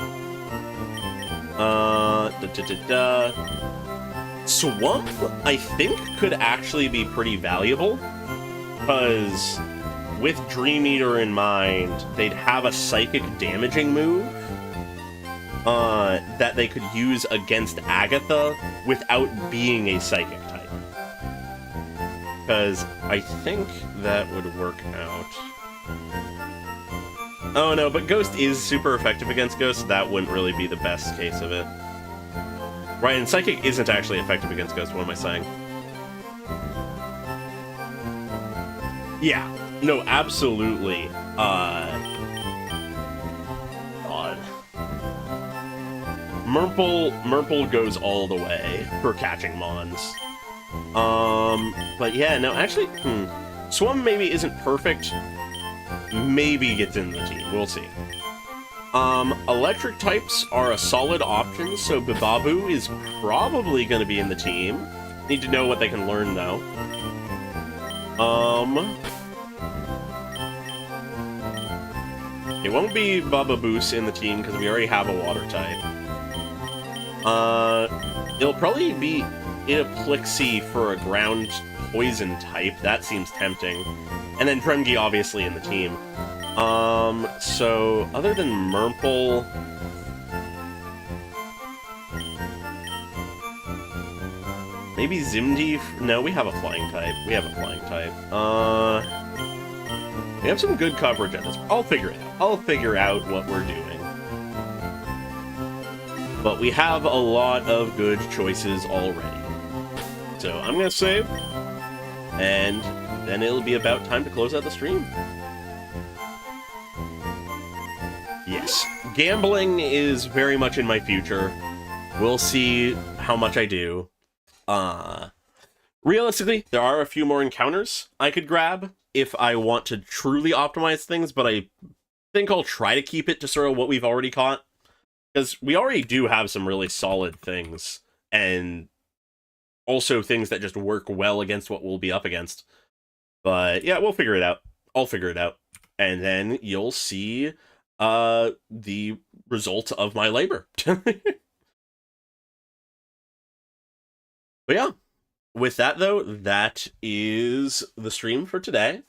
Swamp, I think, could actually be pretty valuable, because with Dream Eater in mind, they'd have a psychic damaging move that they could use against Agatha without being a psychic type. Because I think that would work out. Oh no, but Ghost is super effective against Ghost, so that wouldn't really be the best case of it. Right, and Psychic isn't actually effective against Ghost, what am I saying? Yeah, no, absolutely. God. Merple goes all the way for catching Mons. But yeah, no, actually, Swum maybe isn't perfect. Maybe gets in the team, we'll see. Electric types are a solid option, so Bibabu is probably going to be in the team. Need to know what they can learn, though. It won't be Bababoos in the team, because we already have a water type. It'll probably be Itaplixie for a ground poison type. That seems tempting. And then Premgi, obviously, in the team. So, other than Merple... Maybe Zimdi? No, we have a flying type. We have a flying type. We have some good coverage at this. I'll figure it out. I'll figure out what we're doing. But we have a lot of good choices already. So, I'm gonna save. And then it'll be about time to close out the stream. Yes, gambling is very much in my future. We'll see how much I do. Realistically, there are a few more encounters I could grab if I want to truly optimize things, but I think I'll try to keep it to sort of what we've already caught. Because we already do have some really solid things, and also things that just work well against what we'll be up against. But yeah, we'll figure it out. I'll figure it out. And then you'll see the result of my labor. But yeah, with that though, that is the stream for today.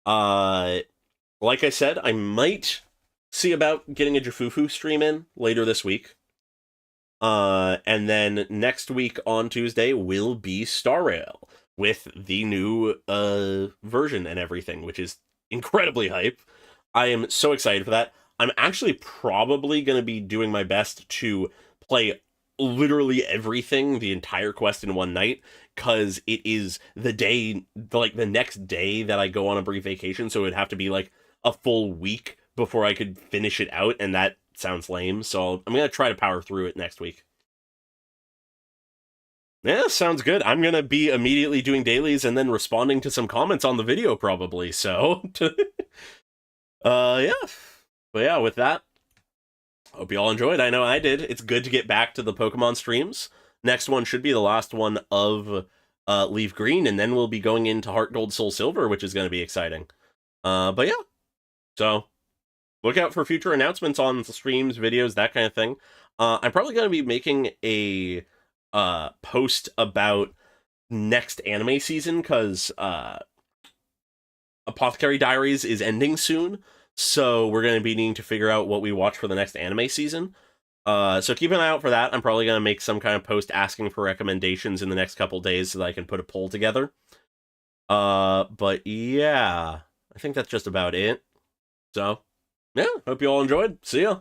Like I said, I might see about getting a Jafufu stream in later this week. And then next week on Tuesday will be Star Rail with the new version and everything, which is incredibly hype. I am so excited for that. I'm actually probably going to be doing my best to play literally everything, the entire quest in one night, because it is the day, like the next day that I go on a brief vacation, so it'd have to be like a full week before I could finish it out, and that sounds lame, so I'm going to try to power through it next week. Yeah, sounds good. I'm gonna be immediately doing dailies and then responding to some comments on the video probably. So, yeah. But yeah, with that, hope you all enjoyed. I know I did. It's good to get back to the Pokemon streams. Next one should be the last one of Leaf Green, and then we'll be going into Heart Gold Soul Silver, which is going to be exciting. But yeah, so look out for future announcements on streams, videos, that kind of thing. I'm probably going to be making a post about next anime season because Apothecary Diaries is ending soon, so we're going to be needing to figure out what we watch for the next anime season. So keep an eye out for that. I'm probably going to make some kind of post asking for recommendations in the next couple days so that I can put a poll together. But yeah, I think that's just about it. So, yeah, hope you all enjoyed. See ya.